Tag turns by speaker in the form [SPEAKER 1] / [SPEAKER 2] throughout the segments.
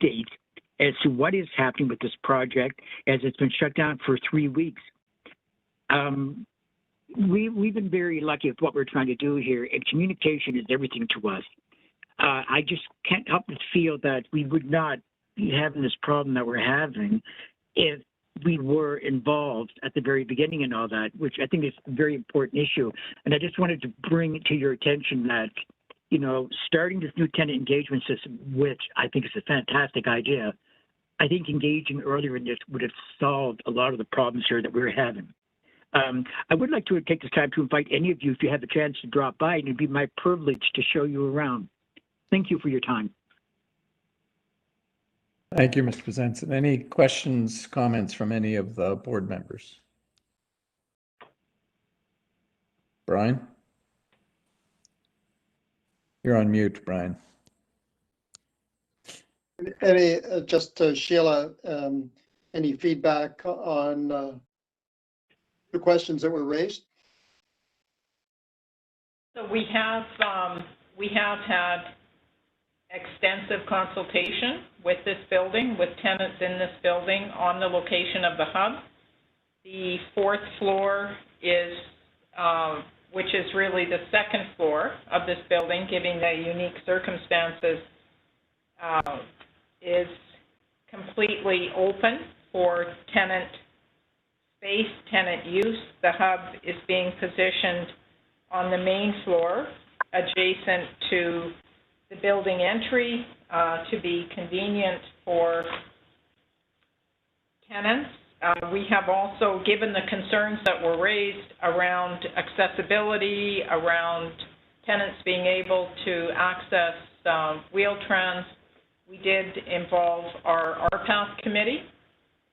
[SPEAKER 1] update as to what is happening with this project, as it's been shut down for 3 weeks. We've been very lucky with what we're trying to do here, and communication is everything to us. I just can't help but feel that we would not be having this problem that we're having if we were involved at the very beginning and all that, which I think is a very important issue. And I just wanted to bring to your attention that, you know, starting this new tenant engagement system, which I think is a fantastic idea, I think engaging earlier in this would have solved a lot of the problems here that we're having. I would like to take this time to invite any of you, if you have a chance to drop by, and it'd be my privilege to show you around. Thank you for your time.
[SPEAKER 2] Thank you, Mr. Bezanson. Any questions, comments from any of the board members? Brian? You're on mute, Brian.
[SPEAKER 3] Any, Sheila, any feedback on the questions that were raised?
[SPEAKER 4] So we have had extensive consultation with this building, with tenants in this building on the location of the hub. The 4th floor is, which is really the 2nd floor of this building, given the unique circumstances, is completely open for tenant space, tenant use. The hub is being positioned on the main floor, adjacent to the building entry, to be convenient for tenants. We have also, given the concerns that were raised around accessibility, around tenants being able to access Wheel-Trans, we did involve our RPATH committee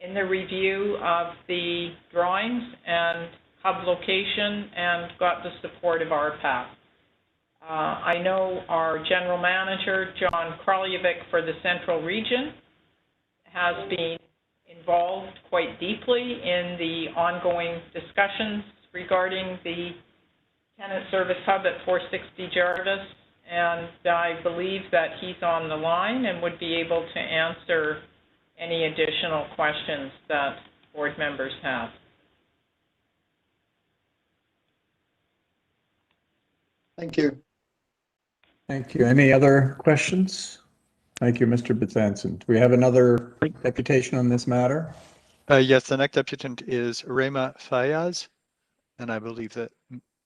[SPEAKER 4] in the review of the drawings and hub location, and got the support of RPATH. I know our general manager, John Kraljevic, for the Central Region, has been involved quite deeply in the ongoing discussions regarding the tenant service hub at 460 Jarvis, and I believe that he's on the line and would be able to answer any additional questions that board members have.
[SPEAKER 3] Thank you.
[SPEAKER 2] Thank you. Any other questions? Thank you, Mr. Bezanson. Do we have another deputation on this matter?
[SPEAKER 5] Yes, the next deputant is Rema Fayaz, and I believe that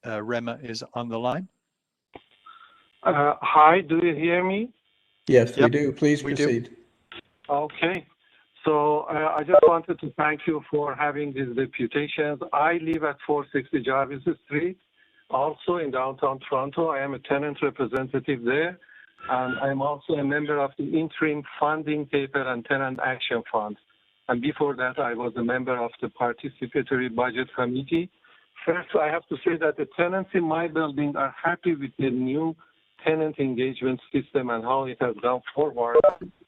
[SPEAKER 5] Rema is on the line.
[SPEAKER 6] Hi, do you hear me?
[SPEAKER 2] Yes,
[SPEAKER 5] Yep,
[SPEAKER 2] we do. Please proceed.
[SPEAKER 6] Okay. So I just wanted to thank you for having these deputations. I live at 460 Jarvis Street, also in downtown Toronto. I am a tenant representative there, and I'm also a member of the Interim Funding Paper and Tenant Action Fund. And before that, I was a member of the Participatory Budget Committee. First, I have to say that the tenants in my building are happy with the new tenant engagement system and how it has gone forward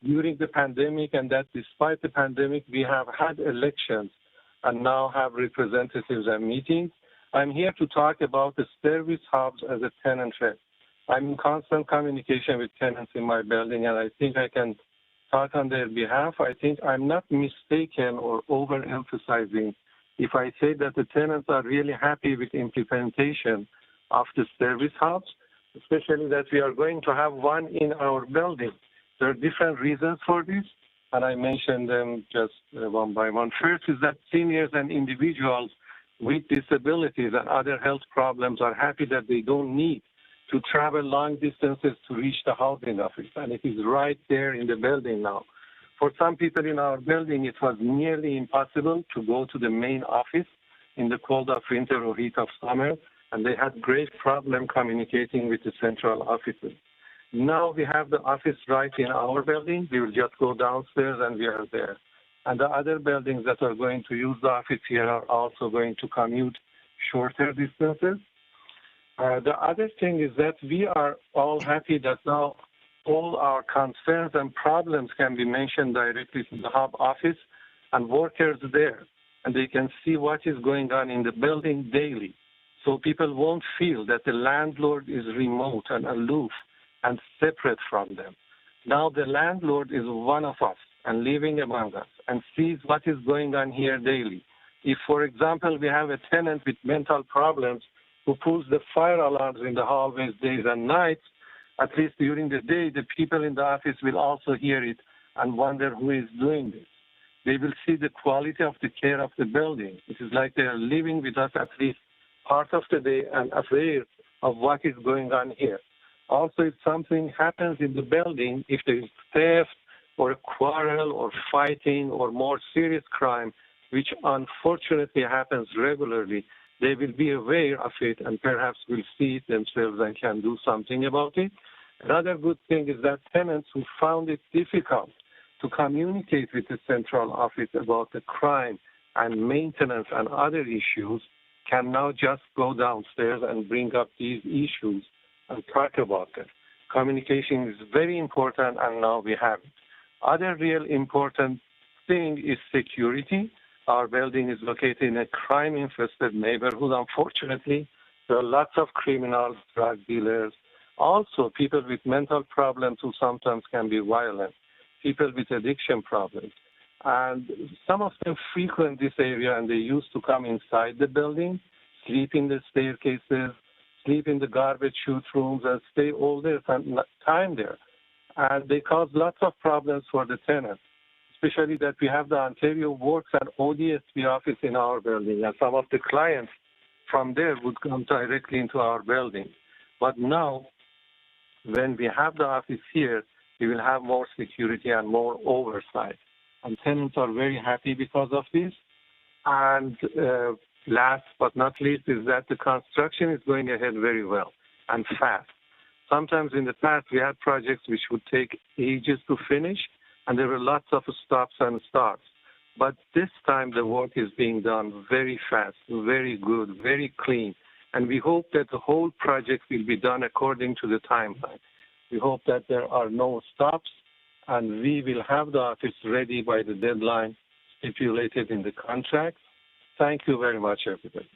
[SPEAKER 6] during the pandemic, and that despite the pandemic, we have had elections and now have representatives and meetings. I'm here to talk about the service hubs as a tenant rep. I'm in constant communication with tenants in my building, and I think I can talk on their behalf. I think I'm not mistaken or overemphasizing if I say that the tenants are really happy with implementation of the service hubs, especially that we are going to have one in our building. There are different reasons for this, and I mentioned them just one by one. First is that seniors and individuals with disabilities and other health problems are happy that they don't need to travel long distances to reach the housing office, and it is right there in the building now. For some people in our building, it was nearly impossible to go to the main office in the cold of winter or heat of summer, and they had great problem communicating with the central offices. Now we have the office right in our building. We will just go downstairs and we are there. And the other buildings that are going to use the office here are also going to commute shorter distances. The other thing is that we are all happy that now all our concerns and problems can be mentioned directly to the hub office and workers there, and they can see what is going on in the building daily. So people won't feel that the landlord is remote and aloof and separate from them. Now the landlord is one of us and living among us and sees what is going on here daily. If, for example, we have a tenant with mental problems who pulls the fire alarms in the hallways days and nights, at least during the day, the people in the office will also hear it and wonder who is doing this. They will see the quality of the care of the building. It is like they are living with us at least part of the day and aware of what is going on here. Also, if something happens in the building, if there is theft or a quarrel or fighting or more serious crime, which unfortunately happens regularly, they will be aware of it and perhaps will see it themselves and can do something about it. Another good thing is that tenants who found it difficult to communicate with the central office about the crime and maintenance and other issues can now just go downstairs and bring up these issues and talk about them. Communication is very important, and now we have it. Other real important thing is security. Our building is located in a crime-infested neighborhood, unfortunately. There are lots of criminals, drug dealers, also people with mental problems who sometimes can be violent, people with addiction problems. And some of them frequent this area, and they used to come inside the building, sleep in the staircases, sleep in the garbage chute rooms, and stay all their time there. And they cause lots of problems for the tenants, especially that we have the Ontario Works and ODSP office in our building, and some of the clients from there would come directly into our building. But now, when we have the office here, we will have more security and more oversight. And tenants are very happy because of this. And last but not least is that the construction is going ahead very well and fast. Sometimes in the past, we had projects which would take ages to finish, and there were lots of stops and starts. But this time, the work is being done very fast, very good, very clean. And we hope that the whole project will be done according to the timeline. We hope that there are no stops, and we will have the office ready by the deadline stipulated in the contract. Thank you very much, everybody.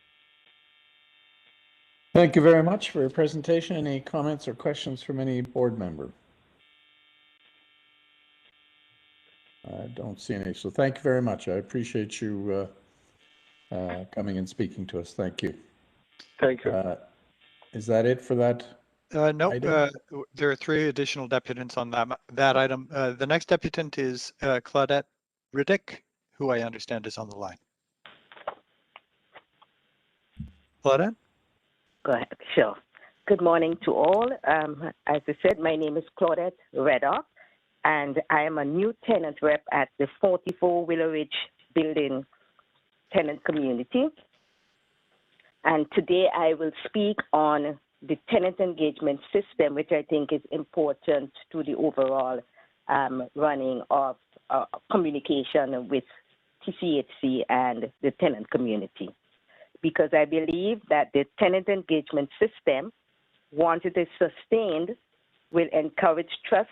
[SPEAKER 2] Thank you very much for your presentation. Any comments or questions from any board member? I don't see any, so thank you very much. I appreciate you coming and speaking to us. Thank you.
[SPEAKER 6] Thank you.
[SPEAKER 2] Is that it for that?
[SPEAKER 5] No,
[SPEAKER 2] item?
[SPEAKER 5] there are 3 additional deputants on that item. The next deputant is Claudette Riddick, who I understand is on the line. Claudette?
[SPEAKER 7] Go ahead. Sure. Good morning to all. As I said, my name is Claudette Reddock, and I am a new tenant rep at the 44 Willow Ridge Building tenant community. And today I will speak on the tenant engagement system, which I think is important to the overall running of communication with TCHC and the tenant community. Because I believe that the tenant engagement system, once it is sustained, will encourage trust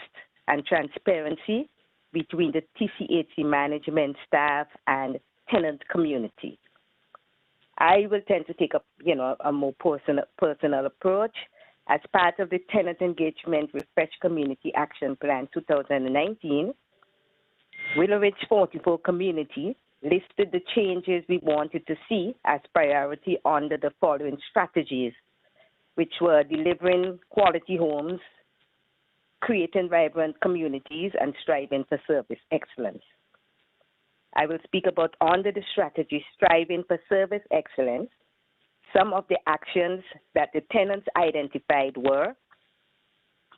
[SPEAKER 7] and transparency between the TCHC management staff and tenant community. I will tend to take a more personal approach. As part of the Tenant Engagement Refresh Community Action Plan 2019, Willow Ridge 44 community listed the changes we wanted to see as priority under the following strategies, which were delivering quality homes, creating vibrant communities, and striving for service excellence. I will speak about under the strategy, striving for service excellence. Some of the actions that the tenants identified were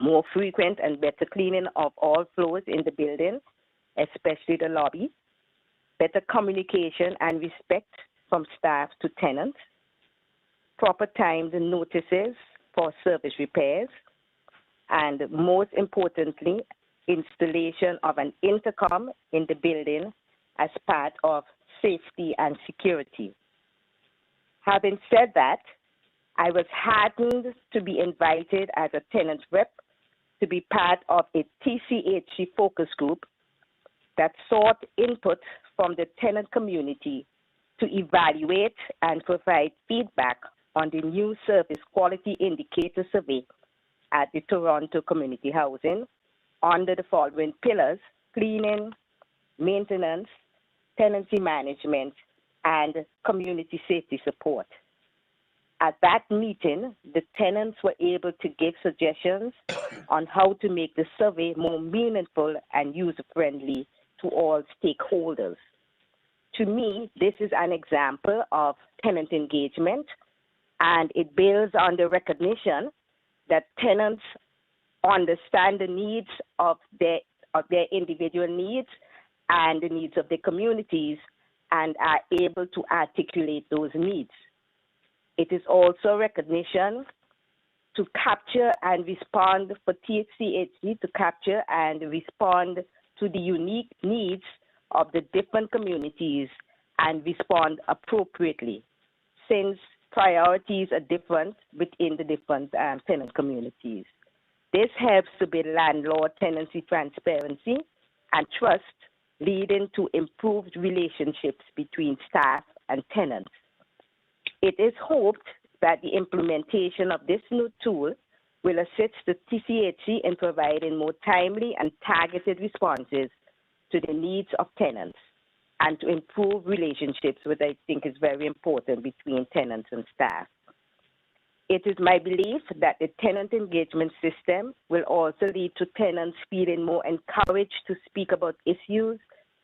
[SPEAKER 7] more frequent and better cleaning of all floors in the building, especially the lobby, better communication and respect from staff to tenants, proper timed notices for service repairs, and most importantly, installation of an intercom in the building as part of safety and security. Having said that, I was heartened to be invited as a tenant rep to be part of a TCHC focus group that sought input from the tenant community to evaluate and provide feedback on the new service quality indicator survey at the Toronto Community Housing, under the following pillars: cleaning, maintenance, tenancy management, and community safety support. At that meeting, the tenants were able to give suggestions on how to make the survey more meaningful and user-friendly to all stakeholders. To me, this is an example of tenant engagement, and it builds on the recognition that tenants understand the needs of their individual needs and the needs of their communities and are able to articulate those needs. It is also recognition to capture and respond for TCHC to capture and respond to the unique needs of the different communities and respond appropriately, since priorities are different within the different tenant communities. This helps to build landlord-tenancy transparency and trust, leading to improved relationships between staff and tenants. It is hoped that the implementation of this new tool will assist the TCHC in providing more timely and targeted responses to the needs of tenants and to improve relationships, which I think is very important between tenants and staff. It is my belief that the tenant engagement system will also lead to tenants feeling more encouraged to speak about issues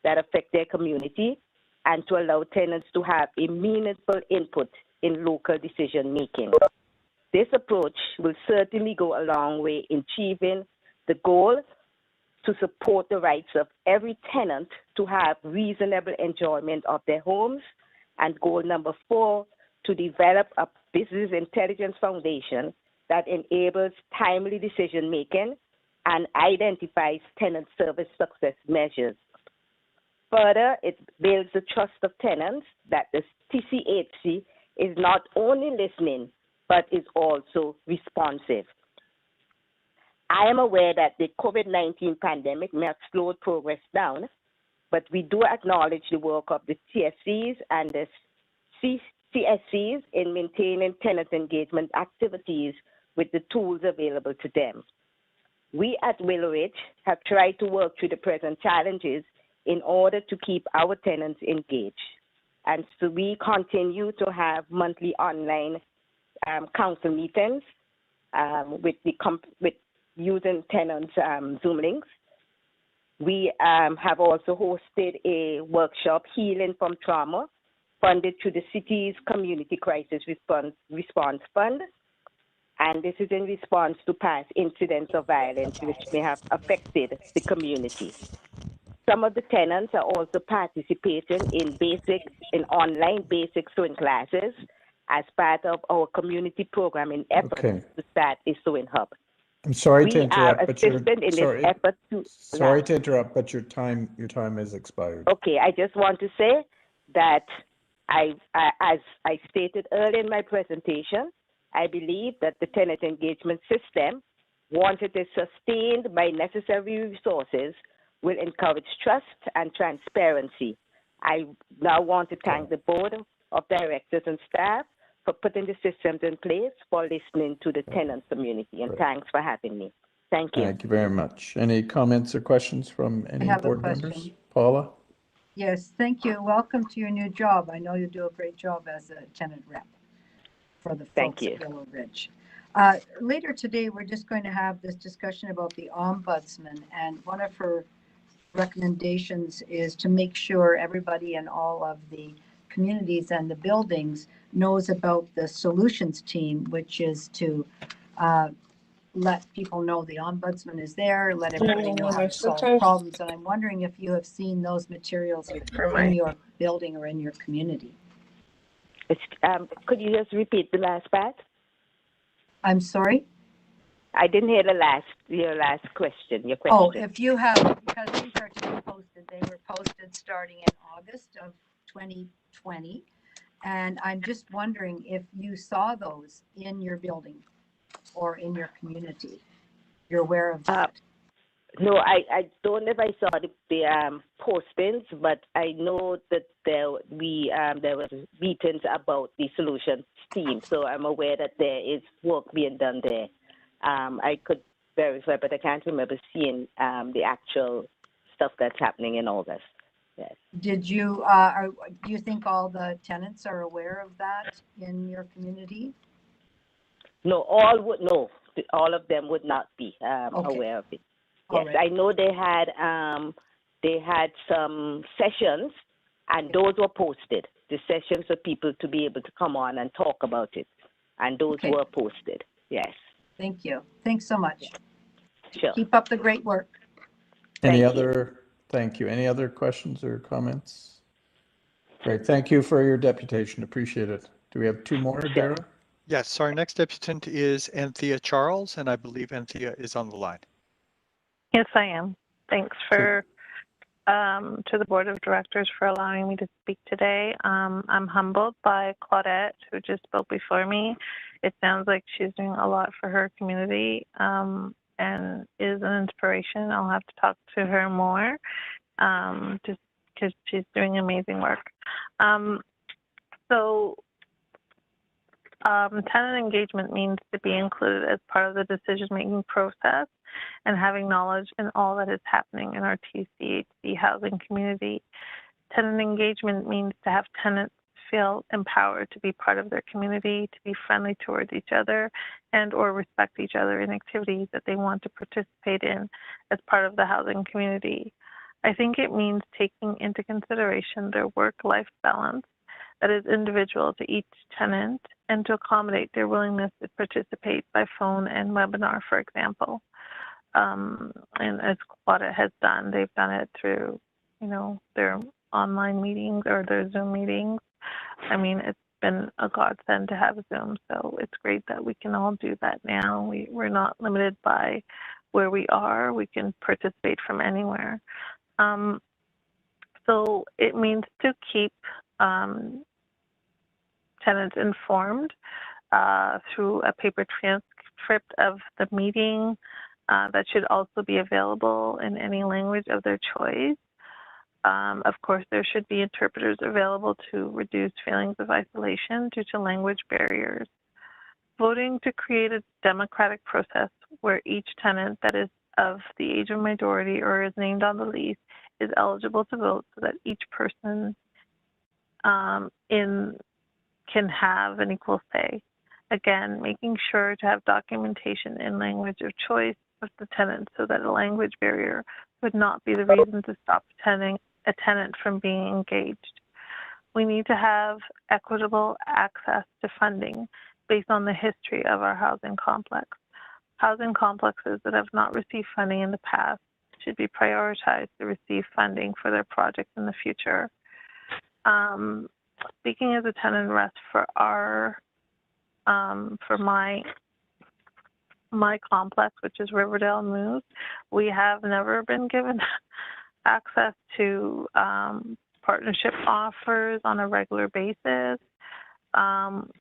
[SPEAKER 7] that affect their community and to allow tenants to have a meaningful input in local decision making. This approach will certainly go a long way in achieving the goal to support the rights of every tenant to have reasonable enjoyment of their homes, and goal number 4, to develop a business intelligence foundation that enables timely decision making and identifies tenant service success measures. Further, it builds the trust of tenants that the TCHC is not only listening, but is also responsive. I am aware that the COVID-19 pandemic may have slowed progress down, but we do acknowledge the work of the TSCs and the CSCs in maintaining tenant engagement activities with the tools available to them. We at Willow Ridge have tried to work through the present challenges in order to keep our tenants engaged. And so we continue to have monthly online council meetings with using tenants' Zoom links. We have also hosted a workshop, Healing from Trauma, funded through the city's Community Crisis Response Fund. And this is in response to past incidents of violence which may have affected the community. Some of the tenants are also participating in online basic sewing classes as part of our community programming efforts to start a sewing hub.
[SPEAKER 2] I'm sorry to interrupt, but
[SPEAKER 7] sorry
[SPEAKER 2] to interrupt, but your time has expired.
[SPEAKER 7] Okay, I just want to say that as I stated earlier in my presentation, I believe that the tenant engagement system, once it is sustained by necessary resources, will encourage trust and transparency. I now want to thank the board of directors and staff for putting the systems in place, for listening to the tenant community, and thanks for having me. Thank you.
[SPEAKER 2] Thank you very much. Any comments or questions from any board members? Paula?
[SPEAKER 8] Yes, thank you. Welcome to your new job. I know you do a great job as a tenant rep for the folks at Willow Ridge. Later today, we're just going to have this discussion about the ombudsman, and one of her recommendations is to make sure everybody in all of the communities and the buildings knows about the solutions team, which is to let people know the ombudsman is there, let everybody know how to solve problems. And I'm wondering if you have seen those materials in your building or in your community.
[SPEAKER 7] Could you just repeat the last part?
[SPEAKER 8] I'm sorry?
[SPEAKER 7] I didn't hear your last question. Your question.
[SPEAKER 8] Oh, if you have, because these are to be posted, they were posted starting in August of 2020. And I'm just wondering if you saw those in your building or in your community. You're aware of that?
[SPEAKER 7] No, I don't know if I saw the postings, but I know that there was meetings about the solutions team. So I'm aware that there is work being done there. I could verify, but I can't remember seeing the actual stuff that's happening in August. Yes.
[SPEAKER 8] Did you, do you think all the tenants are aware of that in your community?
[SPEAKER 7] No, all of them would not be aware of it. Yes,
[SPEAKER 8] Right.
[SPEAKER 7] I know they had some sessions, and those were posted. The sessions for people to be able to come on and talk about it, and those were posted. Yes.
[SPEAKER 8] Thank you. Thanks so much.
[SPEAKER 7] Sure.
[SPEAKER 8] Keep up the great work.
[SPEAKER 2] Thank you. Any other questions or comments? Great. Thank you for your deputation. Appreciate it. Do we have two more, Dara?
[SPEAKER 5] Yes, our next deputant is Anthea Charles, and I believe Anthea is on the line.
[SPEAKER 9] Yes, I am. Thanks to the Board of Directors for allowing me to speak today. I'm humbled by Claudette, who just spoke before me. It sounds like she's doing a lot for her community and is an inspiration. I'll have to talk to her more just because she's doing amazing work. Tenant engagement means to be included as part of the decision-making process and having knowledge in all that is happening in our TCHC housing community. Tenant engagement means to have tenants feel empowered to be part of their community, to be friendly towards each other, and or respect each other in activities that they want to participate in as part of the housing community. I think it means taking into consideration their work-life balance that is individual to each tenant and to accommodate their willingness to participate by phone and webinar, for example. And as Claudia has done, they've done it through, their online meetings or their Zoom meetings. I mean, it's been a godsend to have Zoom, so it's great that we can all do that now. We're not limited by where we are. We can participate from anywhere. So it means to keep tenants informed through a paper transcript of the meeting that should also be available in any language of their choice. Of course, there should be interpreters available to reduce feelings of isolation due to language barriers. Voting to create a democratic process where each tenant that is of the age of majority or is named on the lease is eligible to vote so that each person can have an equal say. Again, making sure to have documentation in language of choice of the tenant so that a language barrier would not be the reason to stop a tenant from being engaged. We need to have equitable access to funding based on the history of our housing complex. Housing complexes that have not received funding in the past should be prioritized to receive funding for their projects in the future. Speaking as a tenant rep for my complex, which is Riverdale News, we have never been given access to partnership offers on a regular basis.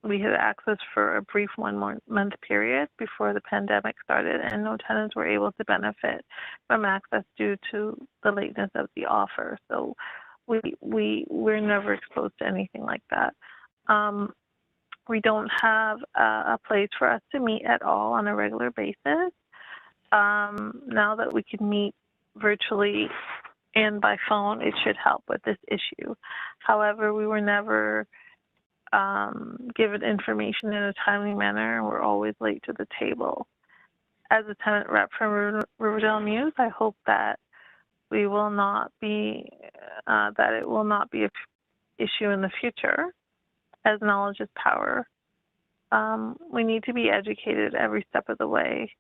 [SPEAKER 9] We had access for a brief 1 month period before the pandemic started, and no tenants were able to benefit from access due to the lateness of the offer. So we're never exposed to anything like that. We don't have a place for us to meet at all on a regular basis. Now that we can meet virtually and by phone, it should help with this issue. However, we were never given information in a timely manner, and we're always late to the table. As a tenant rep from Riverdale News, I hope that we will not be, that it will not be an issue in the future, as knowledge is power. We need to be educated every step of the way.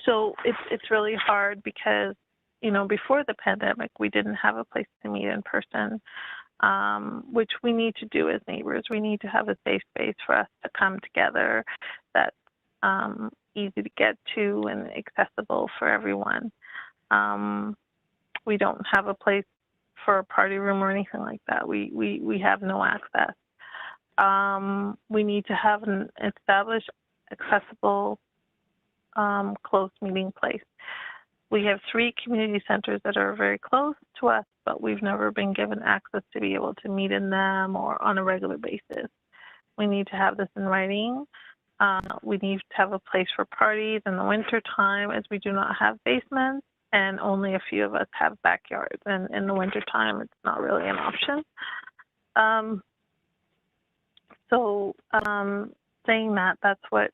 [SPEAKER 9] So it's really hard because, before the pandemic, we didn't have a place to meet in person, which we need to do as neighbors. We need to have a safe space for us to come together that's easy to get to and accessible for everyone. We don't have a place for a party room or anything like that. We have no access. We need to have an established, accessible, close meeting place. We have 3 community centers that are very close to us, but we've never been given access to be able to meet in them or on a regular basis. We need to have this in writing. We need to have a place for parties in the winter time, as we do not have basements, and only a few of us have backyards. And in the winter time, it's not really an option. Saying that, that's what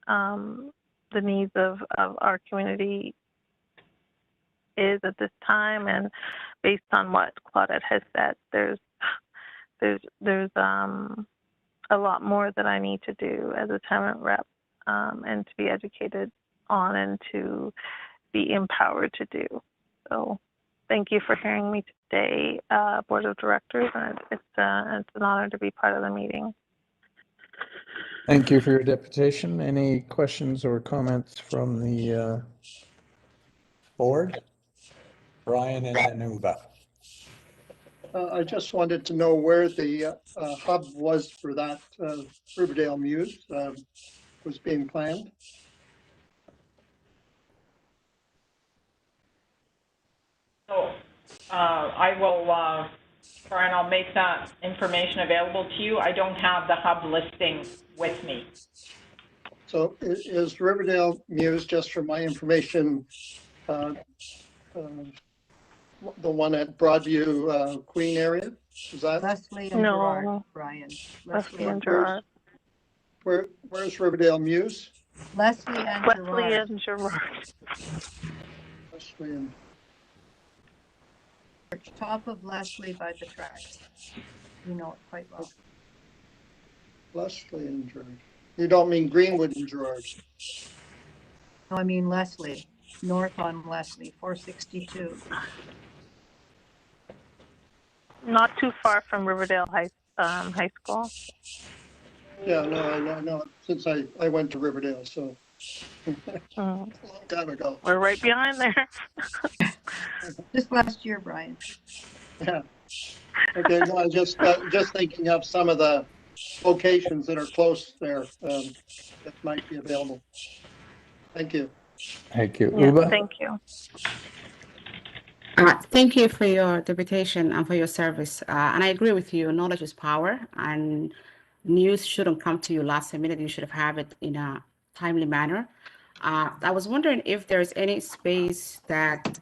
[SPEAKER 9] the needs of our community is at this time, and based on what Claudette has said, there's a lot more that I need to do as a tenant rep, and to be educated on and to be empowered to do. So thank you for hearing me today, Board of Directors, and it's an honor to be part of the meeting.
[SPEAKER 2] Thank you for your deputation. Any questions or comments from the board? Brian and then Uva.
[SPEAKER 3] I just wanted to know where the hub was for that Riverdale Muse was being planned.
[SPEAKER 4] So I will, Brian, I'll make that information available to you. I don't have the hub listing with me.
[SPEAKER 3] So is Riverdale Muse, just for my information, the one at Broadview Queen area? Is that
[SPEAKER 8] Leslie and Gerard, Brian.
[SPEAKER 9] Leslie and Gerard.
[SPEAKER 3] Where's Riverdale Muse?
[SPEAKER 8] Leslie and Gerard.
[SPEAKER 3] Leslie and
[SPEAKER 8] top of Leslie by the tracks. You know it quite well.
[SPEAKER 3] Leslie and Gerard. You don't mean Greenwood and Gerard?
[SPEAKER 8] No, I mean Leslie. North on Leslie, 462.
[SPEAKER 9] Not too far from Riverdale High School.
[SPEAKER 3] Yeah, no, I know. Since I went to Riverdale, so a long time ago.
[SPEAKER 9] We're right behind there.
[SPEAKER 8] Just last year, Brian.
[SPEAKER 3] Yeah. Okay. No, I just thinking of some of the locations that are close there that might be available. Thank you.
[SPEAKER 2] Thank you.
[SPEAKER 9] Yeah,
[SPEAKER 2] Uba?
[SPEAKER 9] thank you.
[SPEAKER 10] Thank you for your deputation and for your service. And I agree with you, knowledge is power, and news shouldn't come to you last minute. You should have it in a timely manner. I was wondering if there's any space that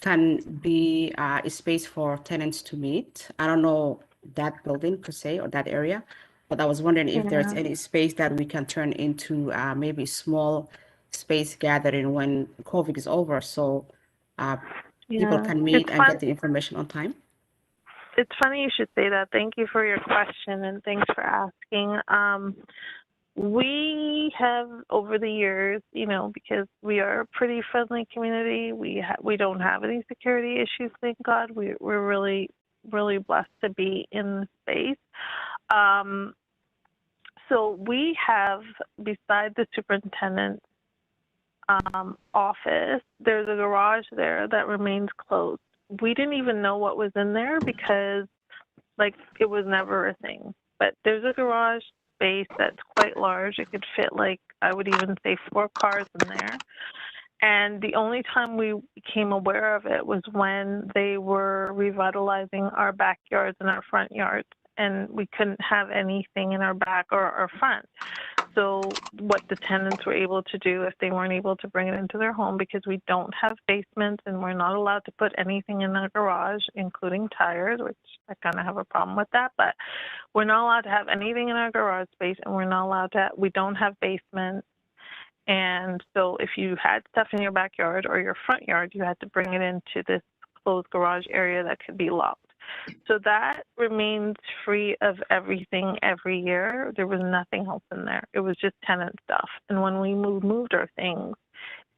[SPEAKER 10] can be a space for tenants to meet. I don't know that building per se or that area, but I was wondering if there's any space that we can turn into maybe small space gathering when COVID is over, so people can meet and get the information on time.
[SPEAKER 9] It's funny you should say that. Thank you for your question and thanks for asking. We have, over the years, you know, because we are a pretty friendly community, we don't have any security issues, thank God. We're really, really blessed to be in the space. So we have, beside the superintendent's office, there's a garage there that remains closed. We didn't even know what was in there because, like, it was never a thing. But there's a garage space that's quite large. It could fit, like, I would even say 4 cars in there. And the only time we became aware of it was when they were revitalizing our backyards and our front yards, and we couldn't have anything in our back or our front. So what the tenants were able to do, if they weren't able to bring it into their home, because we don't have basements and we're not allowed to put anything in the garage, including tires, which I kind of have a problem with that, but we're not allowed to have anything in our garage space, and we're not allowed to, we don't have basements. And so if you had stuff in your backyard or your front yard, you had to bring it into this closed garage area that could be locked. So that remains free of everything every year. There was nothing else in there. It was just tenant stuff. And when we moved our things,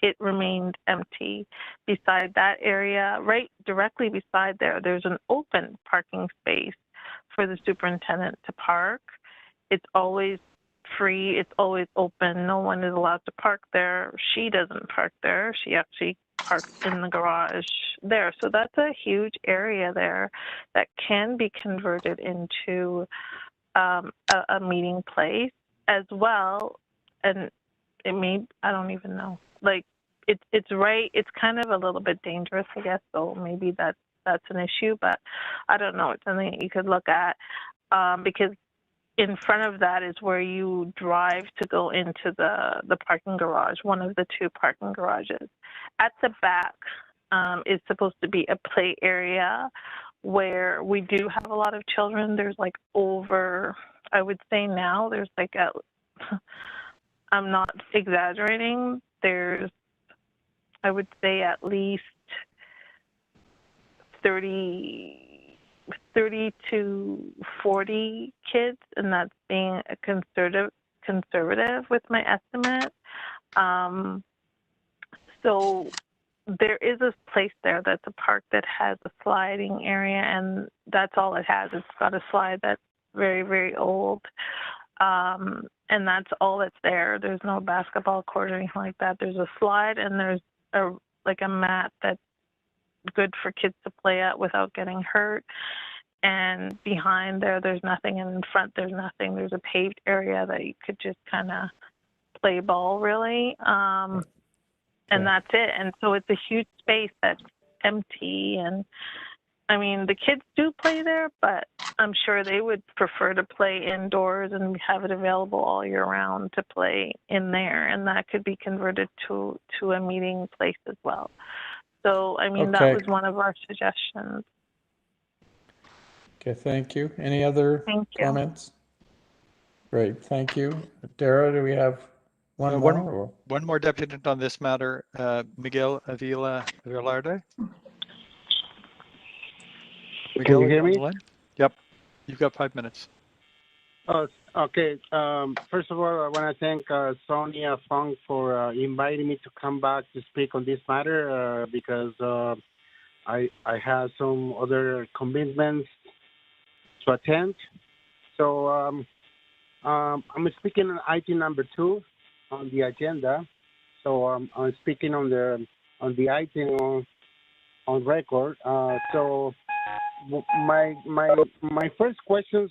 [SPEAKER 9] it remained empty. Beside that area, right directly beside there, there's an open parking space for the superintendent to park. It's always free. It's always open. No one is allowed to park there. She doesn't park there. She actually parks in the garage there. So that's a huge area there that can be converted into a meeting place as well. And it may, I don't even know. Like, it's right. It's kind of a little bit dangerous, I guess. So maybe that's an issue, but I don't know. It's something that you could look at because in front of that is where you drive to go into the parking garage, one of the two parking garages. At the back is supposed to be a play area where we do have a lot of children. There's like over, I would say now, there's like I'm not exaggerating, there's, I would say at least 30 to 40 kids, and that's being a conservative with my estimate. So there is a place there that's a park that has a sliding area, and that's all it has. It's got a slide that's very, very old, and that's all that's there. There's no basketball court or anything like that. There's a slide, and there's a mat that's good for kids to play at without getting hurt. And behind there's nothing, and in front there's nothing. There's a paved area that you could just kind of play ball, really. And that's it. And so it's a huge space that's empty. And I mean, the kids do play there, but I'm sure they would prefer to play indoors and have it available all year round to play in there. And that could be converted to a meeting place as well. So, I mean, that was one of our suggestions.
[SPEAKER 2] Okay, thank you. Any other comments? Great, thank you. Dara, do we have one more?
[SPEAKER 5] One more deputant on this matter, Miguel Avila Velarde. Miguel,
[SPEAKER 11] can you hear me?
[SPEAKER 5] Yep, you've got 5 minutes.
[SPEAKER 11] Okay. First of all, I want to thank Sonia Fong for inviting me to come back to speak on this matter because I have some other commitments to attend. So I'm speaking on item number 2 on the agenda. So I'm speaking on the item on record. So my first questions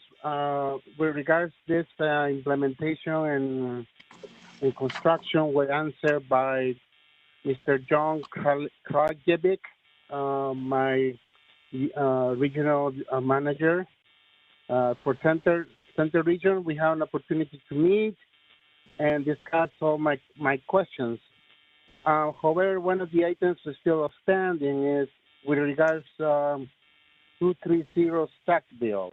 [SPEAKER 11] with regards to this implementation and construction were answered by Mr. John Krajevic, my regional manager for Center Region. We have an opportunity to meet and discuss all my questions. However, one of the items that's still outstanding is with regards 230 Sackville.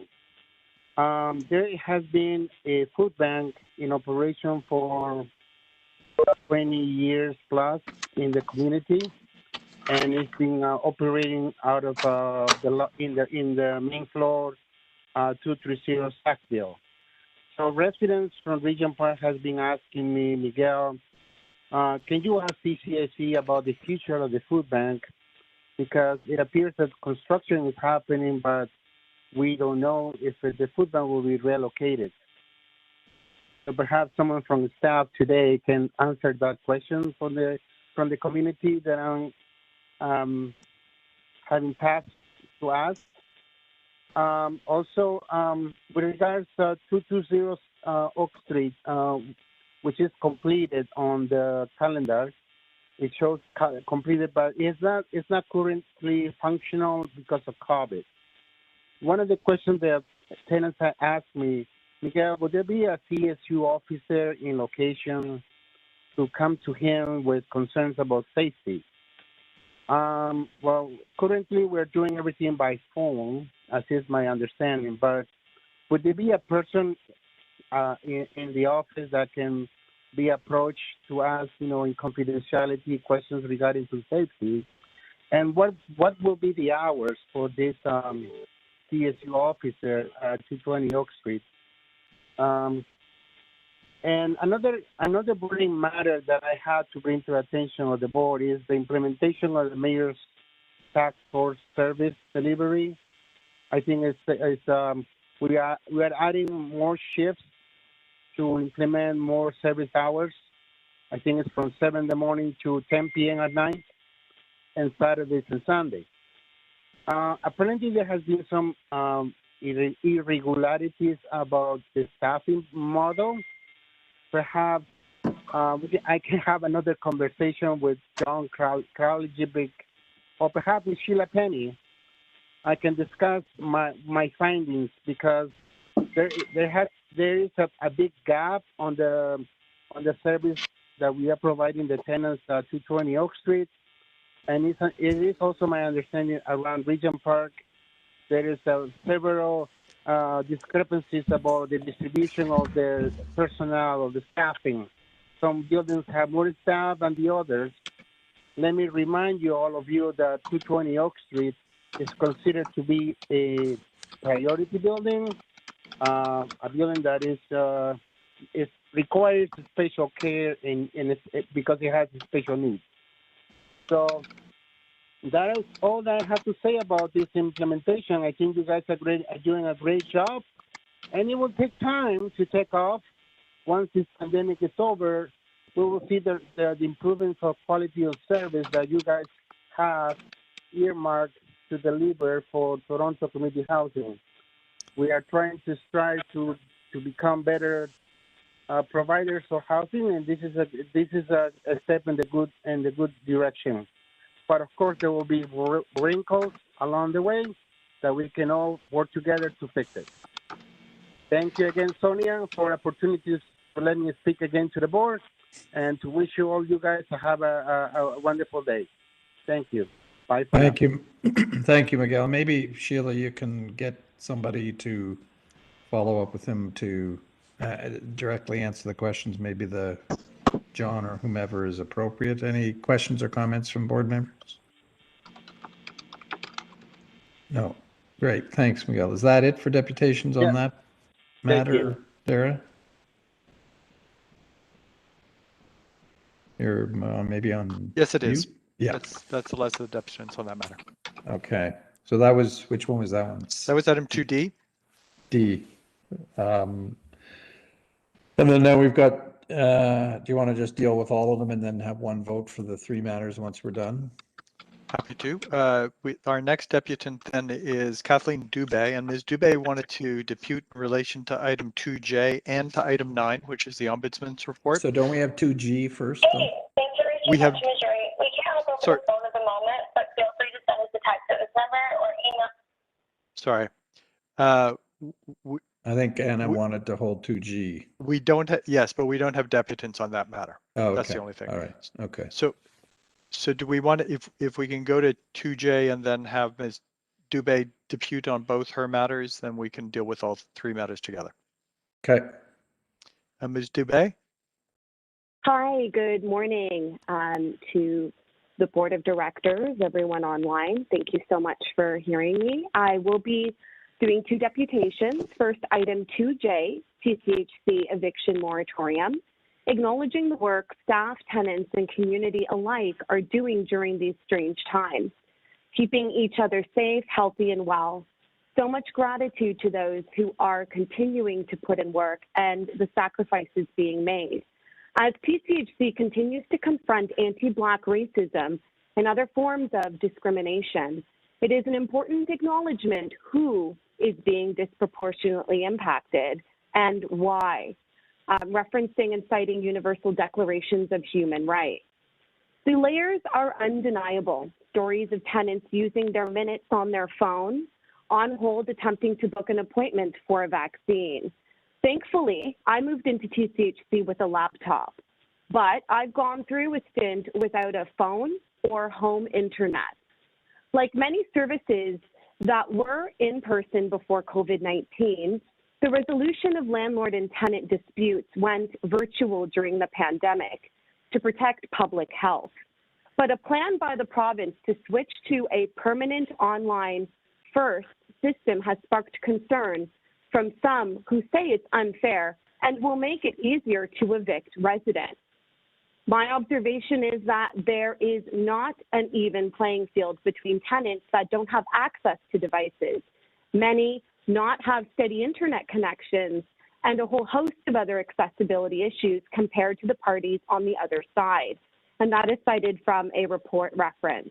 [SPEAKER 11] There has been a food bank in operation for 20 years plus in the community, and it's been operating out of in the main floor 230 Sackville. So residents from Region Park has been asking me, Miguel, can you ask TCHC about the future of the food bank? Because it appears that construction is happening, but we don't know if the food bank will be relocated. So perhaps someone from the staff today can answer that question from the community that I'm having passed to ask. Also, with regards to 220 Oak Street, which is completed on the calendar, it shows completed, but it's not currently functional because of COVID. One of the questions that tenants have asked me, Miguel, would there be a CSU officer in location to come to him with concerns about safety? Well, currently we're doing everything by phone, as is my understanding, but would there be a person in the office that can be approached to ask, in confidentiality questions regarding to safety? And what will be the hours for this CSU officer at 220 Oak Street? And another burning matter that I had to bring to the attention of the board is the implementation of the mayor's task force service delivery. I think we are adding more shifts to implement more service hours. I think it's from 7 in the morning to 10 p.m. at night, and Saturdays and Sundays. Apparently, there has been some irregularities about the staffing model. Perhaps I can have another conversation with John Krajevic, or perhaps with Sheila Penny. I can discuss my findings, because there there is a big gap on the service that we are providing the tenants at 220 Oak Street. And it is also my understanding around Regent Park, there is several discrepancies about the distribution of the personnel, of the staffing. Some buildings have more staff than the others. Let me remind you, all of you, that 220 Oak Street is considered to be a priority building, a building that is requires special care because it has special needs. So that is all that I have to say about this implementation. I think you guys are doing a great job, and it will take time to take off. Once this pandemic is over, we will see the improvements of quality of service that you guys have earmarked to deliver for Toronto community housing. We are trying to strive to become better providers of housing, and this is a step in the good direction. But of course, there will be wrinkles along the way that we can all work together to fix it. Thank you again, Sonia, for opportunities to let me speak again to the board, and to wish you all you guys to have a wonderful day. Thank you. Bye for
[SPEAKER 2] Thank
[SPEAKER 11] now.
[SPEAKER 2] you. Thank you, Miguel. Maybe, Sheila, you can get somebody to follow up with him to directly answer the questions, maybe the John or whomever is appropriate. Any questions or comments from board members? No. Great. Thanks, Miguel. Is that it for deputations on that matter, Sarah? You're maybe on.
[SPEAKER 5] Yes, it is.
[SPEAKER 2] Yeah.
[SPEAKER 5] That's the last of the deputations on that matter.
[SPEAKER 2] Okay. So that was, which one was that one?
[SPEAKER 5] That was item 2D.
[SPEAKER 2] D. And then now we've got, do you want to just deal with all of them and then have one vote for the three matters once we're done?
[SPEAKER 5] Happy to. Our next deputant then is Kathleen Dubé, and Ms. Dubé wanted to depute in relation to item 2J and to item 9, which is the Ombudsman's report.
[SPEAKER 2] So don't we have 2G first?
[SPEAKER 12] Hey, thanks for reaching out to Missouri. We can't help over the phone at the moment, but feel free to send us a text at this number or email.
[SPEAKER 5] Sorry.
[SPEAKER 2] I think Anna wanted to hold 2G.
[SPEAKER 5] We don't have, yes, but we don't have deputants on that matter.
[SPEAKER 2] Oh, okay.
[SPEAKER 5] That's the only thing.
[SPEAKER 2] All right. Okay.
[SPEAKER 5] So do we want to, if we can go to 2J and then have Ms. Dubé depute on both her matters, then we can deal with all three matters together.
[SPEAKER 2] Okay.
[SPEAKER 5] Ms. Dubé?
[SPEAKER 13] Hi, good morning to the Board of Directors, everyone online. Thank you so much for hearing me. I will be doing two deputations. First, item 2J, TCHC eviction moratorium, acknowledging the work staff, tenants, and community alike are doing during these strange times, keeping each other safe, healthy, and well. So much gratitude to those who are continuing to put in work and the sacrifices being made. As TCHC continues to confront anti-Black racism and other forms of discrimination, it is an important acknowledgement who is being disproportionately impacted and why, referencing and citing universal declarations of human rights. The layers are undeniable. Stories of tenants using their minutes on their phone, on hold attempting to book an appointment for a vaccine. Thankfully, I moved into TCHC with a laptop, but I've gone through a stint without a phone or home internet. Like many services that were in person before COVID-19, the resolution of landlord and tenant disputes went virtual during the pandemic to protect public health. But a plan by the province to switch to a permanent online first system has sparked concern from some who say it's unfair and will make it easier to evict residents. My observation is that there is not an even playing field between tenants that don't have access to devices, many not have steady internet connections, and a whole host of other accessibility issues compared to the parties on the other side. And that is cited from a report reference.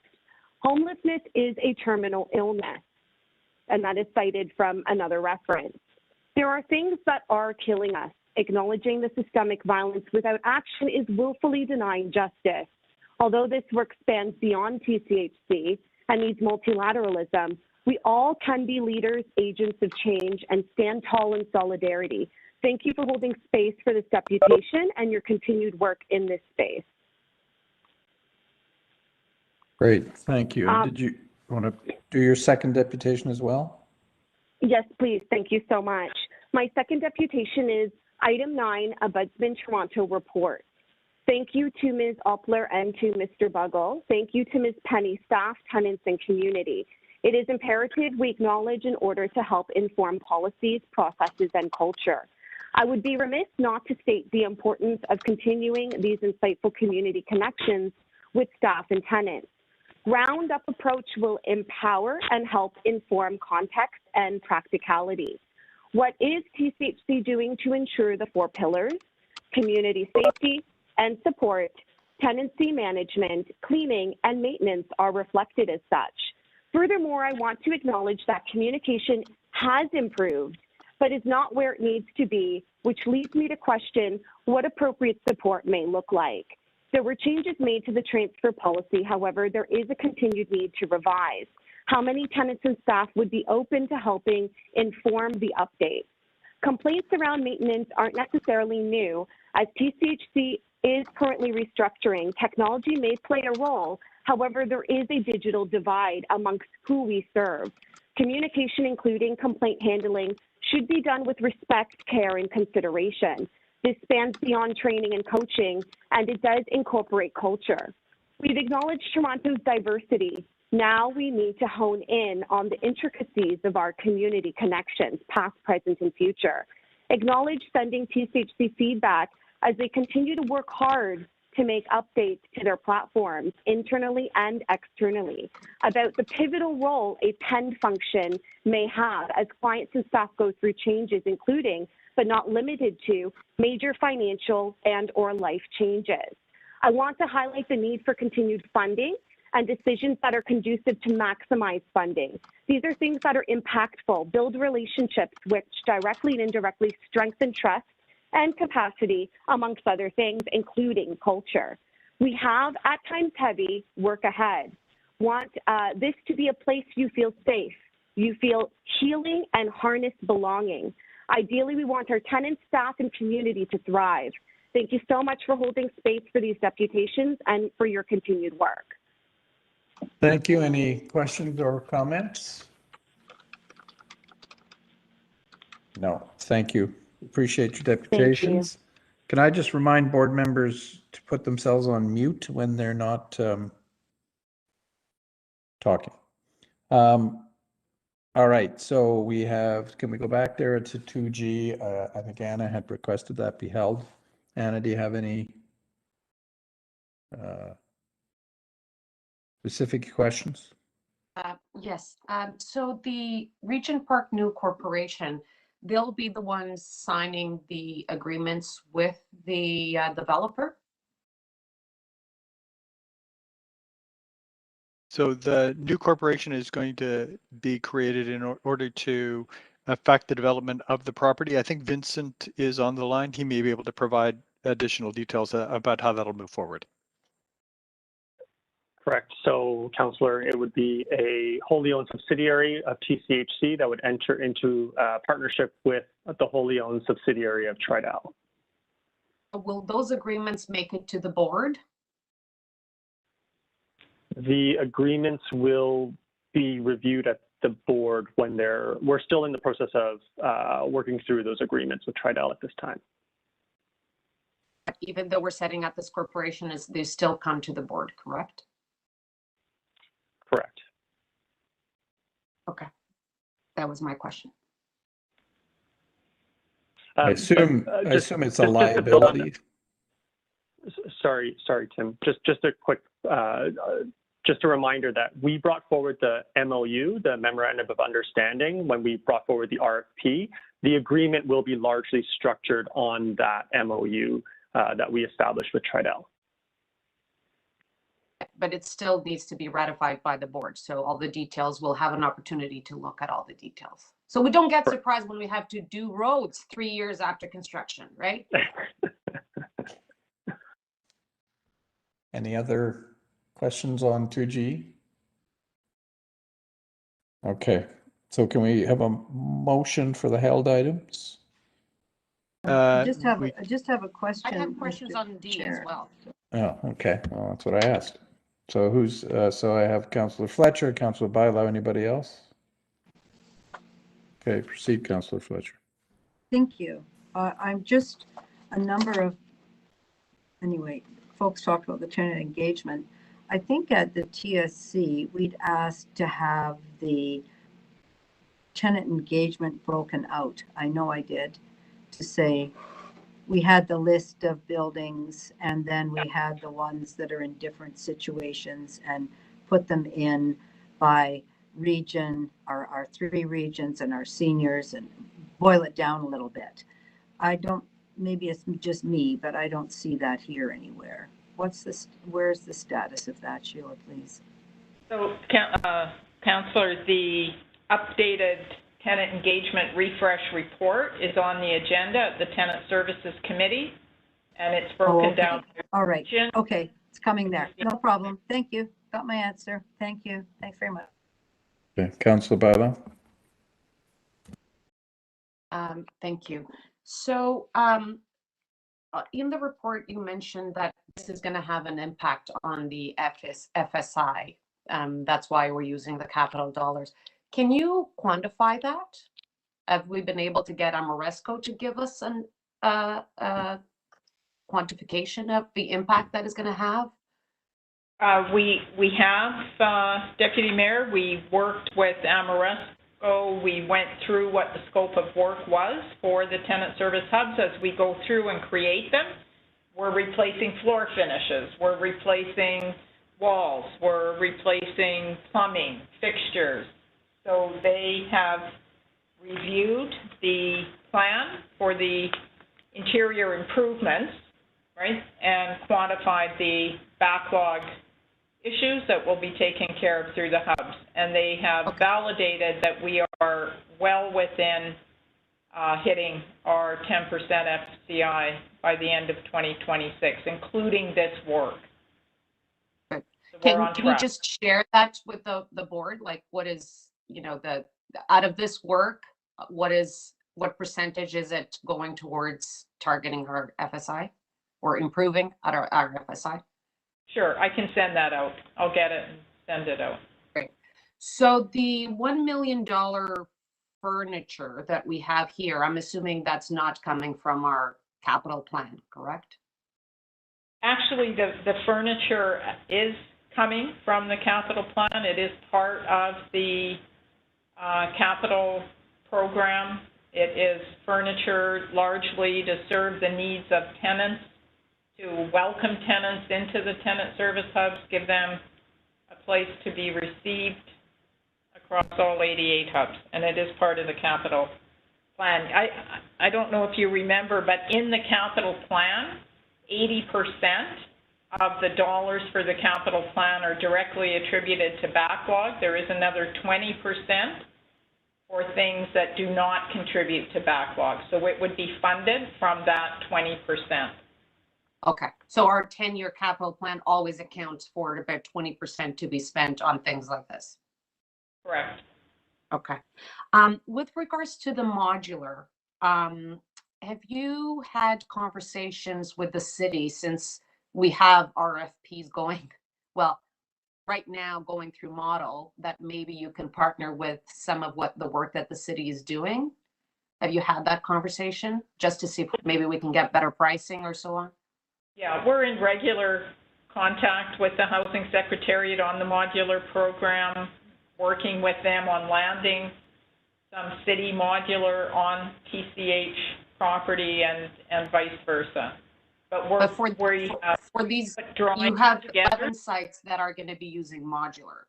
[SPEAKER 13] Homelessness is a terminal illness, and that is cited from another reference. There are things that are killing us. Acknowledging the systemic violence without action is willfully denying justice. Although this work spans beyond TCHC and needs multilateralism, we all can be leaders, agents of change, and stand tall in solidarity Thank you for holding space for this deputation and your continued work in this space.
[SPEAKER 2] Great, thank you. And did you want to do your second deputation as well?
[SPEAKER 13] Yes, please. Thank you so much. My second deputation is item 9, Ombudsman Toronto report. Thank you to Ms. Opler and to Mr. Buggle. Thank you to Ms. Penny, staff, tenants, and community. It is imperative we acknowledge in order to help inform policies, processes, and culture. I would be remiss not to state the importance of continuing these insightful community connections with staff and tenants. Ground-up approach will empower and help inform context and practicality. What is TCHC doing to ensure the 4 pillars, community safety and support, tenancy management, cleaning, and maintenance are reflected as such? Furthermore, I want to acknowledge that communication has improved, but is not where it needs to be, which leads me to question what appropriate support may look like. There were changes made to the transfer policy. However, there is a continued need to revise. How many tenants and staff would be open to helping inform the updates? Complaints around maintenance aren't necessarily new. As TCHC is currently restructuring, technology may play a role. However, there is a digital divide amongst who we serve. Communication, including complaint handling, should be done with respect, care, and consideration. This spans beyond training and coaching, and it does incorporate culture. We've acknowledged Toronto's diversity. Now we need to hone in on the intricacies of our community connections, past, present, and future. Acknowledge sending TCHC feedback as they continue to work hard to make updates to their platforms, internally and externally, about the pivotal role a PEND function may have as clients and staff go through changes, including, but not limited to, major financial and/or life changes. I want to highlight the need for continued funding and decisions that are conducive to maximize funding. These are things that are impactful, build relationships which directly and indirectly strengthen trust and capacity, amongst other things, including culture. We have, at times, heavy work ahead. Want this to be a place you feel safe, you feel healing and harness belonging. Ideally, we want our tenants, staff, and community to thrive. Thank you so much for holding space for these deputations and for your continued work.
[SPEAKER 2] Thank you. Any questions or comments? No, thank you. Appreciate your deputations. Can I just remind board members to put themselves on mute when they're not talking? All right, so we have, can we go back there to 2G? I think Anna had requested that be held. Anna, do you have any specific questions?
[SPEAKER 14] Yes. So the Regent Park New Corporation, they'll be the ones signing the agreements with the developer?
[SPEAKER 5] So the new corporation is going to be created in order to affect the development of the property. I think Vincent is on the line. He may be able to provide additional details about how that'll move forward.
[SPEAKER 15] Correct. So, Councillor, it would be a wholly owned subsidiary of TCHC that would enter into a partnership with the wholly owned subsidiary of Tridel.
[SPEAKER 14] Will those agreements make it to the board?
[SPEAKER 15] The agreements will be reviewed at the board when we're still in the process of working through those agreements with Tridel at this time.
[SPEAKER 14] Even though we're setting up this corporation, they still come to the board, correct?
[SPEAKER 15] Correct.
[SPEAKER 14] Okay. That was my question.
[SPEAKER 2] I assume it's a liability.
[SPEAKER 15] Sorry, Tim. Just a quick, just a reminder that we brought forward the MOU, the Memorandum of Understanding, when we brought forward the RFP. The agreement will be largely structured on that MOU that we established with Tridel.
[SPEAKER 14] But it still needs to be ratified by the board. So all the details, we'll have an opportunity to look at all the details. So we don't get surprised when we have to do roads 3 years after construction, right?
[SPEAKER 2] Any other questions on 2G? Okay, so can we have a motion for the held items?
[SPEAKER 8] I just have
[SPEAKER 5] we-
[SPEAKER 8] a question.
[SPEAKER 14] I have questions
[SPEAKER 8] Mr.
[SPEAKER 14] on D
[SPEAKER 8] Chair.
[SPEAKER 14] as well.
[SPEAKER 2] Oh, okay. Well, that's what I asked. So who's, so I have Councillor Fletcher, Councillor Bailão, anybody else? Okay, proceed, Councillor Fletcher.
[SPEAKER 8] Thank you. I'm just a number of, anyway, folks talked about the tenant engagement. I think at the TSC, we'd asked to have the tenant engagement broken out. I know I did, to say we had the list of buildings and then we had the ones that are in different situations and put them in by region, our 3 regions and our seniors, and boil it down a little bit. I don't, maybe it's just me, but I don't see that here anywhere. What's this, where's the status of that, Sheila, please?
[SPEAKER 4] So, Councillor, the updated tenant engagement refresh report is on the agenda at the Tenant Services Committee, and it's broken down.
[SPEAKER 8] All right. Okay, it's coming there. No problem. Thank you. Got my answer. Thank you. Thanks very much.
[SPEAKER 2] Okay, Councillor Bailão.
[SPEAKER 14] Thank you. So in the report, you mentioned that this is going to have an impact on the FSI. That's why we're using the capital dollars. Can you quantify that? Have we been able to get Amoresco to give us an quantification of the impact that is going to have?
[SPEAKER 4] We have, Deputy Mayor, we worked with Amoresco. We went through what the scope of work was for the tenant service hubs as we go through and create them. We're replacing floor finishes. We're replacing walls. We're replacing plumbing, fixtures. So they have reviewed the plan for the interior improvements, right, and quantified the backlog issues that will be taken care of through the hubs. And they have validated that we are well within hitting our 10% FCI by the end of 2026, including this work.
[SPEAKER 14] So
[SPEAKER 4] can
[SPEAKER 14] you just share that with the board? Like, what is, you know, out of this work, what percentage is it going towards targeting our FSI or improving at our FSI?
[SPEAKER 4] Sure, I can send that out. I'll get it and send it out.
[SPEAKER 14] Great. So the $1 million furniture that we have here, I'm assuming that's not coming from our capital plan, correct?
[SPEAKER 4] Actually, the furniture is coming from the capital plan. It is part of the capital program. It is furniture largely to serve the needs of tenants, to welcome tenants into the tenant service hubs, give them a place to be received across all 88 hubs, and it is part of the capital plan. I don't know if you remember, but in the capital plan, 80% of the dollars for the capital plan are directly attributed to backlog. There is another 20% for things that do not contribute to backlog. So it would be funded from that 20%.
[SPEAKER 14] Okay, so our 10-year capital plan always accounts for about 20% to be spent on things like this.
[SPEAKER 4] Correct.
[SPEAKER 14] Okay. With regards to the modular, have you had conversations with the city since we have RFPs going, well, right now going through model, that maybe you can partner with some of what the work that the city is doing? Have you had that conversation just to see if maybe we can get better pricing or so on?
[SPEAKER 4] Yeah, we're in regular contact with the Housing Secretariat on the modular program, working with them on landing some city modular on TCH property and vice versa. But
[SPEAKER 14] for these, you have 11 sites that are going to be using modular.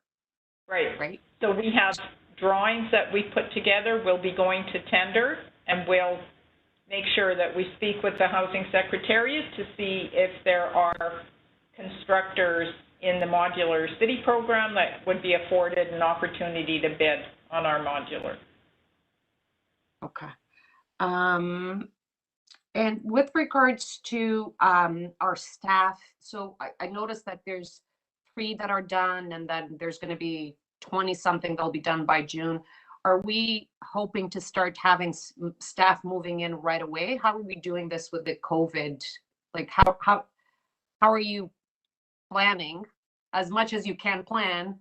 [SPEAKER 4] Right. So we have drawings that we put together. We'll be going to tender, and we'll make sure that we speak with the Housing Secretariat to see if there are constructors in the modular city program that would be afforded an opportunity to bid on our modular.
[SPEAKER 14] Okay. And with regards to our staff, so I noticed that there's 3 that are done, and then there's going to be 20 something that'll be done by June. Are we hoping to start having staff moving in right away? How are we doing this with the COVID? Like how are you planning as much as you can plan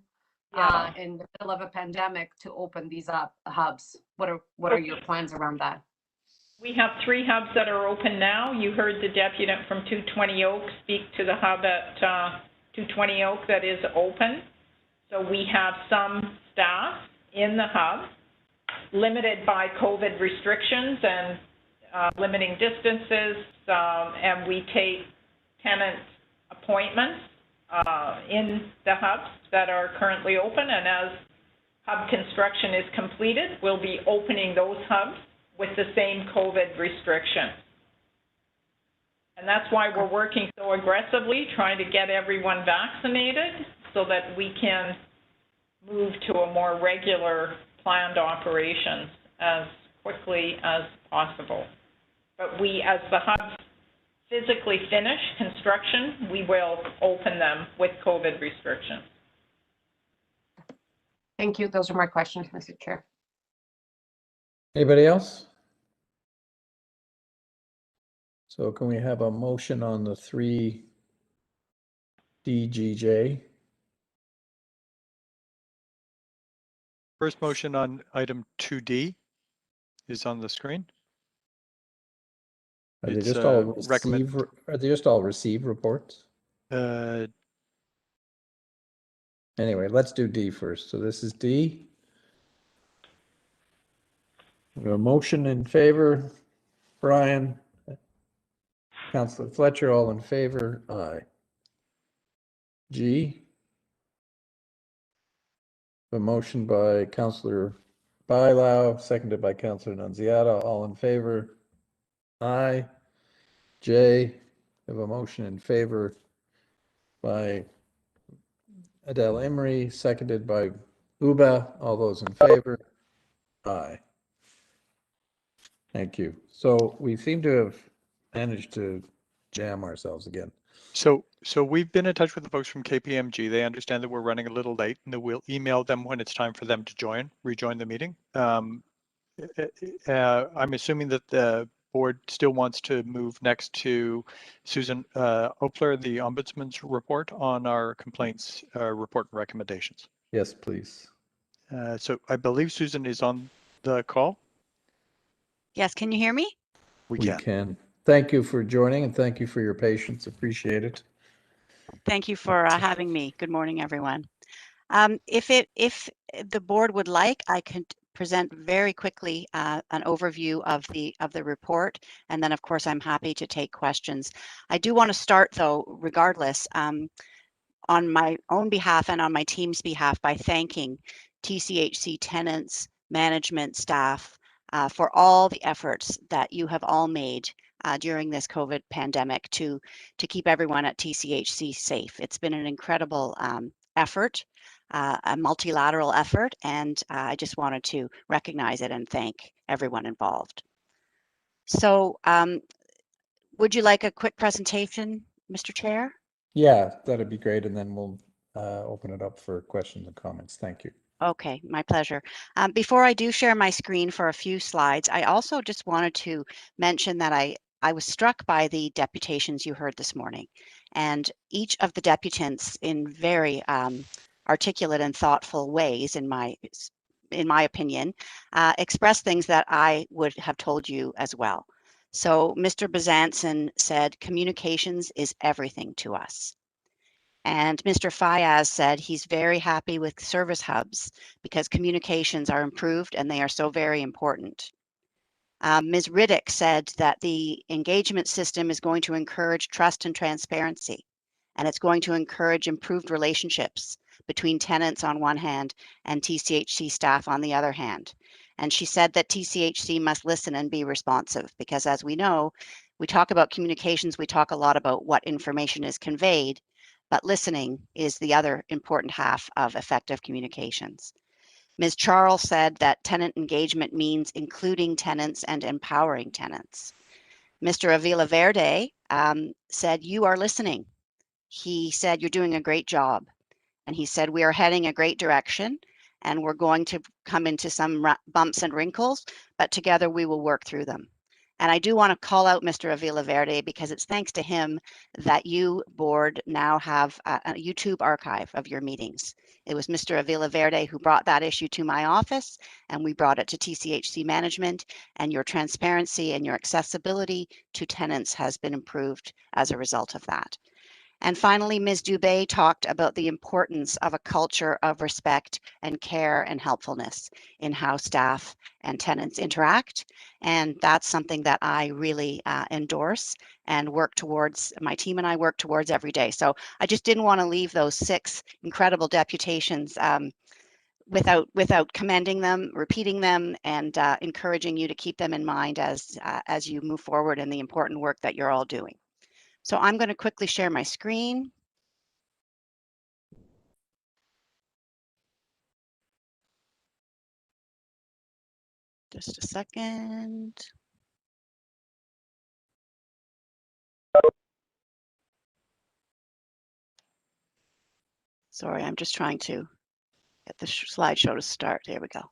[SPEAKER 14] in the middle of a pandemic to open these up hubs? What are your plans around that?
[SPEAKER 4] We have 3 hubs that are open now. You heard the deputy from 220 Oak speak to the hub at 220 Oak that is open. So we have some staff in the hub, limited by COVID restrictions and limiting distances, and we take tenant appointments in the hubs that are currently open, and as hub construction is completed, we'll be opening those hubs with the same COVID restrictions. And that's why we're working so aggressively, trying to get everyone vaccinated so that we can move to a more regular planned operations as quickly as possible. But we, as the hubs physically finish construction, we will open them with COVID restrictions.
[SPEAKER 14] Thank you. Those are my questions, Mr. Chair.
[SPEAKER 2] Anybody else? So can we have a motion on the 3 DGJ?
[SPEAKER 5] First motion on item 2D is on the screen.
[SPEAKER 2] Are they just all receive? Are they just all receive reports? Anyway, let's do D first. So this is D. We have a motion in favor. Brian, Councillor Fletcher, all in favor. Aye. G. A motion by Councillor Bailao, seconded by Councillor Nunziata, all in favor. Aye. J. We have a motion in favor by Adele Emery, seconded by Uba. All those in favor? Aye. Thank you. So we seem to have managed to jam ourselves again.
[SPEAKER 5] So we've been in touch with the folks from KPMG. They understand that we're running a little late, and that we'll email them when it's time for them to rejoin the meeting. I'm assuming that the board still wants to move next to Susan Opler, the Ombudsman's report on our complaints report and recommendations.
[SPEAKER 2] Yes, please.
[SPEAKER 5] So I believe Susan is on the call.
[SPEAKER 16] Yes, can you hear me?
[SPEAKER 2] We can. Thank you for joining, and thank you for your patience. Appreciate it.
[SPEAKER 16] Thank you for having me. Good morning, everyone. If the board would like, I could present very quickly an overview of the report, and then of course I'm happy to take questions. I do want to start though, regardless, on my own behalf and on my team's behalf by thanking TCHC tenants, management, staff for all the efforts that you have all made during this COVID pandemic to keep everyone at TCHC safe. It's been an incredible effort, a multilateral effort, and I just wanted to recognize it and thank everyone involved. So would you like a quick presentation, Mr. Chair?
[SPEAKER 2] Yeah, that'd be great, and then we'll open it up for questions and comments. Thank you.
[SPEAKER 16] Okay, my pleasure. Before I do share my screen for a few slides, I also just wanted to mention that I was struck by the deputations you heard this morning, and each of the deputants in very articulate and thoughtful ways, in my opinion, expressed things that I would have told you as well. So Mr. Bezanson said, communications is everything to us. And Mr. Fayaz said he's very happy with service hubs because communications are improved and they are so very important. Ms. Riddick said that the engagement system is going to encourage trust and transparency, and it's going to encourage improved relationships between tenants on one hand and TCHC staff on the other hand. And she said that TCHC must listen and be responsive because, as we know, we talk about communications, we talk a lot about what information is conveyed, but listening is the other important half of effective communications. Ms. Charles said that tenant engagement means including tenants and empowering tenants. Mr. Avila Verde said, you are listening. He said, you're doing a great job. And he said, we are heading a great direction. and we're going to come into some bumps and wrinkles, but together we will work through them. And I do want to call out Mr. Avila Verde, because it's thanks to him that you, board, now have a YouTube archive of your meetings. It was Mr. Avila Verde who brought that issue to my office, and we brought it to TCHC management, and your transparency and your accessibility to tenants has been improved as a result of that. And finally, Ms. Dubé talked about the importance of a culture of respect and care and helpfulness in how staff and tenants interact. And that's something that I really endorse and work towards, my team and I work towards every day. So I just didn't want to leave those 6 incredible deputations without commending them, repeating them, and encouraging you to keep them in mind as you move forward in the important work that you're all doing. So I'm going to quickly share my screen. Just a second. Sorry, I'm just trying to get the slideshow to start. There we go.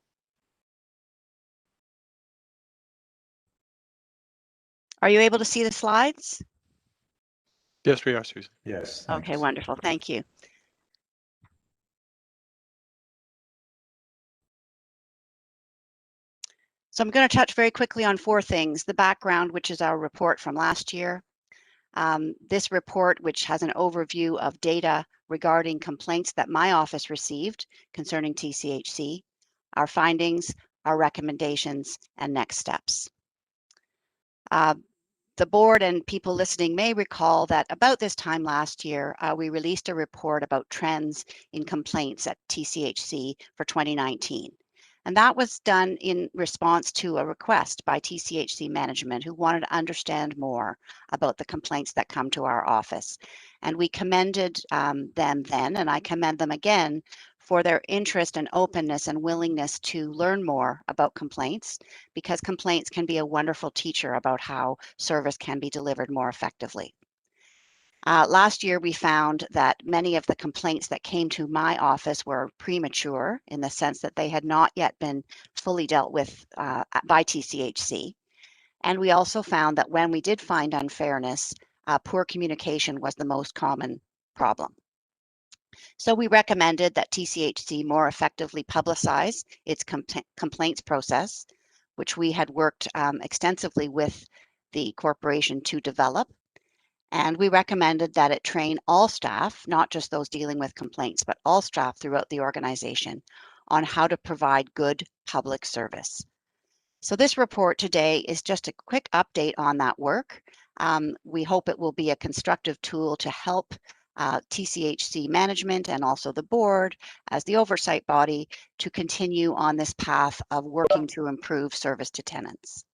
[SPEAKER 16] Are you able to see the slides?
[SPEAKER 5] Yes, we are, Susan.
[SPEAKER 2] Yes.
[SPEAKER 16] Okay,
[SPEAKER 2] Thanks.
[SPEAKER 16] wonderful. Thank you. So I'm going to touch very quickly on 4 things. The background, which is our report from last year. This report, which has an overview of data regarding complaints that my office received concerning TCHC, our findings, our recommendations, and next steps. The board and people listening may recall that about this time last year, we released a report about trends in complaints at TCHC for 2019. And that was done in response to a request by TCHC management who wanted to understand more about the complaints that come to our office. And we commended them then, and I commend them again for their interest and openness and willingness to learn more about complaints, because complaints can be a wonderful teacher about how service can be delivered more effectively. Last year, we found that many of the complaints that came to my office were premature in the sense that they had not yet been fully dealt with by TCHC. And we also found that when we did find unfairness, poor communication was the most common problem. So we recommended that TCHC more effectively publicize its complaints process, which we had worked extensively with the corporation to develop. And we recommended that it train all staff, not just those dealing with complaints, but all staff throughout the organization on how to provide good public service. So this report today is just a quick update on that work. We hope it will be a constructive tool to help TCHC management and also the board as the oversight body to continue on this path of working to improve service to tenants.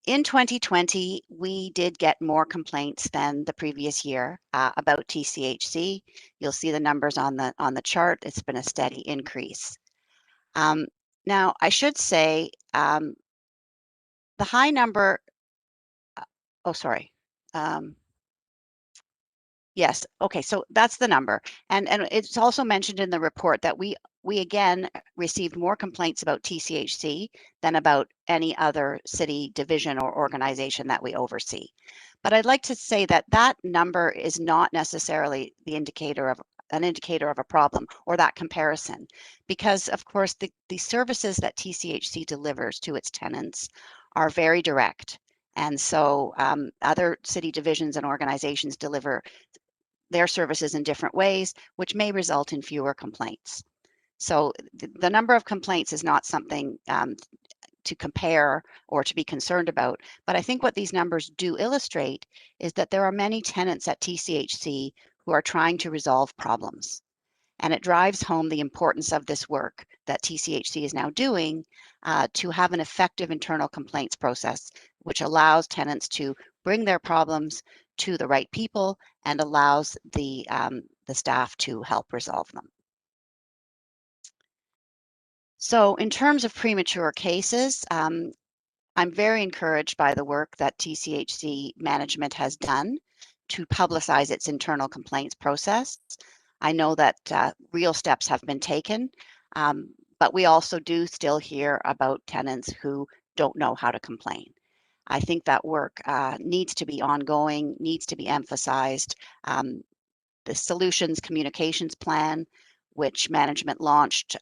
[SPEAKER 16] In 2020, we did get more complaints than the previous year about TCHC. You'll see the numbers on the chart. It's been a steady increase. Now, I should say the high number. Oh, sorry. Yes. Okay. So that's the number, and it's also mentioned in the report that we again received more complaints about TCHC than about any other city division or organization that we oversee. But I'd like to say that that number is not necessarily the indicator of a problem or that comparison, because of course the services that TCHC delivers to its tenants are very direct. And so other city divisions and organizations deliver their services in different ways, which may result in fewer complaints. So the number of complaints is not something to compare or to be concerned about. But I think what these numbers do illustrate is that there are many tenants at TCHC who are trying to resolve problems. And it drives home the importance of this work that TCHC is now doing to have an effective internal complaints process, which allows tenants to bring their problems to the right people and allows the staff to help resolve them. So in terms of premature cases, I'm very encouraged by the work that TCHC management has done to publicize its internal complaints process. I know that real steps have been taken, but we also do still hear about tenants who don't know how to complain. I think that work needs to be ongoing, needs to be emphasized. The Solutions Communications Plan, which management launched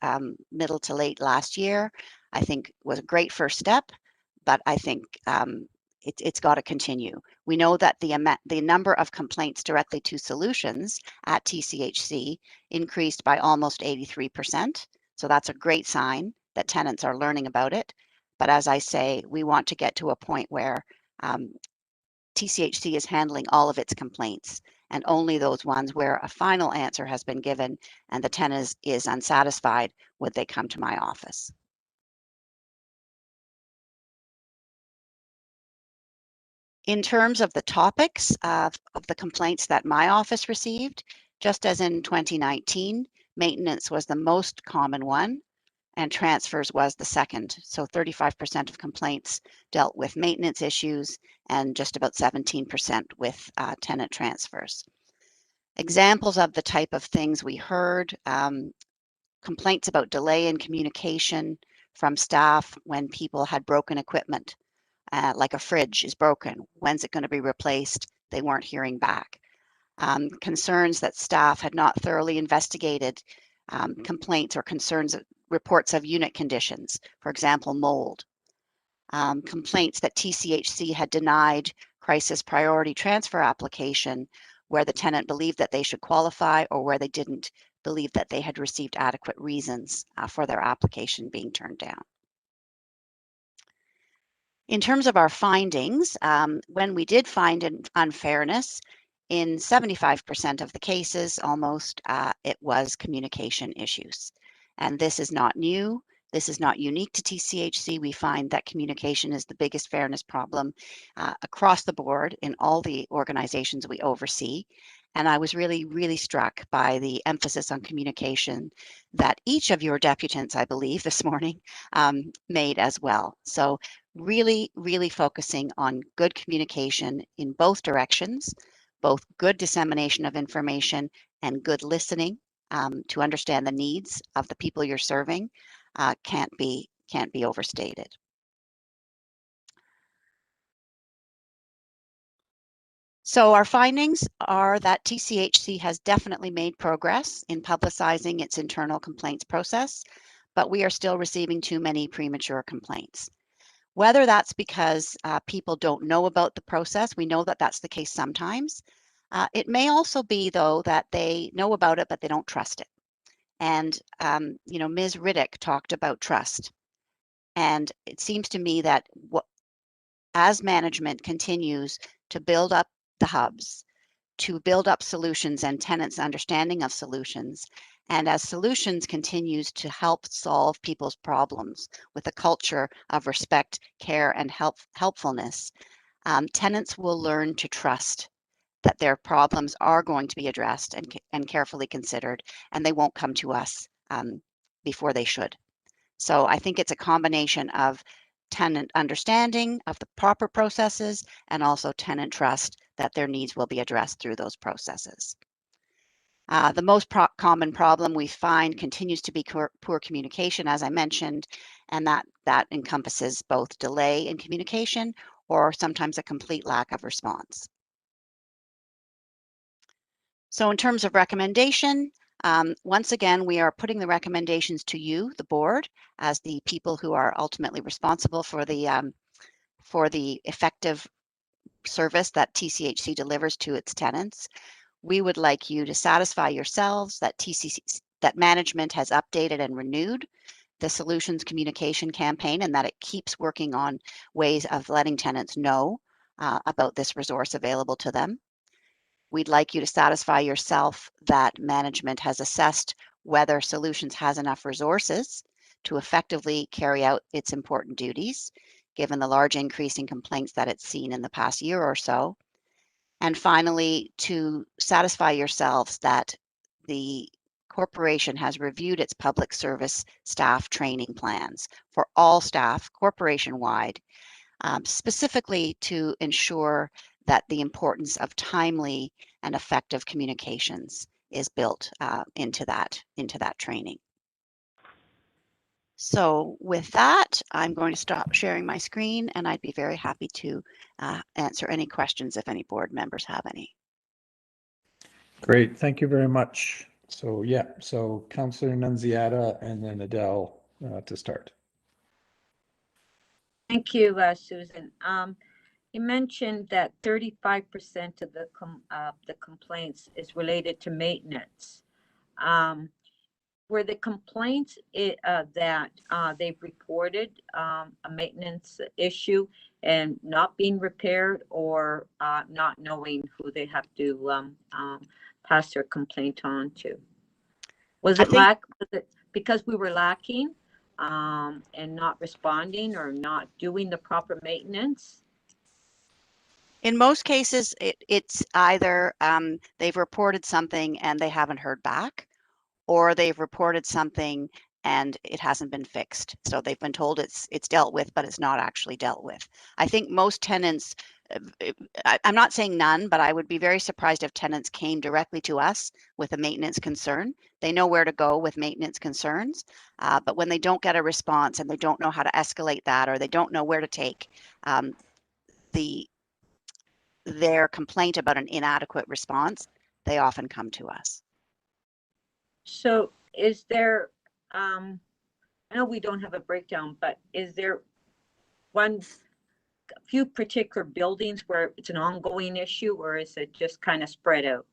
[SPEAKER 16] middle to late last year, I think was a great first step, but I think it's got to continue. We know that the number of complaints directly to Solutions at TCHC increased by almost 83%. So that's a great sign that tenants are learning about it. But as I say, we want to get to a point where TCHC is handling all of its complaints, and only those ones where a final answer has been given and the tenant is unsatisfied would they come to my office. In terms of the topics of the complaints that my office received, just as in 2019, maintenance was the most common one, and transfers was the second. So 35% of complaints dealt with maintenance issues and just about 17% with tenant transfers. Examples of the type of things we heard, complaints about delay in communication from staff when people had broken equipment, like a fridge is broken. When's it going to be replaced? They weren't hearing back. Concerns that staff had not thoroughly investigated complaints or concerns, reports of unit conditions, for example, mold. Complaints that TCHC had denied crisis priority transfer application where the tenant believed that they should qualify or where they didn't believe that they had received adequate reasons for their application being turned down. In terms of our findings, when we did find an unfairness, in 75% of the cases, almost, it was communication issues. And this is not new. This is not unique to TCHC. We find that communication is the biggest fairness problem across the board in all the organizations we oversee. And I was really struck by the emphasis on communication that each of your deputants, I believe, this morning made as well. So really focusing on good communication in both directions, both good dissemination of information and good listening to understand the needs of the people you're serving can't be overstated. So our findings are that TCHC has definitely made progress in publicizing its internal complaints process, but we are still receiving too many premature complaints. Whether that's because people don't know about the process, we know that that's the case sometimes. It may also be, though, that they know about it, but they don't trust it. And, you know, Ms. Riddick talked about trust. And it seems to me that as management continues to build up the hubs, to build up solutions and tenants' understanding of solutions, and as solutions continues to help solve people's problems with a culture of respect, care, and helpfulness, tenants will learn to trust that their problems are going to be addressed and carefully considered, and they won't come to us before they should. So I think it's a combination of tenant understanding of the proper processes and also tenant trust that their needs will be addressed through those processes. The most common problem we find continues to be poor communication, as I mentioned, and that encompasses both delay in communication or sometimes a complete lack of response. So in terms of recommendation, once again, we are putting the recommendations to you, the board, as the people who are ultimately responsible for the effective service that TCHC delivers to its tenants. We would like you to satisfy yourselves that management has updated and renewed the solutions communication campaign and that it keeps working on ways of letting tenants know about this resource available to them. We'd like you to satisfy yourself that management has assessed whether Solutions has enough resources to effectively carry out its important duties, given the large increase in complaints that it's seen in the past year or so. And finally, to satisfy yourselves that the corporation has reviewed its public service staff training plans for all staff corporation-wide, specifically to ensure that the importance of timely and effective communications is built into that training. So with that, I'm going to stop sharing my screen, and I'd be very happy to answer any questions if any board members have any.
[SPEAKER 2] Great, thank you very much. So yeah, so Councillor Nunziata and then Adele to start.
[SPEAKER 17] Thank you, Susan. You mentioned that 35% of the complaints is related to maintenance. Were the complaints that they've reported a maintenance issue and not being repaired, or not knowing who they have to pass their complaint on to? Was it because we were lacking and not responding or not doing the proper maintenance?
[SPEAKER 16] In most cases, it's either they've reported something and they haven't heard back, or they've reported something and it hasn't been fixed. So they've been told it's dealt with, but it's not actually dealt with. I think most tenants, I'm not saying none, but I would be very surprised if tenants came directly to us with a maintenance concern. They know where to go with maintenance concerns, but when they don't get a response and they don't know how to escalate that, or they don't know where to take their complaint about an inadequate response, they often come to us.
[SPEAKER 17] So is there, I know we don't have a breakdown, but is there a few particular buildings where it's an ongoing issue, or is it just kind of spread out?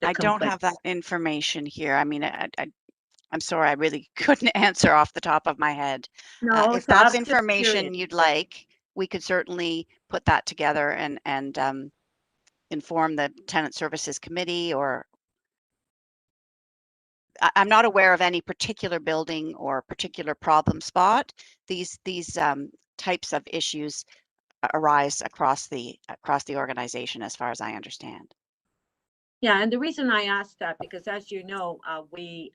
[SPEAKER 16] I don't have that information here. I mean, I'm sorry, I really couldn't answer off the top of my head.
[SPEAKER 17] No,
[SPEAKER 16] if
[SPEAKER 17] so
[SPEAKER 16] that's
[SPEAKER 17] I'm just
[SPEAKER 16] information
[SPEAKER 17] curious.
[SPEAKER 16] you'd like, we could certainly put that together and inform the Tenant Services Committee, or I'm not aware of any particular building or particular problem spot. These types of issues arise across the organization, as far as I understand.
[SPEAKER 17] Yeah, and the reason I asked that, because as you know, we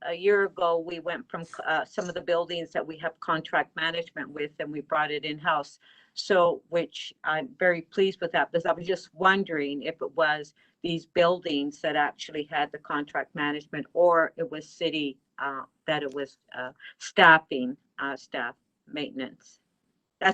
[SPEAKER 17] a year ago we went from some of the buildings that we have contract management with, and we brought it in-house. So, which I'm very pleased with that, because I was just wondering if it was these buildings that actually had the contract management, or it was city that it was staff maintenance.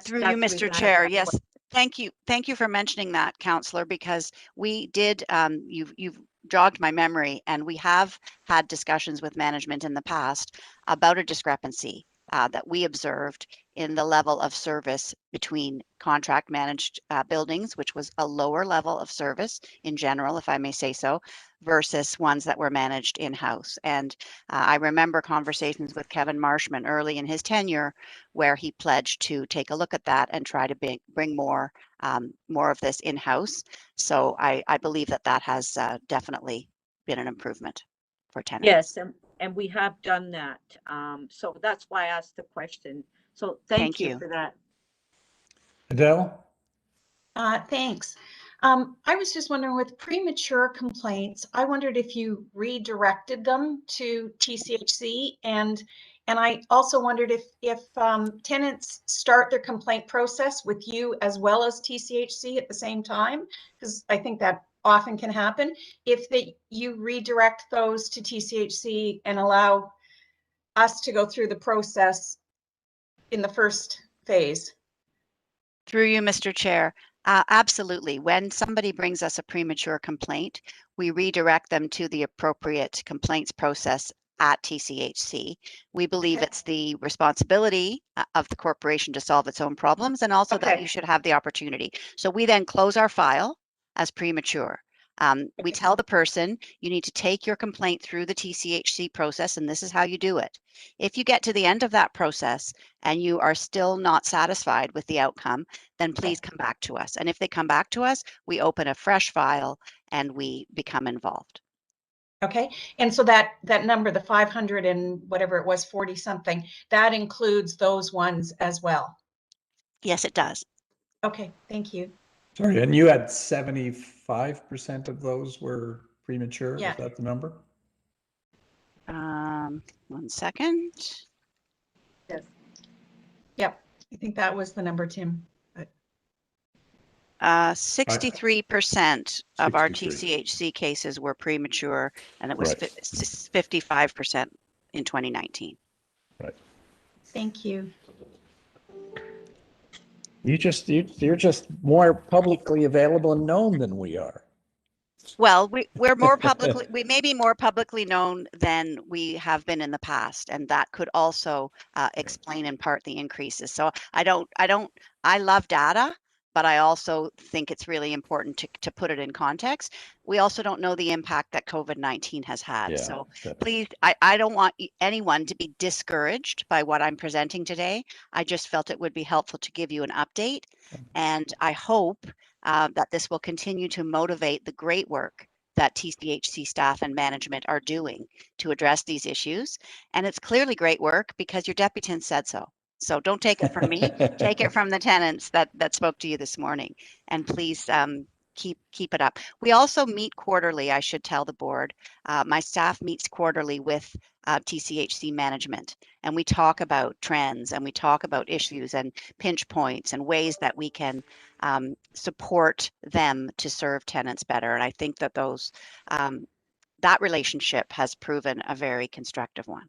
[SPEAKER 16] Through you, Mr. Chair, yes. Thank you for mentioning that, Councillor, because we did, you've jogged my memory, and we have had discussions with management in the past about a discrepancy that we observed in the level of service between contract managed buildings, which was a lower level of service in general, if I may say so, versus ones that were managed in-house. And I remember conversations with Kevin Marshman early in his tenure where he pledged to take a look at that and try to bring more of this in-house. So I believe that has definitely been an improvement for tenants.
[SPEAKER 17] Yes, and we have done that. So that's why I asked the question. So thank you for that.
[SPEAKER 2] Adele?
[SPEAKER 18] Thanks. I was just wondering, with premature complaints, I wondered if you redirected them to TCHC, and I also wondered if tenants start their complaint process with you as well as TCHC at the same time, because I think that often can happen. If you redirect those to TCHC and allow us to go through the process in the first phase.
[SPEAKER 16] Through you, Mr. Chair. Absolutely. When somebody brings us a premature complaint, we redirect them to the appropriate complaints process at TCHC. We believe it's the responsibility of the corporation to solve its own problems, and also that you should have the opportunity. So we then close our file as premature. We tell the person, you need to take your complaint through the TCHC process, and this is how you do it. If you get to the end of that process and you are still not satisfied with the outcome, then please come back to us. And if they come back to us, we open a fresh file and we become involved.
[SPEAKER 18] Okay, and so that number, the 500 and whatever it was, 40 something, that includes those ones as well?
[SPEAKER 16] Yes, it does.
[SPEAKER 18] Okay, thank you.
[SPEAKER 2] Sorry, and you had 75% of those were premature?
[SPEAKER 18] Yeah.
[SPEAKER 2] Is that the number?
[SPEAKER 16] 1 second.
[SPEAKER 18] Yes. Yep, I think that was the number, Tim. But...
[SPEAKER 16] 63% of our
[SPEAKER 2] 63.
[SPEAKER 16] TCHC cases were premature, and it was
[SPEAKER 2] Right.
[SPEAKER 16] 55% in 2019.
[SPEAKER 2] Right.
[SPEAKER 18] Thank you.
[SPEAKER 2] You're just more publicly available and known than we are.
[SPEAKER 16] Well, we may be more publicly known than we have been in the past, and that could also explain in part the increases. So I love data, but I also think it's really important to put it in context. We also don't know the impact that COVID-19 has had.
[SPEAKER 2] Yeah,
[SPEAKER 16] so
[SPEAKER 2] that's...
[SPEAKER 16] please, I don't want anyone to be discouraged by what I'm presenting today. I just felt it would be helpful to give you an update, and I hope that this will continue to motivate the great work that TCHC staff and management are doing to address these issues. And it's clearly great work because your deputant said so. So don't take it from me, take it from the tenants that spoke to you this morning. And please keep it up. We also meet quarterly, I should tell the board. My staff meets quarterly with TCHC management, and we talk about trends, and we talk about issues and pinch points and ways that we can support them to serve tenants better. And I think that that relationship has proven a very constructive one.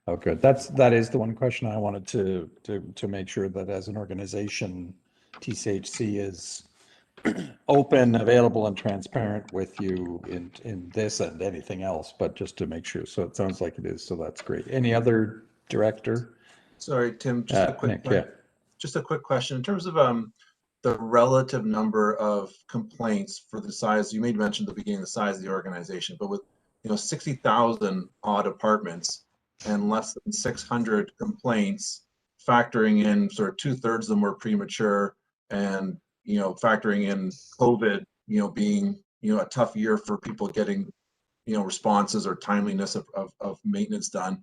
[SPEAKER 2] Oh, good. That is the one question I wanted to make sure that as an organization, TCHC is open, available, and transparent with you in this and anything else, but just to make sure. So it sounds like it is. So that's great. Any other director?
[SPEAKER 19] Sorry, Tim, just a quick
[SPEAKER 2] Nick,
[SPEAKER 19] just a quick question in terms of the relative number of complaints for the size. You made mention at the beginning the size of the organization, but with 60,000 odd apartments and less than 600 complaints, factoring in sort of 2/3 of them were premature, and factoring in COVID, being a tough year for people getting responses or timeliness of maintenance done.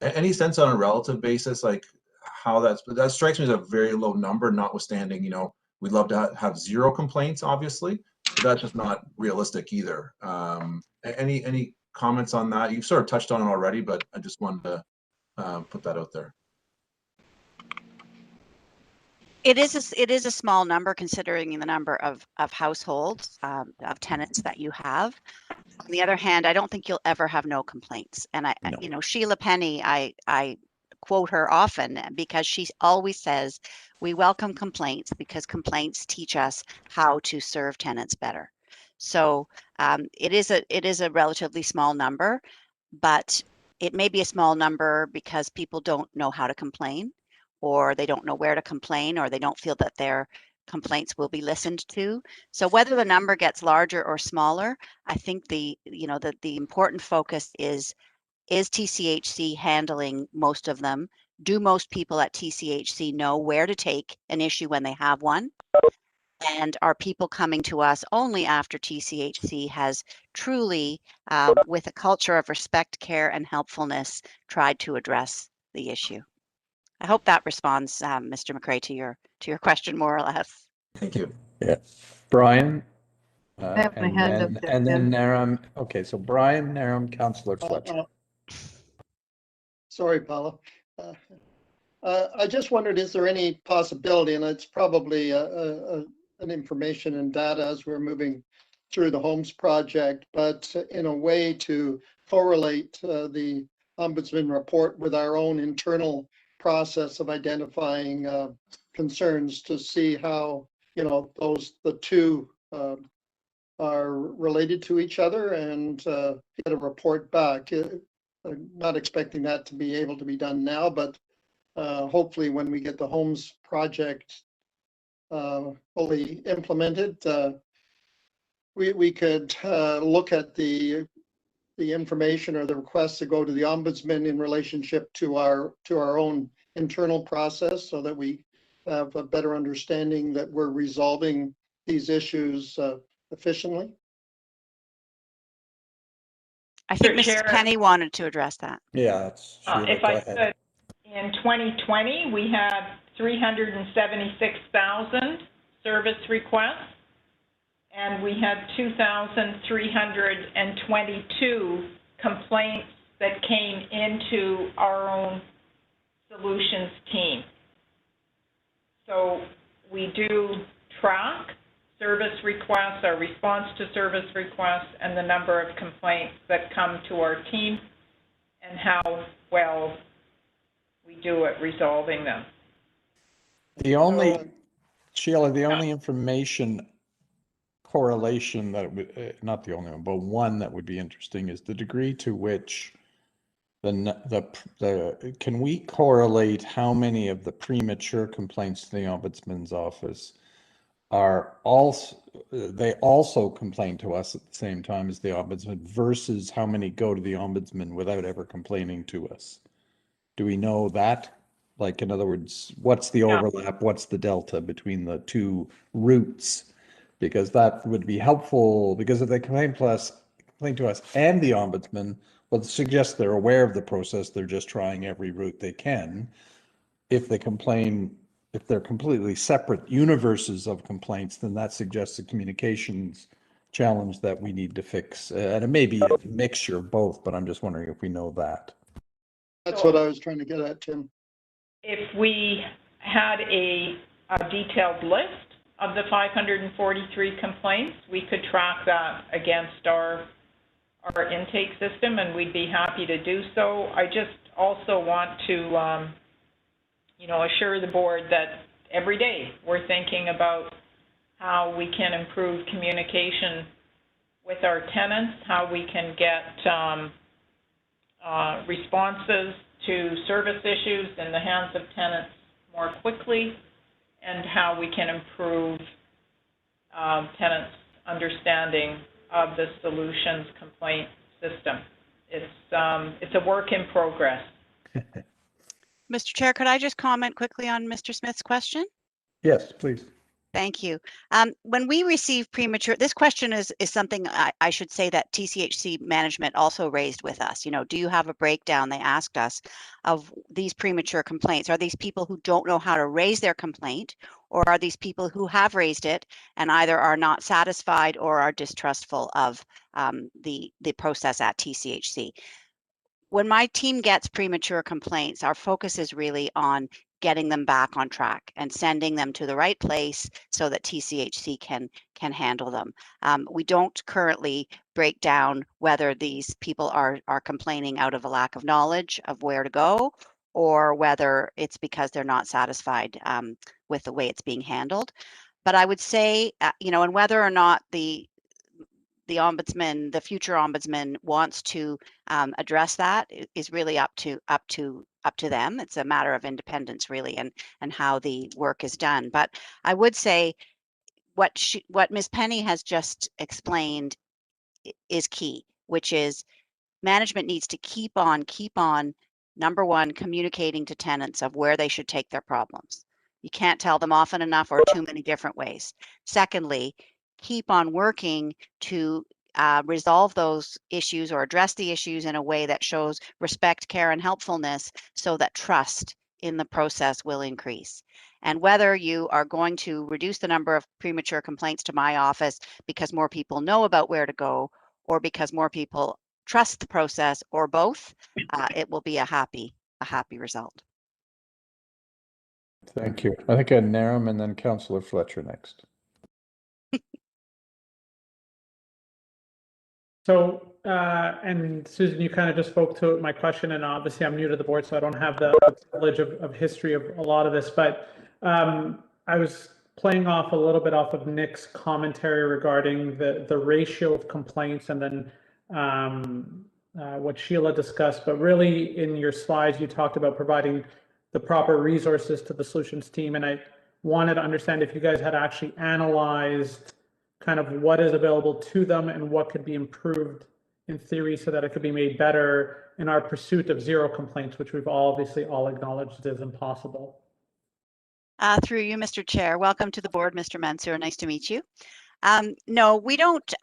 [SPEAKER 19] Any sense on a relative basis, like how that strikes me as a very low number, notwithstanding, we'd love to have zero complaints, obviously, but that's just not realistic either. Any comments on that? You've sort of touched on it already, but I just wanted to put that out there.
[SPEAKER 16] It is a small number considering the number of households, of tenants that you have. On the other hand, I don't think you'll ever have no complaints. And Sheila Penny, I quote her often because she always says, we welcome complaints because complaints teach us how to serve tenants better. So it is a relatively small number, but it may be a small number because people don't know how to complain, or they don't know where to complain, or they don't feel that their complaints will be listened to. So whether the number gets larger or smaller, I think the important focus is TCHC handling most of them? Do most people at TCHC know where to take an issue when they have one? And are people coming to us only after TCHC has truly, with a culture of respect, care, and helpfulness, tried to address the issue? I hope that responds, Mr. McRae, to your question, more or less.
[SPEAKER 19] Thank you.
[SPEAKER 2] Yeah, Brian.
[SPEAKER 8] I have my hand up there,
[SPEAKER 2] and then Naram. Okay, so Brian, Naram, Councillor Fletcher.
[SPEAKER 3] Sorry, Paula. I just wondered, is there any possibility, and it's probably an information and data as we're moving through the Homes Project, but in a way to correlate the Ombudsman report with our own internal process of identifying concerns to see how, the two are related to each other and get a report back. I'm not expecting that to be able to be done now, but hopefully when we get the Homes Project fully implemented, we could look at the information or the requests that go to the Ombudsman in relationship to our own internal process, so that we have a better understanding that we're resolving these issues efficiently.
[SPEAKER 16] I think Mrs. Penny wanted to address that.
[SPEAKER 2] Yeah,
[SPEAKER 4] if I could, in 2020, we had 376,000 service requests, and we had 2,322 complaints that came into our own solutions team. So we do track service requests, our response to service requests, and the number of complaints that come to our team and how well we do at resolving them.
[SPEAKER 2] The only, Sheila, the only information correlation that would, not the only one, but one that would be interesting is the degree to which can we correlate how many of the premature complaints to the Ombudsman's office are also, they also complain to us at the same time as the Ombudsman versus how many go to the Ombudsman without ever complaining to us? Do we know that? Like, in other words, what's the overlap? What's the delta between the two routes? Because that would be helpful, because if they complain to us and the Ombudsman, well, it suggests they're aware of the process. They're just trying every route they can. If they complain, if they're completely separate universes of complaints, then that suggests a communications challenge that we need to fix. And it may be a mixture of both, but I'm just wondering if we know that.
[SPEAKER 3] That's what I was trying to get at, Tim.
[SPEAKER 4] If we had a detailed list of the 543 complaints, we could track that against our intake system, and we'd be happy to do so. I just also want to assure the board that every day we're thinking about how we can improve communication with our tenants, how we can get responses to service issues in the hands of tenants more quickly, and how we can improve tenants' understanding of the solutions complaint system. It's a work in progress.
[SPEAKER 16] Mr. Chair, could I just comment quickly on Mr. Smith's question?
[SPEAKER 2] Yes, please.
[SPEAKER 16] Thank you. When we receive premature, this question is something I should say that TCHC management also raised with us. You know, do you have a breakdown, they asked us, of these premature complaints? Are these people who don't know how to raise their complaint, or are these people who have raised it and either are not satisfied or are distrustful of the process at TCHC? When my team gets premature complaints, our focus is really on getting them back on track and sending them to the right place so that TCHC can handle them. We don't currently break down whether these people are complaining out of a lack of knowledge of where to go, or whether it's because they're not satisfied with the way it's being handled. But I would say, and whether or not the ombudsman, the future ombudsman, wants to address that is really up to them. It's a matter of independence, really, and how the work is done. But I would say what Ms. Penny has just explained is key, which is management needs to keep on, number one, communicating to tenants of where they should take their problems. You can't tell them often enough or too many different ways. Secondly, keep on working to resolve those issues or address the issues in a way that shows respect, care, and helpfulness so that trust in the process will increase. And whether you are going to reduce the number of premature complaints to my office because more people know about where to go, or because more people trust the process, or both, it will be a happy result.
[SPEAKER 2] Thank you. I think I had Naram and then Councillor Fletcher next.
[SPEAKER 20] So, and Susan, you kind of just spoke to my question, and obviously I'm new to the board, so I don't have the privilege of history of a lot of this, but I was playing off a little bit off of Nick's commentary regarding the ratio of complaints, and then what Sheila discussed, but really in your slides, you talked about providing the proper resources to the solutions team, and I wanted to understand if you guys had actually analyzed kind of what is available to them and what could be improved in theory so that it could be made better in our pursuit of zero complaints, which we've obviously all acknowledged is impossible.
[SPEAKER 16] Through you, Mr. Chair. Welcome to the board, Mr. Mansour. Nice to meet you. No, we don't.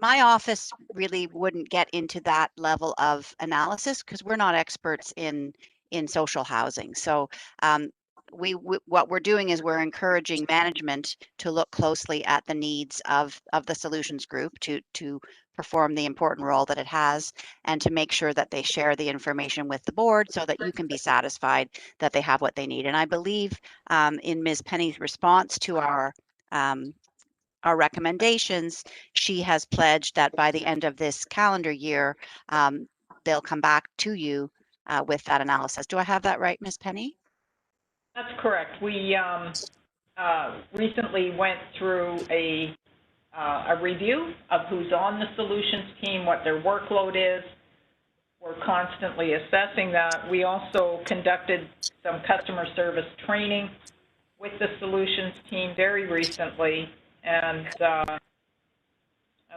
[SPEAKER 16] My office really wouldn't get into that level of analysis because we're not experts in social housing. So what we're doing is we're encouraging management to look closely at the needs of the solutions group to perform the important role that it has, and to make sure that they share the information with the board so that you can be satisfied that they have what they need. And I believe in Ms. Penny's response to our our recommendations, she has pledged that by the end of this calendar year, they'll come back to you with that analysis. Do I have that right, Ms. Penny?
[SPEAKER 4] That's correct. We recently went through a review of who's on the solutions team, what their workload is. We're constantly assessing that. We also conducted some customer service training with the solutions team very recently, and as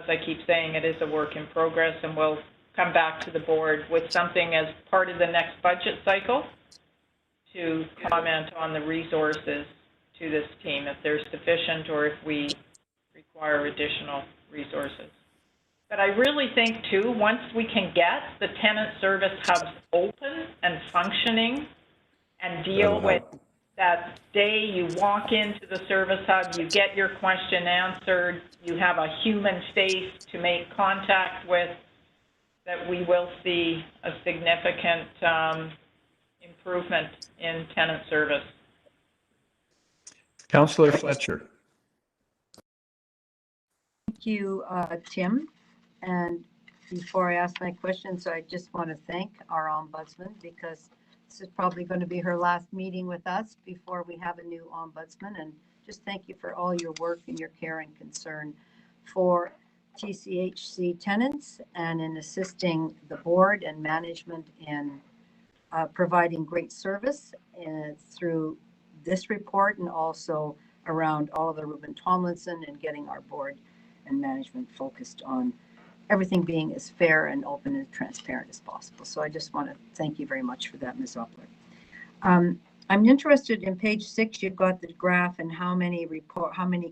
[SPEAKER 4] I keep saying, it is a work in progress, and we'll come back to the board with something as part of the next budget cycle to comment on the resources to this team, if they're sufficient or if we require additional resources. But I really think, too, once we can get the tenant service hubs open and functioning and deal with that day you walk into the service hub, you get your question answered, you have a human face to make contact with, that we will see a significant improvement in tenant service.
[SPEAKER 2] Councillor Fletcher.
[SPEAKER 8] Thank you, Tim. And before I ask my questions, I just want to thank our ombudsman, because this is probably going to be her last meeting with us before we have a new ombudsman. And just thank you for all your work and your care and concern for TCHC tenants and in assisting the board and management in providing great service through this report, and also around all of the Reuben Tomlinson and getting our board and management focused on everything being as fair and open and transparent as possible. So I just want to thank you very much for that, Ms. Oppler. I'm interested in page 6. You've got the graph and how many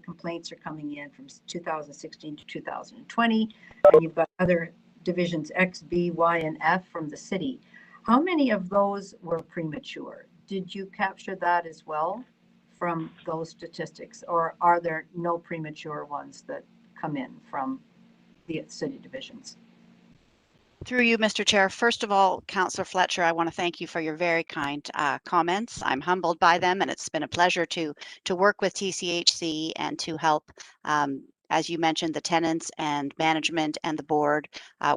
[SPEAKER 8] complaints are coming in from 2016 to 2020, and you've got other divisions X, B, Y, and F from the city. How many of those were premature? Did you capture that as well from those statistics, or are there no premature ones that come in from the city divisions?
[SPEAKER 16] Through you, Mr. Chair. First of all, Councillor Fletcher, I want to thank you for your very kind comments. I'm humbled by them, and it's been a pleasure to work with TCHC and to help, as you mentioned, the tenants and management and the board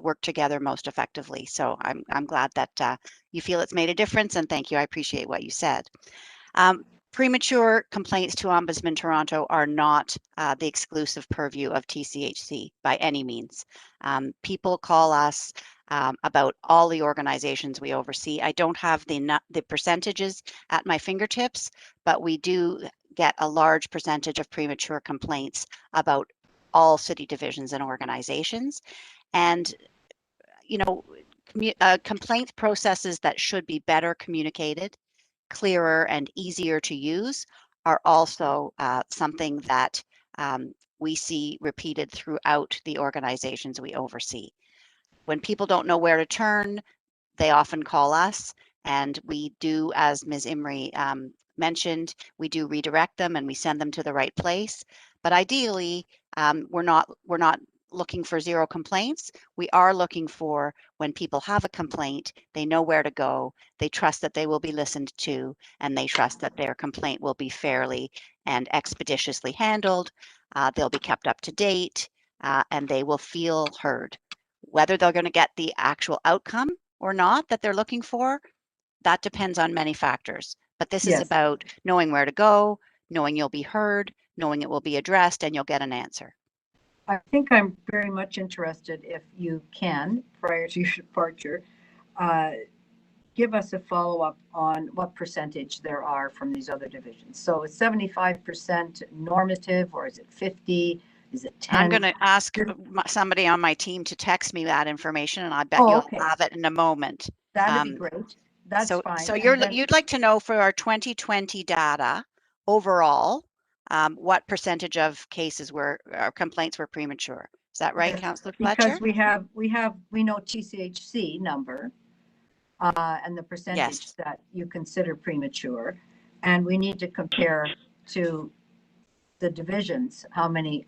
[SPEAKER 16] work together most effectively. So I'm glad that you feel it's made a difference, and thank you. I appreciate what you said. Premature complaints to Ombudsman Toronto are not the exclusive purview of TCHC by any means. People call us about all the organizations we oversee. I don't have the percentages at my fingertips, but we do get a large percentage of premature complaints about all city divisions and organizations. And, you know, complaint processes that should be better communicated, clearer and easier to use are also something that we see repeated throughout the organizations we oversee. When people don't know where to turn, they often call us, and we do, as Ms. Imrie mentioned, we do redirect them and we send them to the right place. But ideally, we're not looking for zero complaints. We are looking for, when people have a complaint, they know where to go, they trust that they will be listened to, and they trust that their complaint will be fairly and expeditiously handled. They'll be kept up to date, and they will feel heard. Whether they're going to get the actual outcome or not that they're looking for, that depends on many factors. But this is about knowing where to go, knowing you'll be heard, knowing it will be addressed, and you'll get an answer.
[SPEAKER 8] I think I'm very much interested, if you can, prior to your departure, give us a follow-up on what percentage there are from these other divisions. So is 75% normative, or is it 50? Is it 10?
[SPEAKER 16] I'm going to ask somebody on my team to text me that information, and I bet you'll have it in a moment.
[SPEAKER 8] That'd be great. That's fine.
[SPEAKER 16] So you'd like to know for our 2020 data overall, what percentage of cases complaints were premature? Is that right, Councillor Fletcher?
[SPEAKER 8] Because we know TCHC number and the percentage that you consider premature, and we need to compare to the divisions how many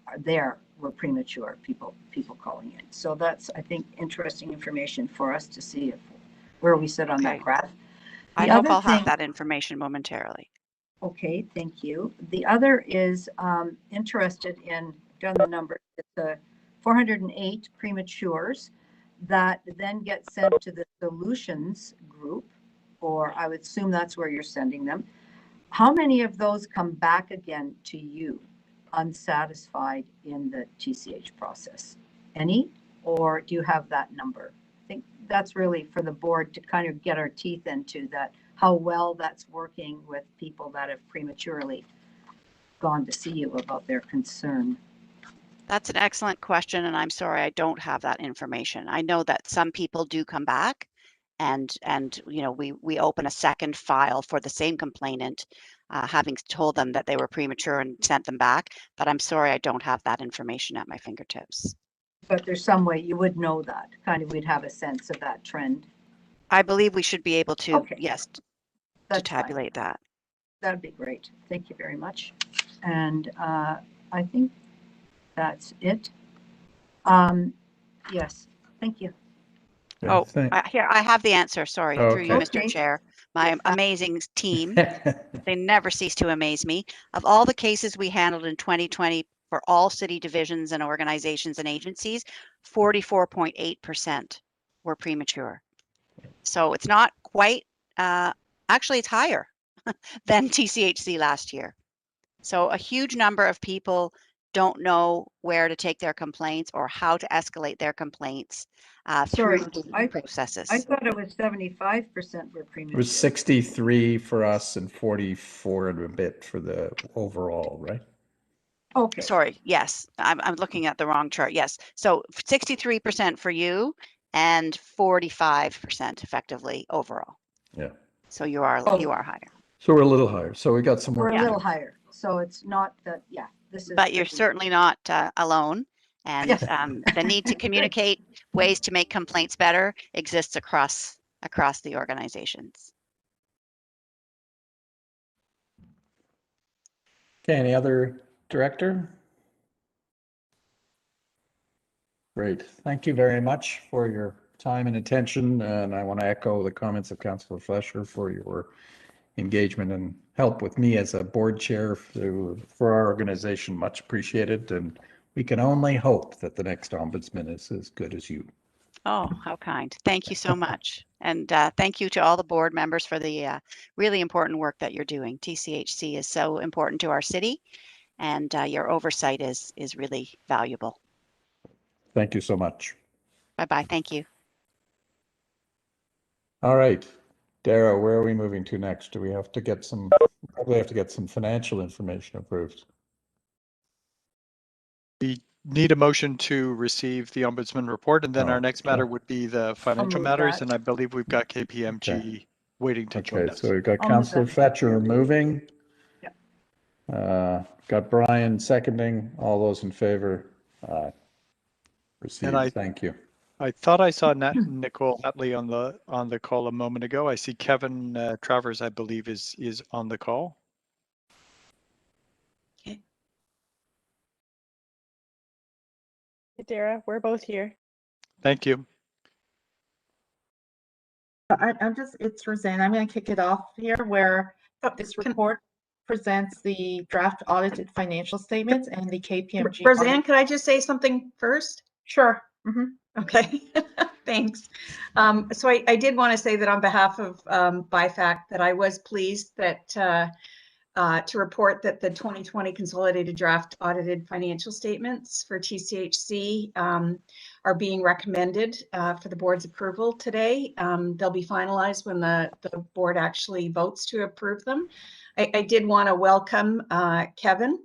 [SPEAKER 8] were premature people calling in. So that's, I think, interesting information for us to see where we sit on that graph.
[SPEAKER 16] I hope I'll have that information momentarily.
[SPEAKER 8] Okay, thank you. The other is interested in, done the number, it's 408 prematures that then get sent to the solutions group, or I would assume that's where you're sending them. How many of those come back again to you unsatisfied in the TCH process? Any? Or do you have that number? I think that's really for the board to kind of get our teeth into that, how well that's working with people that have prematurely gone to see you about their concern.
[SPEAKER 16] That's an excellent question, and I'm sorry I don't have that information. I know that some people do come back, and you know, we open a second file for the same complainant, having told them that they were premature and sent them back. But I'm sorry I don't have that information at my fingertips.
[SPEAKER 8] But there's some way you would know that, kind of, we'd have a sense of that trend.
[SPEAKER 16] I believe we should be able to,
[SPEAKER 8] okay.
[SPEAKER 16] Yes,
[SPEAKER 8] That's
[SPEAKER 16] to tabulate
[SPEAKER 8] fine.
[SPEAKER 16] that.
[SPEAKER 8] That'd be great. Thank you very much. And I think that's it. Yes, thank you.
[SPEAKER 16] Oh, here, I have the answer. Sorry, through you, Mr. Chair. My amazing team, they never cease to amaze me. Of all the cases we handled in 2020 for all city divisions and organizations and agencies, 44.8% were premature. So it's not quite, actually it's higher than TCHC last year. So a huge number of people don't know where to take their complaints or how to escalate their complaints through the processes.
[SPEAKER 8] I thought it was 75% were premature.
[SPEAKER 2] It was 63 for us and 44 and a bit for the overall, right?
[SPEAKER 8] Okay.
[SPEAKER 16] Sorry, yes, I'm looking at the wrong chart. Yes, so 63% for you and 45% effectively overall.
[SPEAKER 2] Yeah.
[SPEAKER 16] So you are higher.
[SPEAKER 2] So we're a little higher. So we got some work.
[SPEAKER 8] We're a little higher. So it's not that, yeah, this is.
[SPEAKER 16] But you're certainly not alone. And the need to communicate ways to make complaints better exists across the organizations.
[SPEAKER 2] Okay, any other director? Great. Thank you very much for your time and attention. And I want to echo the comments of Councillor Flesher for your engagement and help with me as a board chair for our organization. Much appreciated. And we can only hope that the next ombudsman is as good as you.
[SPEAKER 16] Oh, how kind. Thank you so much. And thank you to all the board members for the really important work that you're doing. TCHC is so important to our city, and your oversight is really valuable.
[SPEAKER 2] Thank you so much.
[SPEAKER 16] Bye-bye. Thank you.
[SPEAKER 2] All right. Dara, where are we moving to next? Do we have to get probably have to get some financial information approved?
[SPEAKER 5] We need a motion to receive the ombudsman report, and then our next matter would be the financial matters, and I believe we've got KPMG waiting to join us.
[SPEAKER 2] So we've got Councillor Fletcher moving. Got Brian seconding. All those in favor? Received. Thank you.
[SPEAKER 5] I thought I saw Nicole Hatley on the call a moment ago. I see Kevin Travers, I believe, is on the call.
[SPEAKER 21] Okay. Hey, Dara, we're both here.
[SPEAKER 5] Thank you.
[SPEAKER 21] It's Roseanne. I'm going to kick it off here where this report presents the draft audited financial statements and the KPMG.
[SPEAKER 18] Roseanne, could I just say something first?
[SPEAKER 21] Sure.
[SPEAKER 18] Okay, thanks. So I did want to say that on behalf of BIFAC that I was pleased that to report that the 2020 consolidated draft audited financial statements for TCHC are being recommended for the board's approval today. They'll be finalized when the board actually votes to approve them. I did want to welcome Kevin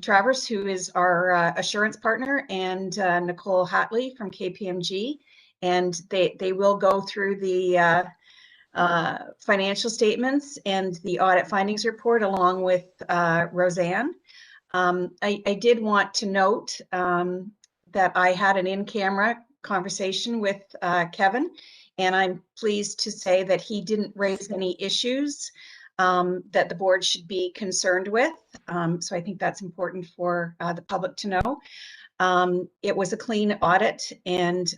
[SPEAKER 18] Travers, who is our assurance partner, and Nicole Hatley from KPMG, and they will go through the financial statements and the audit findings report along with Roseanne. I did want to note that I had an in-camera conversation with Kevin, and I'm pleased to say that he didn't raise any issues that the board should be concerned with. So I think that's important for the public to know. It was a clean audit, and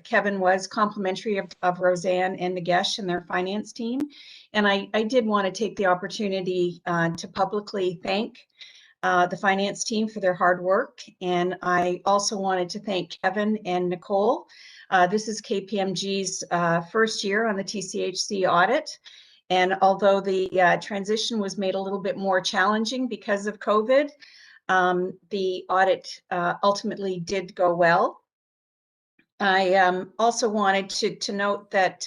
[SPEAKER 18] Kevin was complimentary of Roseanne and Nagesh and their finance team. And I did want to take the opportunity to publicly thank the finance team for their hard work. And I also wanted to thank Kevin and Nicole. This is KPMG's first year on the TCHC audit. And although the transition was made a little bit more challenging because of COVID, the audit ultimately did go well. I also wanted to note that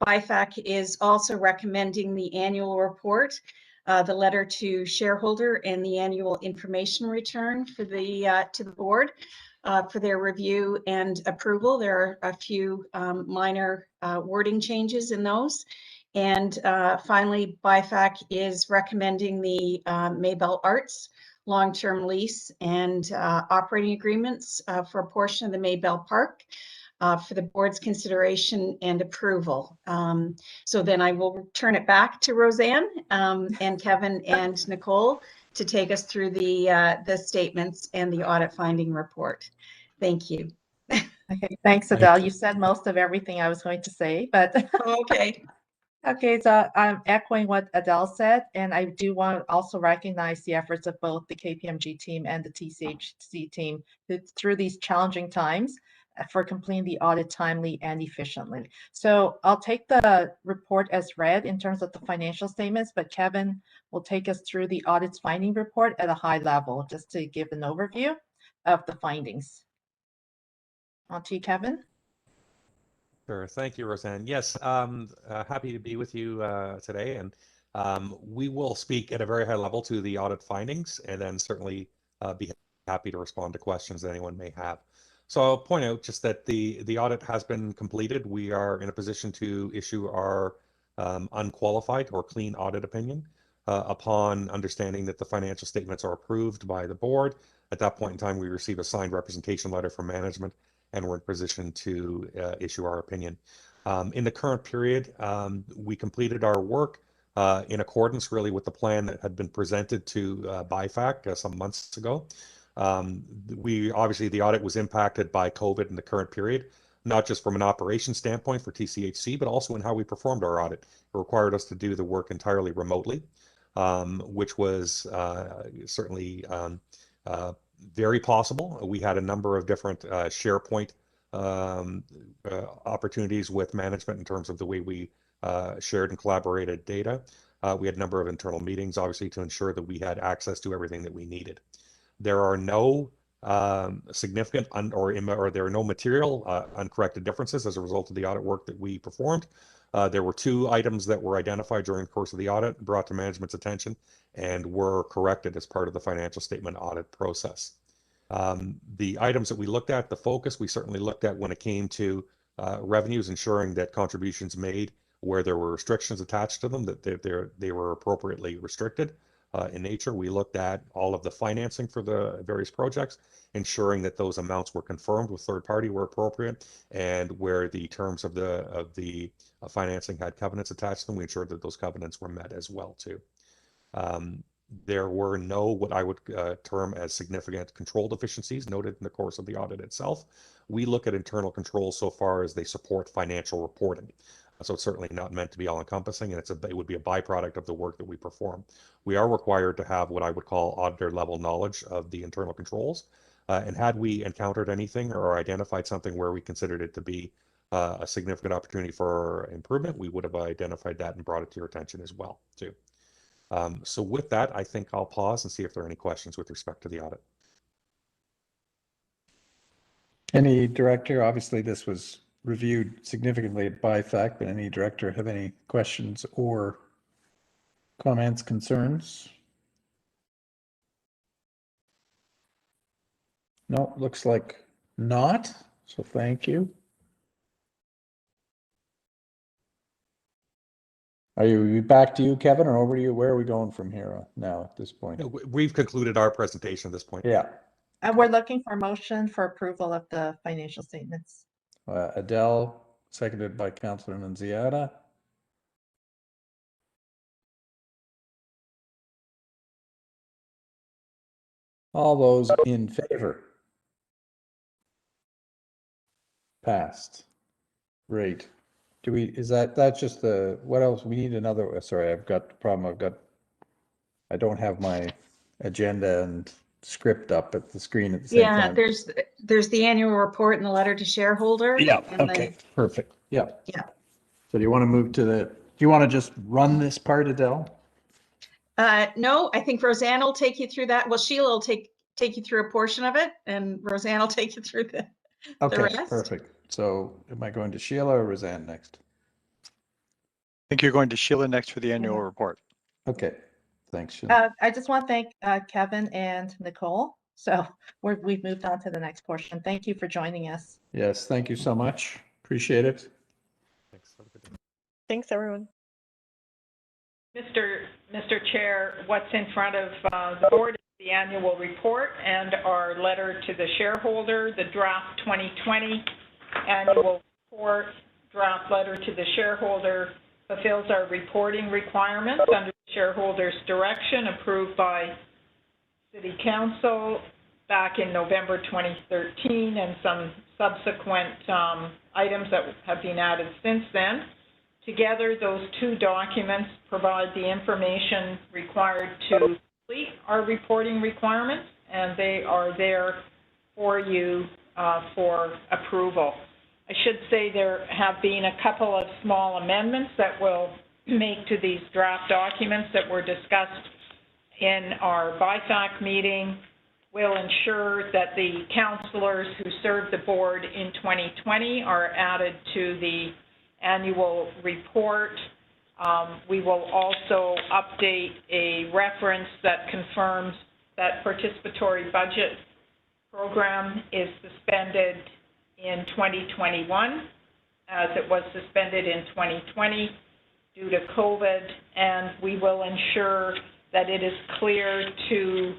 [SPEAKER 18] BIFAC is also recommending the annual report, the letter to shareholder, and the annual information return for the to the board for their review and approval. There are a few minor wording changes in those. And finally, BIFAC is recommending the Maybell Arts long-term lease and operating agreements for a portion of the Maybell Park for the board's consideration and approval. So then I will turn it back to Roseanne and Kevin and Nicole to take us through the statements and the audit finding report. Thank you.
[SPEAKER 21] Okay, thanks, Adele. You said most of everything I was going to say, but
[SPEAKER 18] okay.
[SPEAKER 21] Okay, so I'm echoing what Adele said, and I do want to also recognize the efforts of both the KPMG team and the TCHC team through these challenging times for completing the audit timely and efficiently. So I'll take the report as read in terms of the financial statements, but Kevin will take us through the audit's finding report at a high level, just to give an overview of the findings. On to you, Kevin.
[SPEAKER 1] Sure. Thank you, Roseanne. Yes, happy to be with you today, and we will speak at a very high level to the audit findings, and then certainly be happy to respond to questions that anyone may have. So I'll point out just that the audit has been completed. We are in a position to issue our unqualified or clean audit opinion upon understanding that the financial statements are approved by the board. At that point in time, we receive a signed representation letter from management, and we're in position to issue our opinion. In the current period, we completed our work in accordance really with the plan that had been presented to BIFAC some months ago. Obviously the audit was impacted by COVID in the current period, not just from an operations standpoint for TCHC, but also in how we performed our audit. It required us to do the work entirely remotely, which was certainly very possible. We had a number of different SharePoint opportunities with management in terms of the way we shared and collaborated data. We had a number of internal meetings, obviously, to ensure that we had access to everything that we needed. There are no significant or there are no material uncorrected differences as a result of the audit work that we performed. There were 2 items that were identified during the course of the audit, brought to management's attention, and were corrected as part of the financial statement audit process. The items that we looked at, the focus, we certainly looked at when it came to revenues, ensuring that contributions made where there were restrictions attached to them, that they were appropriately restricted in nature. We looked at all of the financing for the various projects, ensuring that those amounts were confirmed with third party where appropriate, and where the terms of the financing had covenants attached to them, we ensured that those covenants were met as well too. There were no what I would term as significant control deficiencies noted in the course of the audit itself. We look at internal controls so far as they support financial reporting. So it's certainly not meant to be all-encompassing, and it would be a byproduct of the work that we perform. We are required to have what I would call auditor-level knowledge of the internal controls. And had we encountered anything or identified something where we considered it to be a significant opportunity for improvement, we would have identified that and brought it to your attention as well, too. So with that, I think I'll pause and see if there are any questions with respect to the audit.
[SPEAKER 2] Any director, obviously this was reviewed significantly at BIFAC, but any director have any questions or comments, concerns? No, looks like not, so thank you. Are you back to you, Kevin, or over to you? Where are we going from here now at this point?
[SPEAKER 1] We've concluded our presentation at this point.
[SPEAKER 2] Yeah.
[SPEAKER 21] And we're looking for a motion for approval of the financial statements.
[SPEAKER 2] Adele, seconded by Councillor Nunziata. All those in favor? Passed. Great. Do we, that's just the, what else? We need another, sorry, I've got the problem. I don't have my agenda and script up at the screen at the same
[SPEAKER 18] Yeah,
[SPEAKER 2] time.
[SPEAKER 18] there's the annual report and the letter to shareholder.
[SPEAKER 2] Yeah,
[SPEAKER 18] and
[SPEAKER 2] okay, perfect. Yeah.
[SPEAKER 18] Yeah.
[SPEAKER 2] So do you want to move to do you want to just run this part, Adele?
[SPEAKER 18] No, I think Roseanne will take you through that. Well, Sheila will take you through a portion of it, and Roseanne will take you through the
[SPEAKER 2] Okay,
[SPEAKER 18] rest.
[SPEAKER 2] perfect. So am I going to Sheila or Roseanne next?
[SPEAKER 5] I think you're going to Sheila next for the annual report.
[SPEAKER 2] Okay, thanks, Sheila.
[SPEAKER 21] I just want to thank Kevin and Nicole. So we've moved on to the next portion. Thank you for joining us.
[SPEAKER 2] Yes, thank you so much. Appreciate it.
[SPEAKER 6] Thanks, everyone.
[SPEAKER 4] Mr. Chair, what's in front of the board is the annual report and our letter to the shareholder, the draft 2020 annual report, draft letter to the shareholder fulfills our reporting requirements under the shareholder's direction approved by City Council back in November 2013 and some subsequent items that have been added since then. Together, those two documents provide the information required to complete our reporting requirements, and they are there for you for approval. I should say there have been a couple of small amendments that we'll make to these draft documents that were discussed in our BIFAC meeting. Will ensure that the councillors who served the board in 2020 are added to the annual report. We will also update a reference that confirms that participatory budget program is suspended in 2021 as it was suspended in 2020 due to COVID, and we will ensure that it is clear to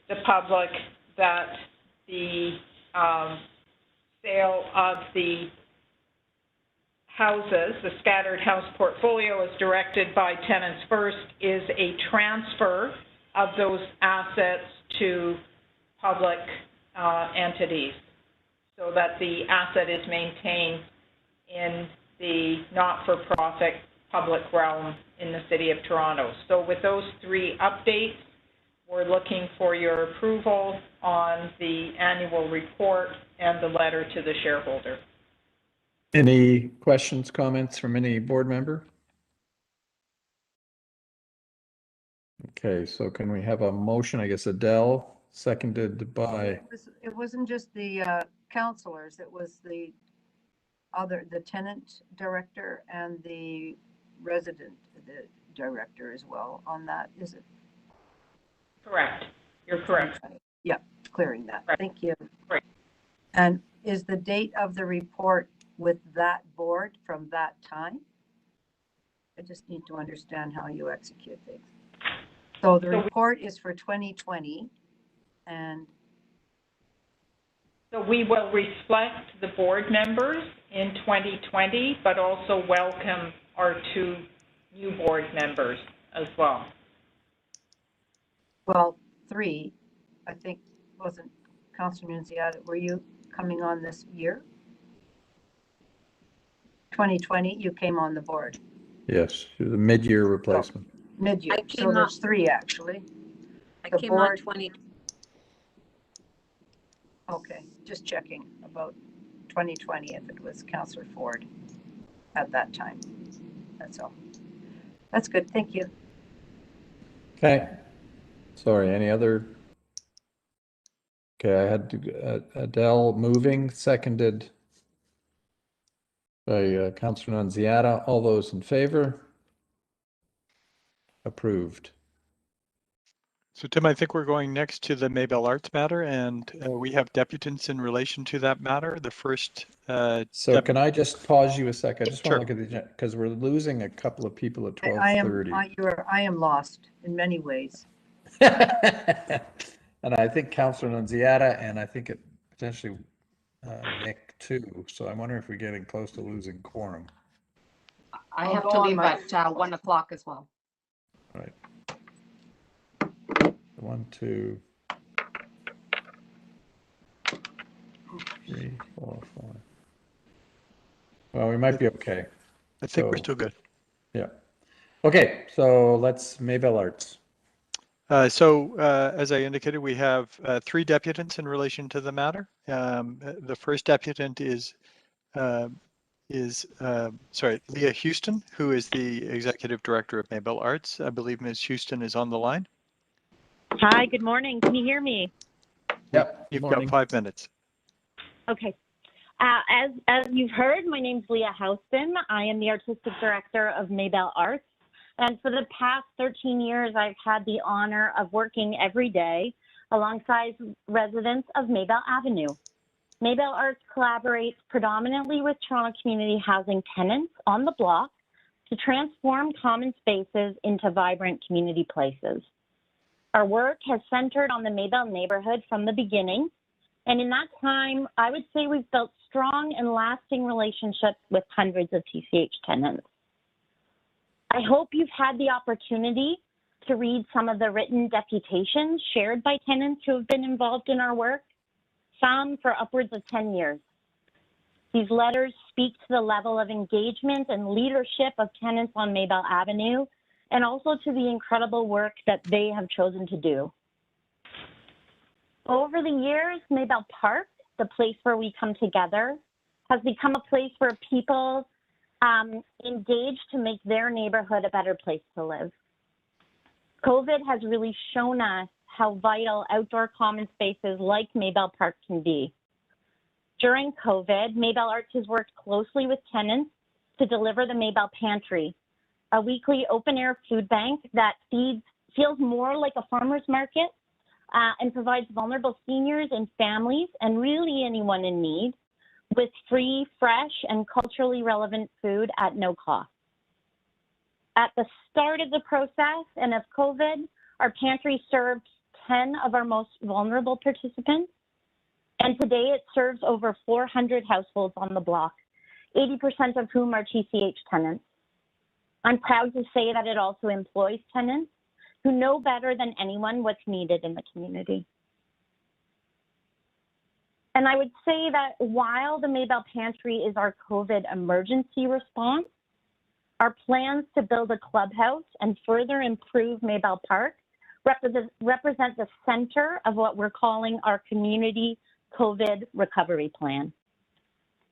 [SPEAKER 4] the public that the sale of the houses, the scattered house portfolio as directed by Tenants First, is a transfer of those assets to public entities so that the asset is maintained in the not-for-profit public realm in the City of Toronto. So with those three updates, we're looking for your approval on the annual report and the letter to the shareholder.
[SPEAKER 2] Any questions, comments from any board member? Okay, so can we have a motion? I guess Adele, seconded by.
[SPEAKER 8] It wasn't just the councillors, it was the tenant director and the resident director as well on that, is it?
[SPEAKER 4] Correct. You're correct.
[SPEAKER 8] Yeah, clearing that.
[SPEAKER 4] Right.
[SPEAKER 8] Thank you.
[SPEAKER 4] Right.
[SPEAKER 8] And is the date of the report with that board from that time? I just need to understand how you execute things. So the report is for 2020 and
[SPEAKER 4] so we will reflect the board members in 2020, but also welcome our two new board members as well.
[SPEAKER 8] Well, three, I think, wasn't Councilor Nunziata, were you coming on this year? 2020, you came on the board.
[SPEAKER 2] Yes, the mid-year replacement.
[SPEAKER 8] Mid-year, so there's three actually.
[SPEAKER 17] I
[SPEAKER 8] The
[SPEAKER 17] came on
[SPEAKER 8] board-
[SPEAKER 17] 20.
[SPEAKER 8] Okay, just checking about 2020 if it was Councillor Ford at that time. That's all. That's good, thank you.
[SPEAKER 2] Okay. Sorry, any other? Okay, I had to, Adele moving, seconded by Councillor Nunziata. All those in favor? Approved.
[SPEAKER 5] So Tim, I think we're going next to the Maybell Arts matter, and we have deputants in relation to that matter. The first.
[SPEAKER 2] So can I just pause you a sec? I just
[SPEAKER 5] Sure.
[SPEAKER 2] want to look at the agenda because we're losing a couple of people at 12:30.
[SPEAKER 8] I am lost in many ways.
[SPEAKER 2] And I think Councillor Nunziata and I think it potentially Nick too. So I'm wondering if we're getting close to losing quorum.
[SPEAKER 14] I
[SPEAKER 8] I'll
[SPEAKER 14] have
[SPEAKER 8] go
[SPEAKER 14] to
[SPEAKER 8] on
[SPEAKER 14] leave
[SPEAKER 8] my-
[SPEAKER 14] at 1 o'clock as well.
[SPEAKER 2] All right. 1, 2, 3, 4, 5. Well, we might be okay.
[SPEAKER 5] I think we're still good.
[SPEAKER 2] Yeah. Okay, so let's Maybell Arts.
[SPEAKER 5] As I indicated, we have 3 deputants in relation to the matter. The first deputant is Leah Houston, who is the Executive Director of Maybell Arts. I believe Ms. Houston is on the line.
[SPEAKER 6] Hi, good morning. Can you hear me?
[SPEAKER 2] Yep.
[SPEAKER 5] You've got 5 minutes.
[SPEAKER 6] Okay. As you've heard, my name's Leah Houston. I am the Artistic Director of Maybell Arts. And for the past 13 years, I've had the honor of working every day alongside residents of Maybell Avenue. Maybell Arts collaborates predominantly with Toronto community housing tenants on the block to transform common spaces into vibrant community places. Our work has centered on the Maybell neighborhood from the beginning. And in that time, I would say we've built strong and lasting relationships with hundreds of TCH tenants. I hope you've had the opportunity to read some of the written deputations shared by tenants who have been involved in our work, some for upwards of 10 years. These letters speak to the level of engagement and leadership of tenants on Maybell Avenue, and also to the incredible work that they have chosen to do. Over the years, Maybell Park, the place where we come together, has become a place where people engage to make their neighborhood a better place to live. COVID has really shown us how vital outdoor common spaces like Maybell Park can be. During COVID, Maybell Arts has worked closely with tenants to deliver the Maybell Pantry, a weekly open-air food bank that feels more like a farmer's market and provides vulnerable seniors and families, and really anyone in need, with free, fresh, and culturally relevant food at no cost. At the start of the process and of COVID, our pantry served 10 of our most vulnerable participants, and today it serves over 400 households on the block, 80% of whom are TCH tenants. I'm proud to say that it also employs tenants who know better than anyone what's needed in the community. And I would say that while the Maybell Pantry is our COVID emergency response, our plans to build a clubhouse and further improve Maybell Park represent the center of what we're calling our community COVID recovery plan.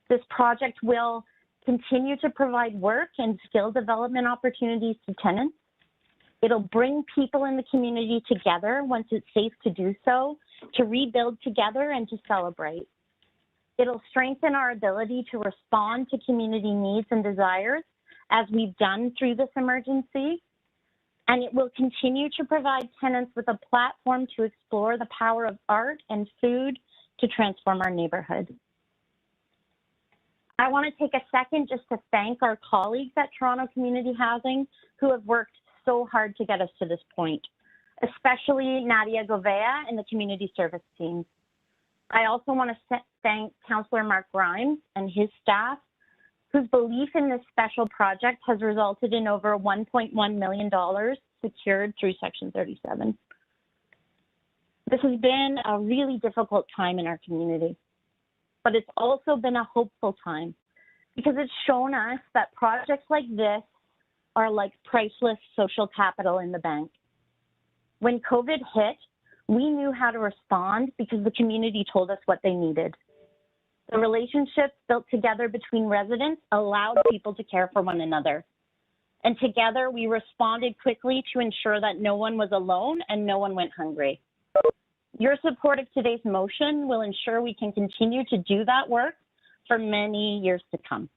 [SPEAKER 6] This project will continue to provide work and skill development opportunities to tenants. It'll bring people in the community together once it's safe to do so, to rebuild together and to celebrate. It'll strengthen our ability to respond to community needs and desires as we've done through this emergency. And it will continue to provide tenants with a platform to explore the power of art and food to transform our neighborhood. I want to take a second just to thank our colleagues at Toronto Community Housing who have worked so hard to get us to this point, especially Nadia Govea and the community service team. I also want to thank Councillor Mark Grimes and his staff, whose belief in this special project has resulted in over $1.1 million secured through Section 37. This has been a really difficult time in our community, but it's also been a hopeful time because it's shown us that projects like this are like priceless social capital in the bank. When COVID hit, we knew how to respond because the community told us what they needed. The relationships built together between residents allowed people to care for one another. And together we responded quickly to ensure that no one was alone and no one went hungry. Your support of today's motion will ensure we can continue to do that work for many years to come.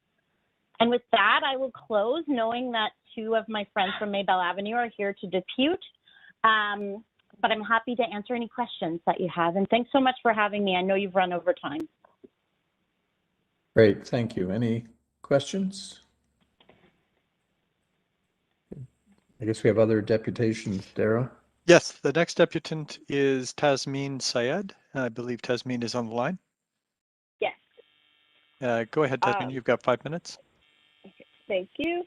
[SPEAKER 6] And with that, I will close knowing that two of my friends from Maybell Avenue are here to depute. But I'm happy to answer any questions that you have. And thanks so much for having me. I know you've run over time.
[SPEAKER 2] Great, thank you. Any questions? I guess we have other deputations, Dara.
[SPEAKER 5] Yes, the next deputant is Tasmin Syed. I believe Tasmin is on the line.
[SPEAKER 22] Yes.
[SPEAKER 5] Go ahead, Tasmin. You've got 5 minutes.
[SPEAKER 22] Okay, thank you.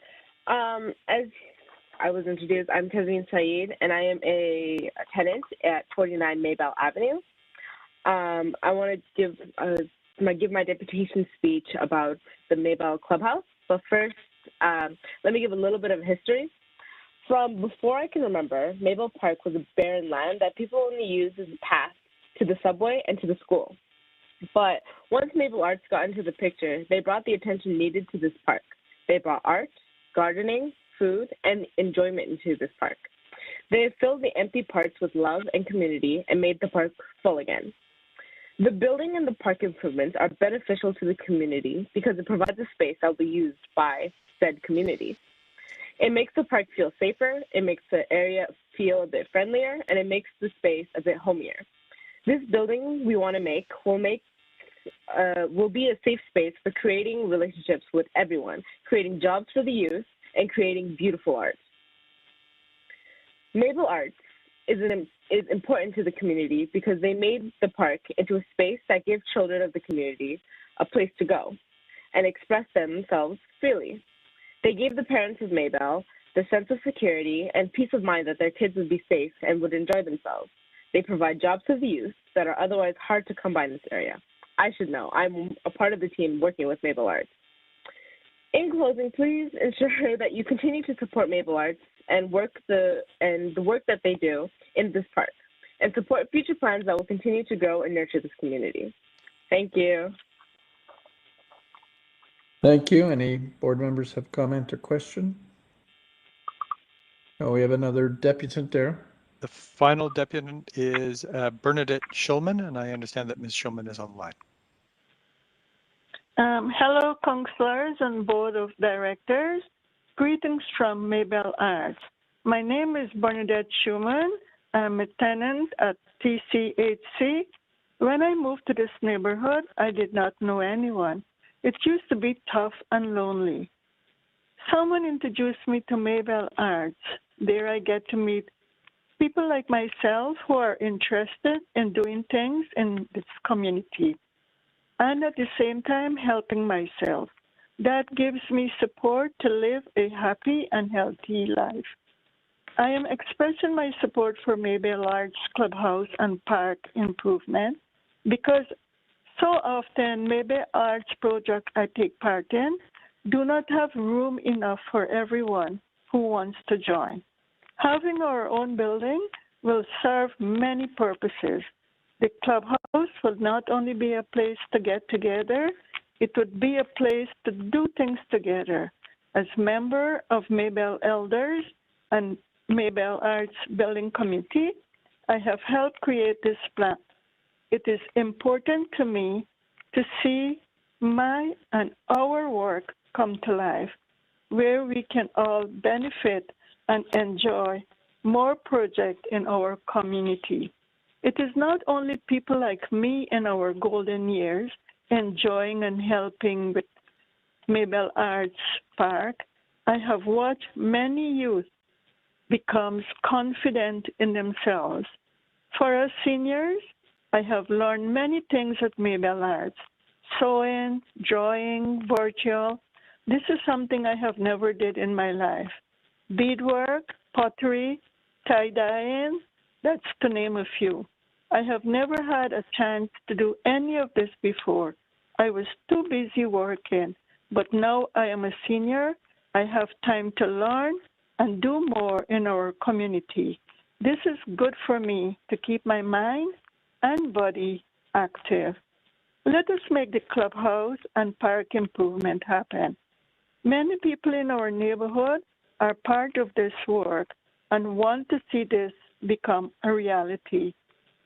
[SPEAKER 22] As I was introduced, I'm Tasmin Syed, and I am a tenant at 49 Maybell Avenue. I want to give a I'm going to give my deputation speech about the Maybell Clubhouse. But first, let me give a little bit of history. From before I can remember, Maybell Park was a barren land that people only used as a path to the subway and to the school. But once Maybell Arts got into the picture, they brought the attention needed to this park. They brought art, gardening, food, and enjoyment into this park. They have filled the empty parks with love and community and made the park full again. The building and the park improvements are beneficial to the community because it provides a space that will be used by said community. It makes the park feel safer, it makes the area feel a bit friendlier, and it makes the space a bit homier. This building we want to make will be a safe space for creating relationships with everyone, creating jobs for the youth, and creating beautiful art. Maybell Arts is important to the community because they made the park into a space that gives children of the community a place to go and express themselves freely. They gave the parents of Maybell the sense of security and peace of mind that their kids would be safe and would enjoy themselves. They provide jobs to the youth that are otherwise hard to come by in this area. I should know. I'm a part of the team working with Maybell Arts. In closing, please ensure that you continue to support Maybell Arts and the work that they do in this park, and support future plans that will continue to grow and nurture this community. Thank you.
[SPEAKER 2] Thank you. Any board members have comment or question? Oh, we have another deputant there.
[SPEAKER 5] The final deputant is Bernadette Schulman, and I understand that Ms. Schulman is online.
[SPEAKER 7] Hello, councillors and board of directors. Greetings from Maybell Arts. My name is Bernadette Schumann. I'm a tenant at TCHC. When I moved to this neighborhood, I did not know anyone. It used to be tough and lonely. Someone introduced me to Maybell Arts. There I get to meet people like myself who are interested in doing things in this community, and at the same time helping myself. That gives me support to live a happy and healthy life. I am expressing my support for Maybell Arts Clubhouse and Park improvement because so often Maybell Arts projects I take part in do not have room enough for everyone who wants to join. Having our own building will serve many purposes. The clubhouse will not only be a place to get together, it would be a place to do things together. As member of Maybell Elders and Maybell Arts Building Committee, I have helped create this plan. It is important to me to see my and our work come to life, where we can all benefit and enjoy more projects in our community. It is not only people like me in our golden years enjoying and helping with Maybell Arts Park. I have watched many youth become confident in themselves. For us seniors, I have learned many things at Maybell Arts: sewing, drawing, virtual. This is something I have never did in my life. Beadwork, pottery, tie-dyeing, that's to name a few. I have never had a chance to do any of this before. I was too busy working, but now I am a senior. I have time to learn and do more in our community. This is good for me to keep my mind and body active. Let us make the clubhouse and park improvement happen. Many people in our neighborhood are part of this work and want to see this become a reality.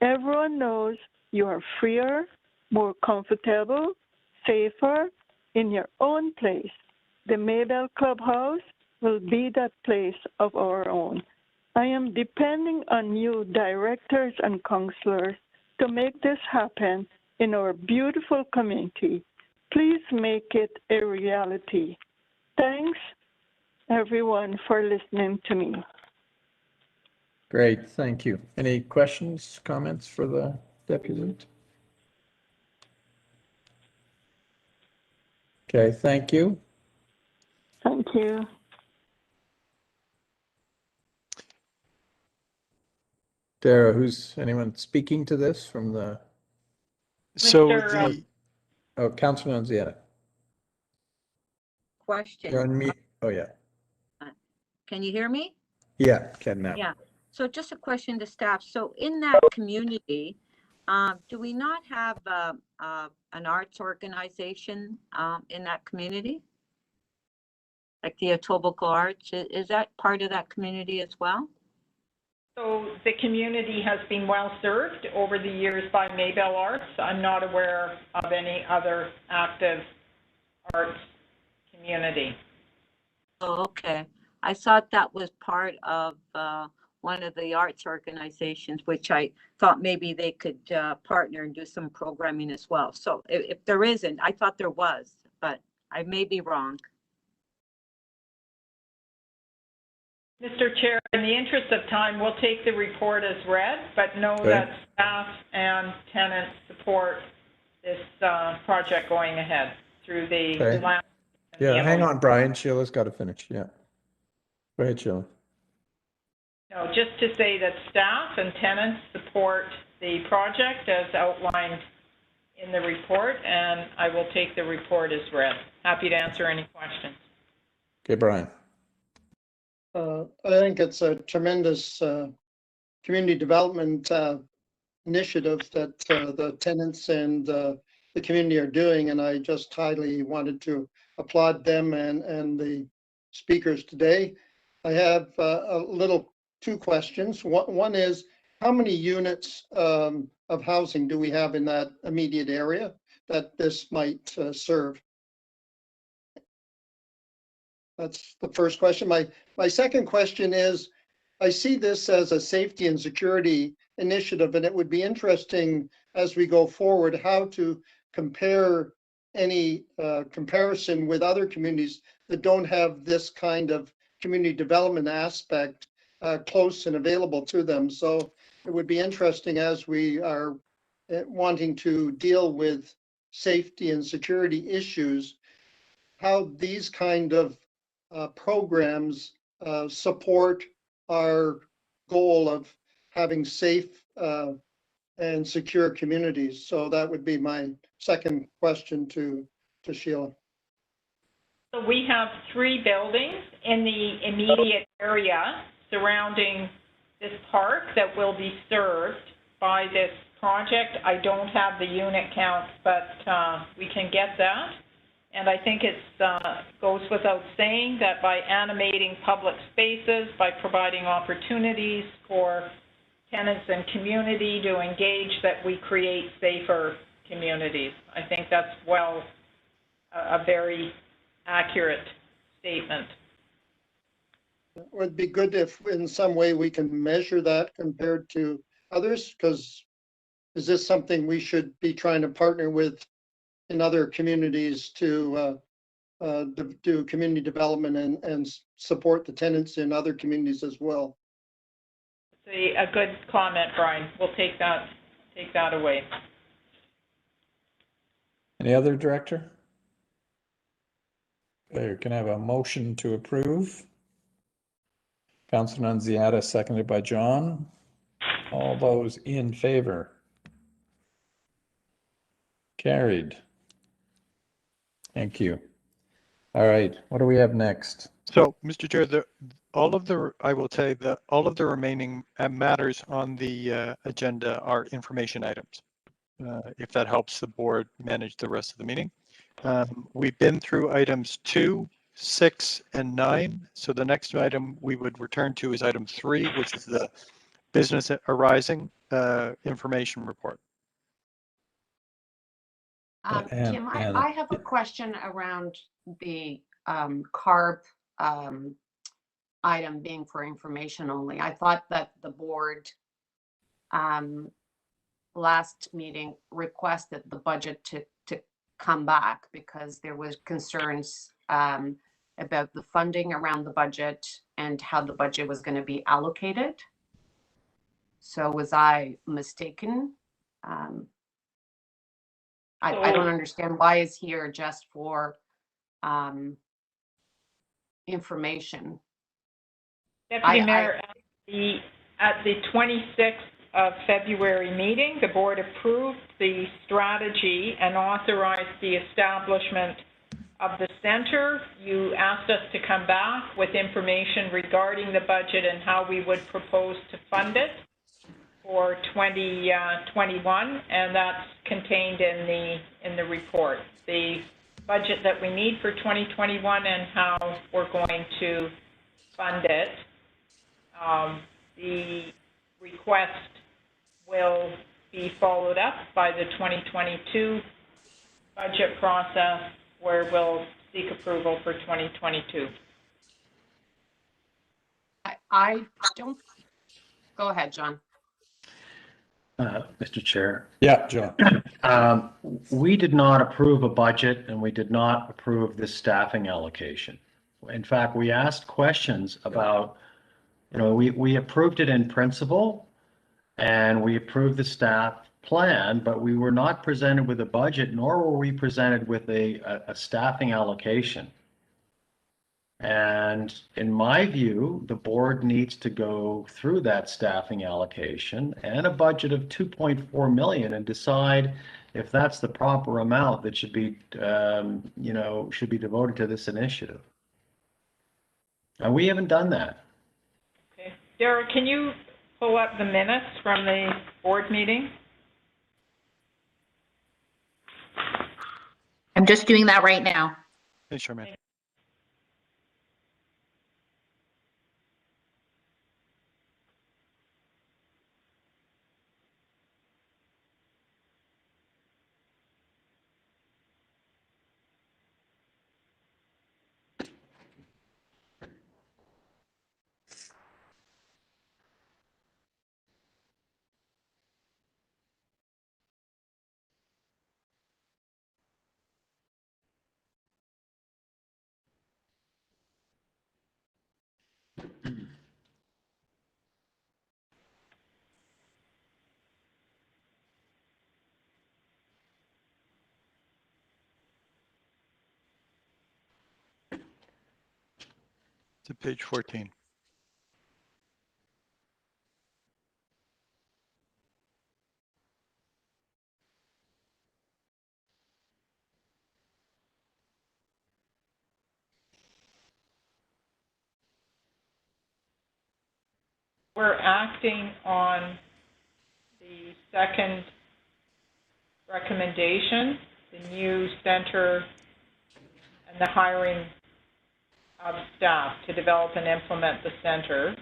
[SPEAKER 7] Everyone knows you are freer, more comfortable, safer in your own place. The Maybell Clubhouse will be that place of our own. I am depending on you, directors and councillors, to make this happen in our beautiful community. Please make it a reality. Thanks, everyone, for listening to me.
[SPEAKER 2] Great, thank you. Any questions, comments for the deputant? Okay, thank you.
[SPEAKER 7] Thank you.
[SPEAKER 2] Dara, anyone speaking to this from the?
[SPEAKER 5] So
[SPEAKER 4] Mr.
[SPEAKER 2] Oh, Councilor Nunziata.
[SPEAKER 17] Question.
[SPEAKER 2] You're on mute. Oh, yeah.
[SPEAKER 17] Can you hear me?
[SPEAKER 2] Yeah, can now.
[SPEAKER 17] Yeah. So just a question to staff. So in that community, do we not have an arts organization in that community? Like the Etobicoke Arts, is that part of that community as well?
[SPEAKER 4] So the community has been well served over the years by Maybell Arts. I'm not aware of any other active arts community.
[SPEAKER 17] Oh, okay. I thought that was part of one of the arts organizations, which I thought maybe they could partner and do some programming as well. So if there isn't, I thought there was, but I may be wrong.
[SPEAKER 4] Mr. Chair, in the interest of time, we'll take the report as read, but know that staff and tenants support this project going ahead through the land.
[SPEAKER 2] Yeah, hang on, Brian. Sheila's got to finish. Yeah. Go ahead, Sheila.
[SPEAKER 4] No, just to say that staff and tenants support the project as outlined in the report, and I will take the report as read. Happy to answer any questions.
[SPEAKER 2] Okay, Brian.
[SPEAKER 3] I think it's a tremendous community development initiative that the tenants and the community are doing, and I just highly wanted to applaud them and the speakers today. I have two questions. One is, how many units of housing do we have in that immediate area that this might serve? That's the first question. My second question is, I see this as a safety and security initiative, and it would be interesting as we go forward how to compare any comparison with other communities that don't have this kind of community development aspect close and available to them. So it would be interesting as we are wanting to deal with safety and security issues, how these kind of programs support our goal of having safe and secure communities. So that would be my second question to Sheila.
[SPEAKER 4] So we have 3 buildings in the immediate area surrounding this park that will be served by this project. I don't have the unit count, but we can get that. And I think it goes without saying that by animating public spaces, by providing opportunities for tenants and community to engage, that we create safer communities. I think that's a very accurate statement.
[SPEAKER 3] It would be good if in some way we can measure that compared to others, because is this something we should be trying to partner with in other communities to do community development and support the tenants in other communities as well?
[SPEAKER 4] It's a good comment, Brian. We'll take that away.
[SPEAKER 2] Any other director? There, can I have a motion to approve? Councilor Nunziata, seconded by John. All those in favor? Carried. Thank you. All right, what do we have next?
[SPEAKER 5] So, Mr. Chair, I will say that all of the remaining matters on the agenda are information items, if that helps the board manage the rest of the meeting. We've been through items 2, 6, and 9. So the next item we would return to is item 3, which is the business arising information report.
[SPEAKER 14] Tim, I have a question around the CARB item being for information only. I thought that the board last meeting requested the budget to come back because there was concerns about the funding around the budget and how the budget was going to be allocated. So was I mistaken? I don't understand why it's here just for information.
[SPEAKER 4] Deputy Mayor, at the 26th of February meeting, the board approved the strategy and authorized the establishment of the center. You asked us to come back with information regarding the budget and how we would propose to fund it for 2021, and that's contained in the report. The budget that we need for 2021 and how we're going to fund it. The request will be followed up by the 2022 budget process, where we'll seek approval for 2022.
[SPEAKER 14] I don't, go ahead, John.
[SPEAKER 9] Mr. Chair.
[SPEAKER 2] Yeah, John.
[SPEAKER 9] We did not approve a budget and we did not approve this staffing allocation. In fact, we asked questions about, we approved it in principle and we approved the staff plan, but we were not presented with a budget, nor were we presented with a staffing allocation. And in my view, the board needs to go through that staffing allocation and a budget of 2.4 million and decide if that's the proper amount that should be, should be devoted to this initiative. And we haven't done that.
[SPEAKER 4] Okay. Derek, can you pull up the minutes from the board meeting?
[SPEAKER 10] I'm just doing that right now.
[SPEAKER 5] Hey, Sherman. To page 14.
[SPEAKER 4] We're acting on the second recommendation, the new center and the hiring of staff to develop and implement the center.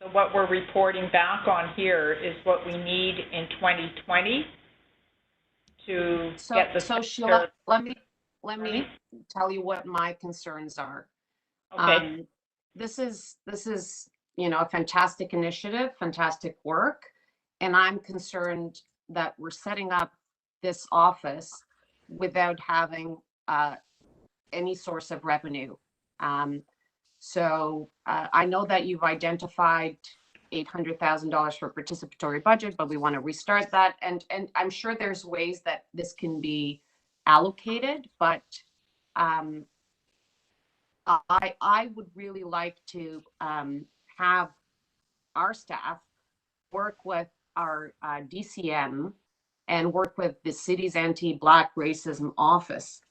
[SPEAKER 4] So what we're reporting back on here is what we need in 2020 to get the
[SPEAKER 14] So Sheila, let me tell you what my concerns are.
[SPEAKER 4] Okay.
[SPEAKER 14] This is a fantastic initiative, fantastic work, and I'm concerned that we're setting up this office without having any source of revenue. So I know that you've identified $800,000 for participatory budget, but we want to restart that. And I'm sure there's ways that this can be allocated, but I would really like to have our staff work with our DCM and work with the city's anti-Black racism office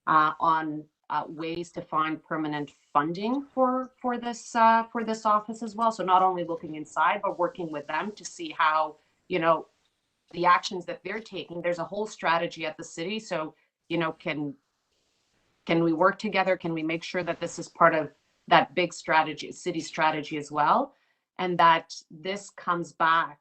[SPEAKER 14] on ways to find permanent funding for this office as well. So not only looking inside, but working with them to see how, the actions that they're taking. There's a whole strategy at the city. So, can we work together? Can we make sure that this is part of that big strategy, city strategy as well? And that this comes back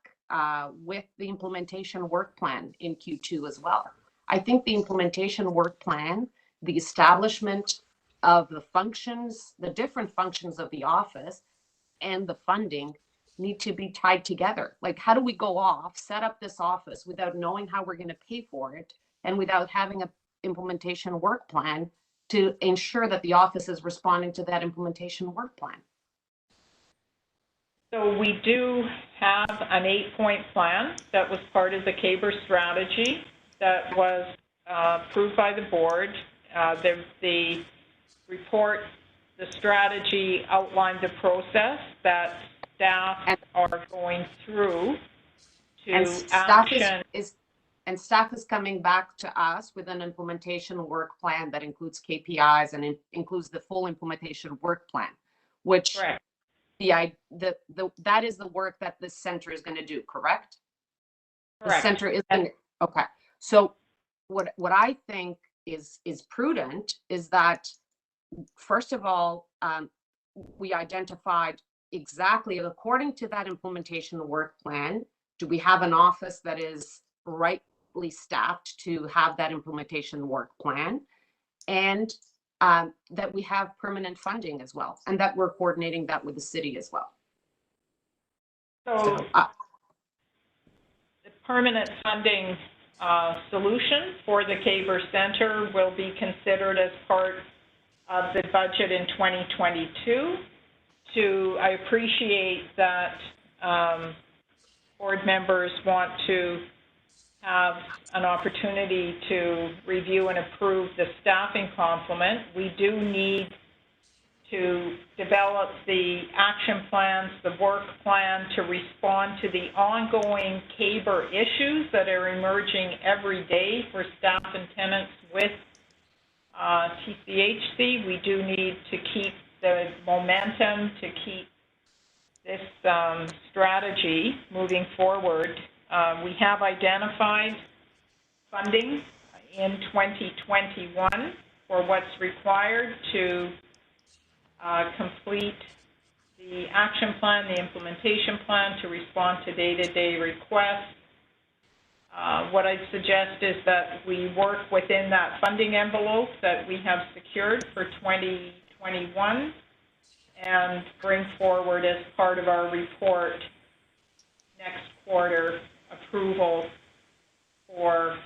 [SPEAKER 14] with the implementation work plan in Q2 as well. I think the implementation work plan, the establishment of the functions, the different functions of the office and the funding need to be tied together. Like, how do we go off, set up this office without knowing how we're going to pay for it and without having an implementation work plan to ensure that the office is responding to that implementation work plan?
[SPEAKER 4] So we do have an 8-point plan that was part of the CABR strategy that was approved by the board. The report, the strategy outlined the process that staff are going through to
[SPEAKER 14] And staff
[SPEAKER 4] action.
[SPEAKER 14] Staff is coming back to us with an implementation work plan that includes KPIs and includes the full implementation work plan, which
[SPEAKER 4] Correct.
[SPEAKER 14] That is the work that this center is going to do, correct?
[SPEAKER 4] Correct.
[SPEAKER 14] The center is okay. So what I think is prudent is that, first of all, we identified exactly according to that implementation work plan, do we have an office that is rightly staffed to have that implementation work plan, and that we have permanent funding as well, and that we're coordinating that with the city as well.
[SPEAKER 4] So the permanent funding solution for the Caber Center will be considered as part of the budget in 2022. I appreciate that board members want to have an opportunity to review and approve the staffing complement. We do need to develop the action plans, the work plan to respond to the ongoing Caber issues that are emerging every day for staff and tenants with TCHC. We do need to keep the momentum, to keep this strategy moving forward. We have identified funding in 2021 for what's required to complete the action plan, the implementation plan, to respond to day-to-day requests. What I'd suggest is that we work within that funding envelope that we have secured for 2021 and bring forward as part of our report next quarter approval for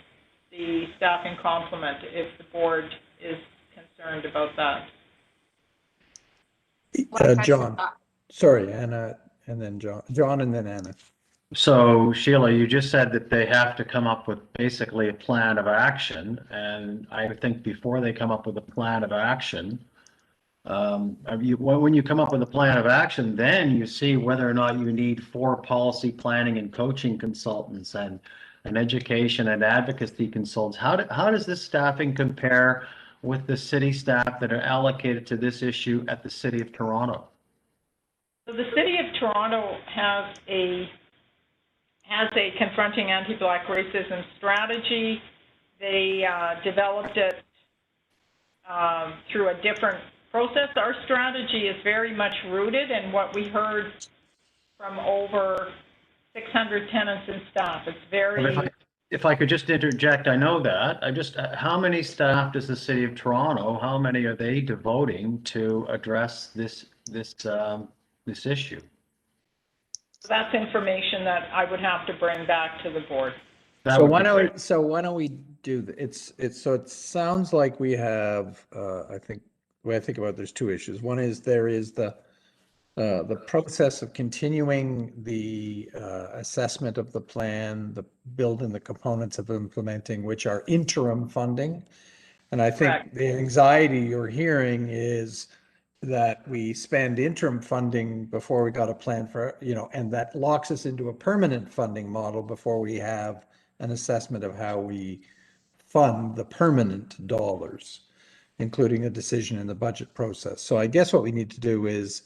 [SPEAKER 4] the staffing complement if the board is concerned about that.
[SPEAKER 2] John, sorry, Anna, and then John, and then Anna.
[SPEAKER 9] So Sheila, you just said that they have to come up with basically a plan of action. And I think before they come up with a plan of action, when you come up with a plan of action, then you see whether or not you need 4 policy planning and coaching consultants and an education and advocacy consultants. How does this staffing compare with the city staff that are allocated to this issue at the City of Toronto?
[SPEAKER 4] So the City of Toronto has a confronting anti-Black racism strategy. They developed it through a different process. Our strategy is very much rooted in what we heard from over 600 tenants and staff. It's very...
[SPEAKER 9] If I could just interject, I know that. How many staff does the City of Toronto, how many are they devoting to address this issue?
[SPEAKER 4] That's information that I would have to bring back to the board.
[SPEAKER 2] So why don't we do this? So it sounds like we have, I think, the way I think about it, there's 2 issues. One is there is the process of continuing the assessment of the plan, the building the components of implementing, which are interim funding. And I think Correct. The anxiety you're hearing is that we spend interim funding before we got a plan for, and that locks us into a permanent funding model before we have an assessment of how we fund the permanent dollars, including a decision in the budget process. So I guess what we need to do is,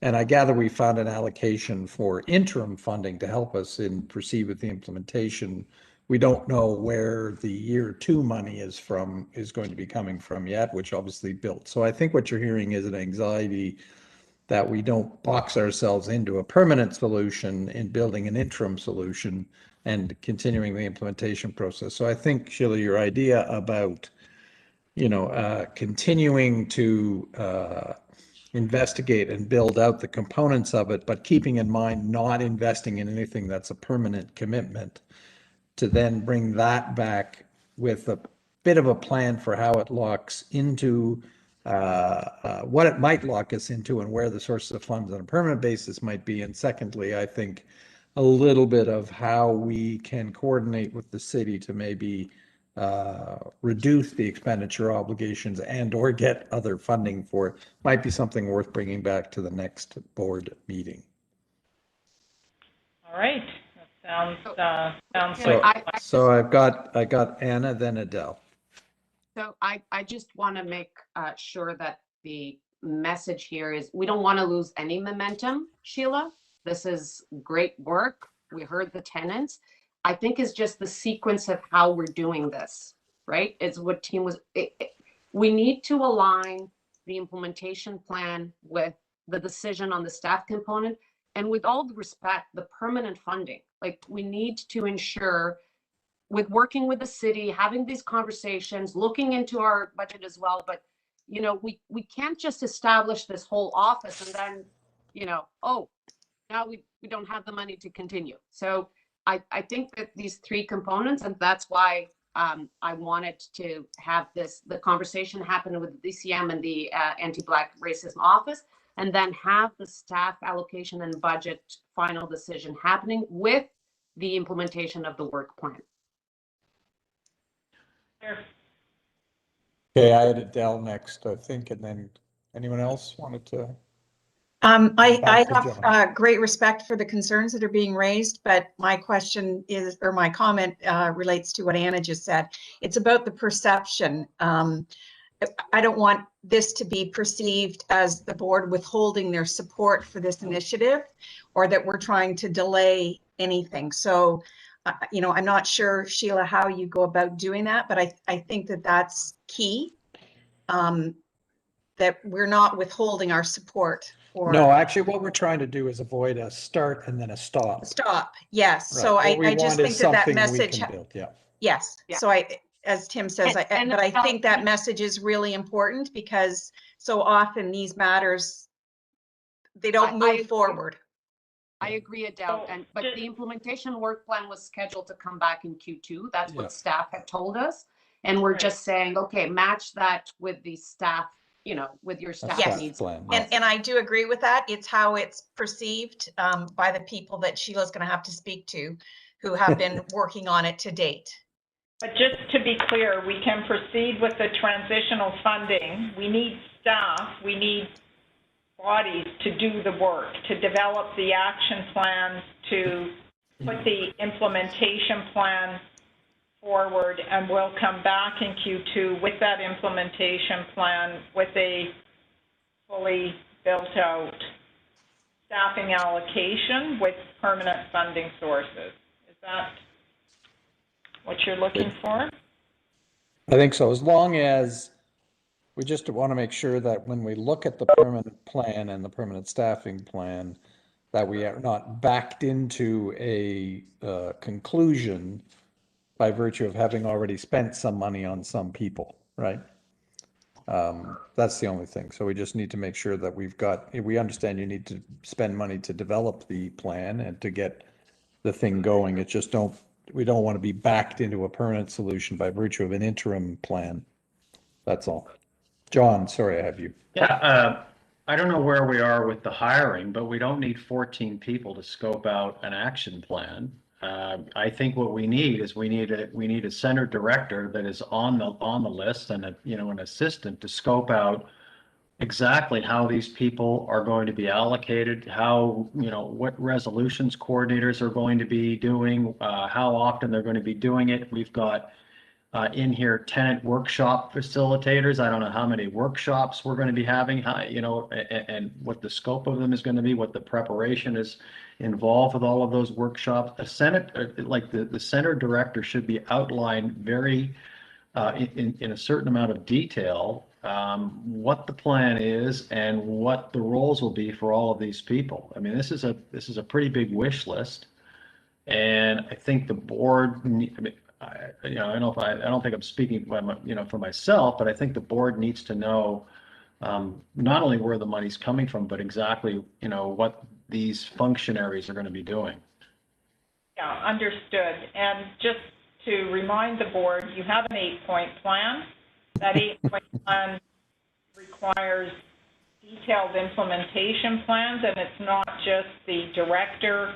[SPEAKER 2] and I gather we found an allocation for interim funding to help us proceed with the implementation. We don't know where the year 2 money is going to be coming from yet, which obviously built. So I think what you're hearing is an anxiety that we don't box ourselves into a permanent solution in building an interim solution and continuing the implementation process. So I think, Sheila, your idea about, continuing to investigate and build out the components of it, but keeping in mind not investing in anything that's a permanent commitment, to then bring that back with a bit of a plan for how it locks into what it might lock us into and where the sources of funds on a permanent basis might be. And secondly, I think a little bit of how we can coordinate with the city to maybe reduce the expenditure obligations and or get other funding for it might be something worth bringing back to the next board meeting.
[SPEAKER 4] All right, that sounds
[SPEAKER 2] So,
[SPEAKER 4] like.
[SPEAKER 2] so I got Anna, then Adele.
[SPEAKER 14] So I just want to make sure that the message here is we don't want to lose any momentum, Sheila. This is great work. We heard the tenants. I think it's just the sequence of how we're doing this, right? It's what team was, we need to align the implementation plan with the decision on the staff component. And with all the respect, the permanent funding, like we need to ensure with working with the city, having these conversations, looking into our budget as well. But, you know, we can't just establish this whole office and then, you know, oh, now we don't have the money to continue. So I think that these three components, and that's why I wanted to have the conversation happen with the DCM and the Anti-Black Racism Office, and then have the staff allocation and budget final decision happening with the implementation of the work plan.
[SPEAKER 2] Okay, I had Adele next, I think, and then anyone else wanted to?
[SPEAKER 18] I have great respect for the concerns that are being raised, but my question is, or my comment relates to what Anna just said. It's about the perception. I don't want this to be perceived as the board withholding their support for this initiative, or that we're trying to delay anything. So, you know, I'm not sure, Sheila, how you go about doing that, but I think that that's key, that we're not withholding our support.
[SPEAKER 2] No, actually what we're trying to do is avoid a start and then a stop.
[SPEAKER 18] Stop, yes.
[SPEAKER 2] Right.
[SPEAKER 18] So
[SPEAKER 2] What
[SPEAKER 18] I just think that
[SPEAKER 2] something
[SPEAKER 18] message.
[SPEAKER 2] we can build, yeah.
[SPEAKER 18] Yes,
[SPEAKER 14] Yeah.
[SPEAKER 18] so as Tim says, but I think that message is really important because so often these matters, they don't move forward.
[SPEAKER 14] I agree, Adele, but the implementation work plan was scheduled to come back in Q2. That's what staff had told us. And we're just saying, okay, match that with the staff, you know, with your staff needs.
[SPEAKER 2] Plan,
[SPEAKER 18] and I do agree with that. It's how it's perceived by the people that Sheila's going to have to speak to who have been working on it to date.
[SPEAKER 4] But just to be clear, we can proceed with the transitional funding. We need staff, we need bodies to do the work, to develop the action plans, to put the implementation plan forward, and we'll come back in Q2 with that implementation plan with a fully built out staffing allocation with permanent funding sources. Is that what you're looking for?
[SPEAKER 2] I think so, as long as we just want to make sure that when we look at the permanent plan and the permanent staffing plan, that we are not backed into a conclusion by virtue of having already spent some money on some people, right? That's the only thing. So we just need to make sure that we understand you need to spend money to develop the plan and to get the thing going. It's just we don't want to be backed into a permanent solution by virtue of an interim plan. That's all. John, sorry, I have you.
[SPEAKER 9] Yeah, I don't know where we are with the hiring, but we don't need 14 people to scope out an action plan. I think what we need is we need a center director that is on the list, and an assistant to scope out exactly how these people are going to be allocated, how, what resolutions coordinators are going to be doing, how often they're going to be doing it. We've got in here tenant workshop facilitators. I don't know how many workshops we're going to be having, and what the scope of them is going to be, what the preparation is involved with all of those workshops. The center director should be outlined very in a certain amount of detail what the plan is and what the roles will be for all of these people. I mean, this is a pretty big wish list, and I think the board. I don't think I'm speaking for myself, but I think the board needs to know not only where the money's coming from, but exactly what these functionaries are going to be doing.
[SPEAKER 4] Yeah, understood. And just to remind the board, you have an 8-point plan. That 8-point plan requires detailed implementation plans, and it's not just the director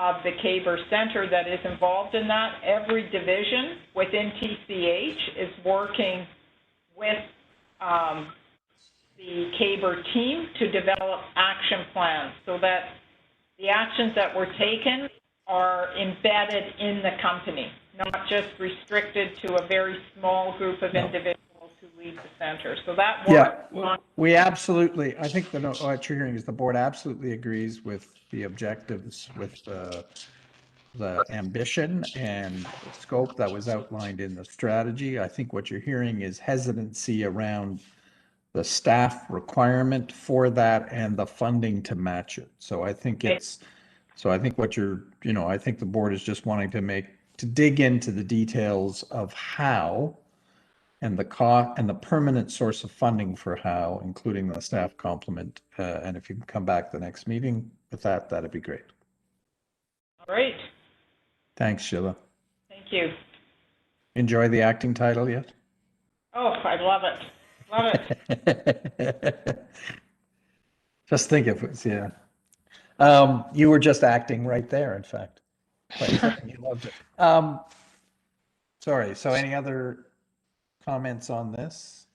[SPEAKER 4] of the Caber Center that is involved in that. Every division within TCH is working with the Caber team to develop action plans so that the actions that were taken are embedded in the company, not just restricted to a very small group of individuals who lead the center. So that work.
[SPEAKER 2] Yeah, we absolutely, I think what you're hearing is the board absolutely agrees with the objectives, with the ambition and scope that was outlined in the strategy. I think what you're hearing is hesitancy around the staff requirement for that and the funding to match it. So I think what you're, I think the board is just wanting to dig into the details of how and the cost and the permanent source of funding for how, including the staff complement. And if you can come back the next meeting with that, that'd be great.
[SPEAKER 4] All right.
[SPEAKER 2] Thanks, Sheila.
[SPEAKER 4] Thank you.
[SPEAKER 2] Enjoy the acting title yet?
[SPEAKER 4] Oh, I love it. Love it.
[SPEAKER 2] Just think if it's, yeah. You were just acting right there, in fact. You loved it. Sorry, so any other comments on this?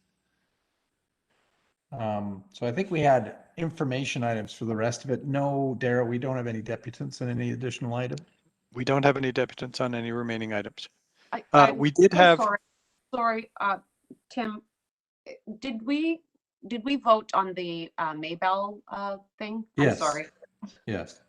[SPEAKER 2] So I think we had information items for the rest of it. No, Darrell, we don't have any deputants and any additional items?
[SPEAKER 5] We don't have any deputants on any remaining items. We
[SPEAKER 14] I'm
[SPEAKER 5] did
[SPEAKER 14] so
[SPEAKER 5] have.
[SPEAKER 14] Sorry, Tim, did we vote on the Maybell thing?
[SPEAKER 2] Yes.
[SPEAKER 14] I'm sorry.
[SPEAKER 2] Yes.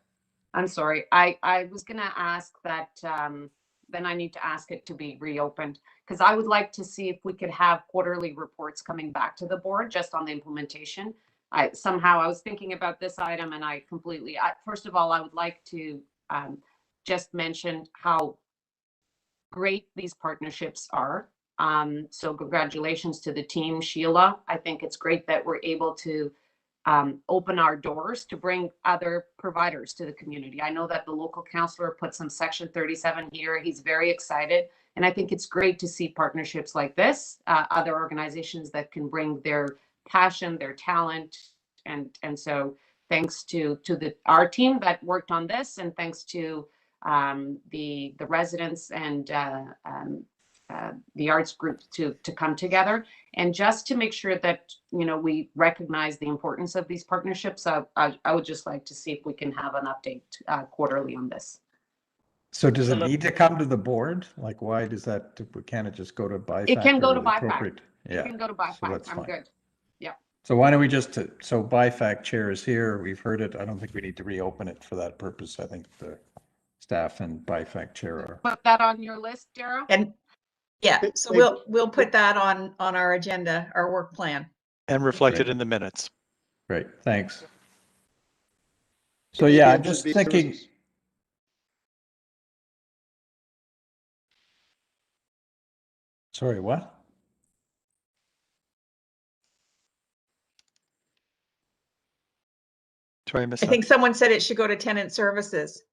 [SPEAKER 14] I'm sorry. I was going to ask that, then I need to ask it to be reopened, because I would like to see if we could have quarterly reports coming back to the board just on the implementation. I was thinking about this item and I completely, first of all, I would like to just mention how great these partnerships are. So congratulations to the team, Sheila. I think it's great that we're able to open our doors to bring other providers to the community. I know that the local councillor put some Section 37 here. He's very excited. And I think it's great to see partnerships like this, other organizations that can bring their passion, their talent. And so thanks to our team that worked on this, and thanks to the residents and the arts group to come together, and just to make sure that we recognize the importance of these partnerships. I would just like to see if we can have an update quarterly on this.
[SPEAKER 2] So does it need to come to the board? Like, why does that? Can it just go to BIFAC?
[SPEAKER 14] It can go to BIFAC.
[SPEAKER 2] Appropriate? Yeah.
[SPEAKER 14] It can go to BIFAC.
[SPEAKER 2] So that's
[SPEAKER 14] I'm
[SPEAKER 2] fine.
[SPEAKER 14] good. Yeah.
[SPEAKER 2] So why don't we just? So BIFAC chair is here. We've heard it. I don't think we need to reopen it for that purpose. I think the staff and BIFAC chair are.
[SPEAKER 14] Put that on your list, Darrell.
[SPEAKER 18] And yeah, so we'll put that on our agenda, our work plan.
[SPEAKER 5] And reflected in the minutes.
[SPEAKER 2] Great, thanks. So yeah, I'm just thinking. Sorry, what?
[SPEAKER 5] Sorry, I missed
[SPEAKER 18] I think someone said it should go to tenant services.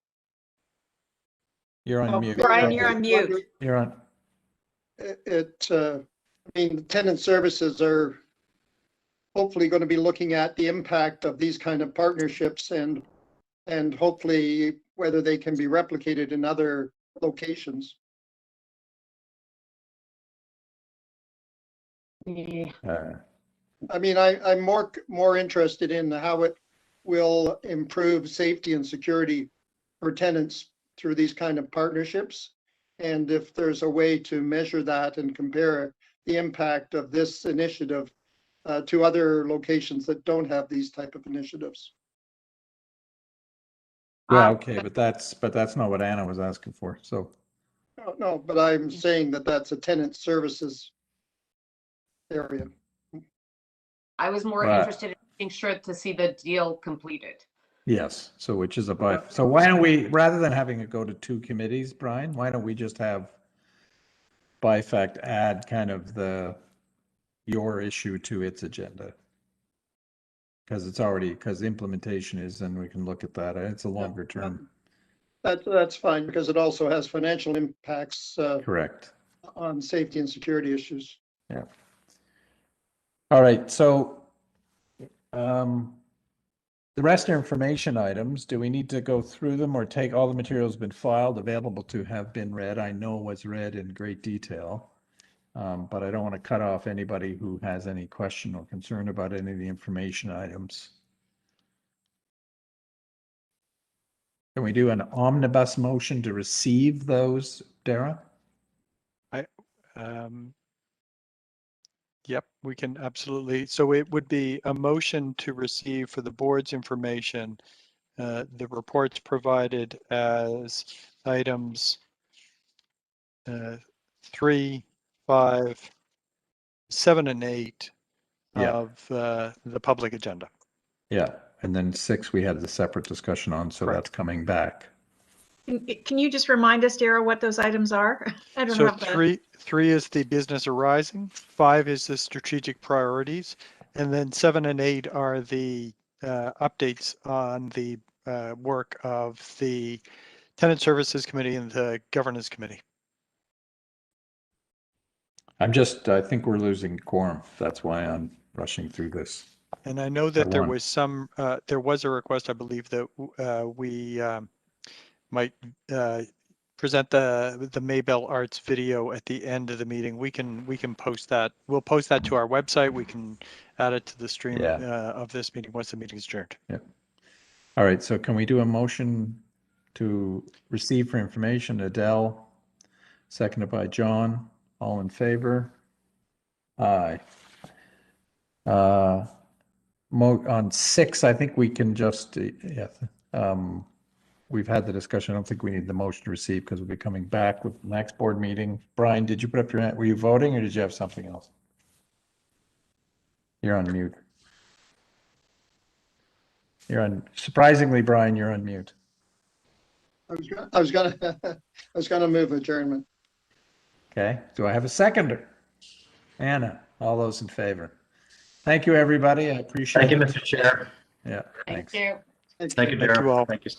[SPEAKER 2] You're on mute.
[SPEAKER 18] Brian, you're on mute.
[SPEAKER 2] You're on.
[SPEAKER 3] I mean, tenant services are hopefully going to be looking at the impact of these kind of partnerships and hopefully whether they can be replicated in other locations. I mean, I'm more interested in how it will improve safety and security for tenants through these kind of partnerships, and if there's a way to measure that and compare the impact of this initiative to other locations that don't have these type of initiatives.
[SPEAKER 2] Yeah, okay, but that's not what Anna was asking for. So.
[SPEAKER 3] No, but I'm saying that that's a tenant services area.
[SPEAKER 14] I was more interested in making sure to see the deal completed.
[SPEAKER 2] Yes, so which is so why don't we, rather than having it go to two committees, Brian, why don't we just have BIFAC add kind of your issue to its agenda? Because the implementation is, and we can look at that. It's a longer term.
[SPEAKER 3] That's fine, because it also has financial impacts.
[SPEAKER 2] Correct.
[SPEAKER 3] On safety and security issues.
[SPEAKER 2] Yeah. All right, so The rest are information items. Do we need to go through them or take all the materials been filed, available to have been read? I know was read in great detail, but I don't want to cut off anybody who has any question or concern about any of the information items. Can we do an omnibus motion to receive those, Dara?
[SPEAKER 5] Yep, we can absolutely. So it would be a motion to receive for the board's information the reports provided as items 3, 5, 7, and 8 of the public agenda.
[SPEAKER 2] Yeah, and then 6 we had the separate discussion on, so that's coming back.
[SPEAKER 18] Can you just remind us, Dara, what those items are? I don't
[SPEAKER 5] So
[SPEAKER 18] have the...
[SPEAKER 5] 3 is the business arising, 5 is the strategic priorities, and then 7 and 8 are the updates on the work of the Tenant Services Committee and the Governance Committee.
[SPEAKER 2] I think we're losing quorum. That's why I'm rushing through this.
[SPEAKER 5] And I know that there was there was a request, I believe, that we might present the Maybell Arts video at the end of the meeting. We can post that. We'll post that to our website. We can add it to the stream of this meeting once the meeting is adjourned.
[SPEAKER 2] Yeah. All right. So can we do a motion to receive for information? Adele, seconded by John. All in favor? Aye. On 6, I think we can just, we've had the discussion. I don't think we need the motion to receive because we'll be coming back with the next board meeting. Brian, did you put up your hand? Were you voting or did you have something else? You're on mute. Surprisingly, Brian, you're on mute.
[SPEAKER 3] I was gonna move adjournment.
[SPEAKER 2] Okay. Do I have a seconder? Anna, all those in favor? Thank you, everybody. I appreciate it.
[SPEAKER 9] Thank you, Mr. Chair.
[SPEAKER 2] Yeah. Thanks.
[SPEAKER 21] Thank you.
[SPEAKER 3] Thank you,
[SPEAKER 9] Dara.
[SPEAKER 5] all.
[SPEAKER 9] Thank you.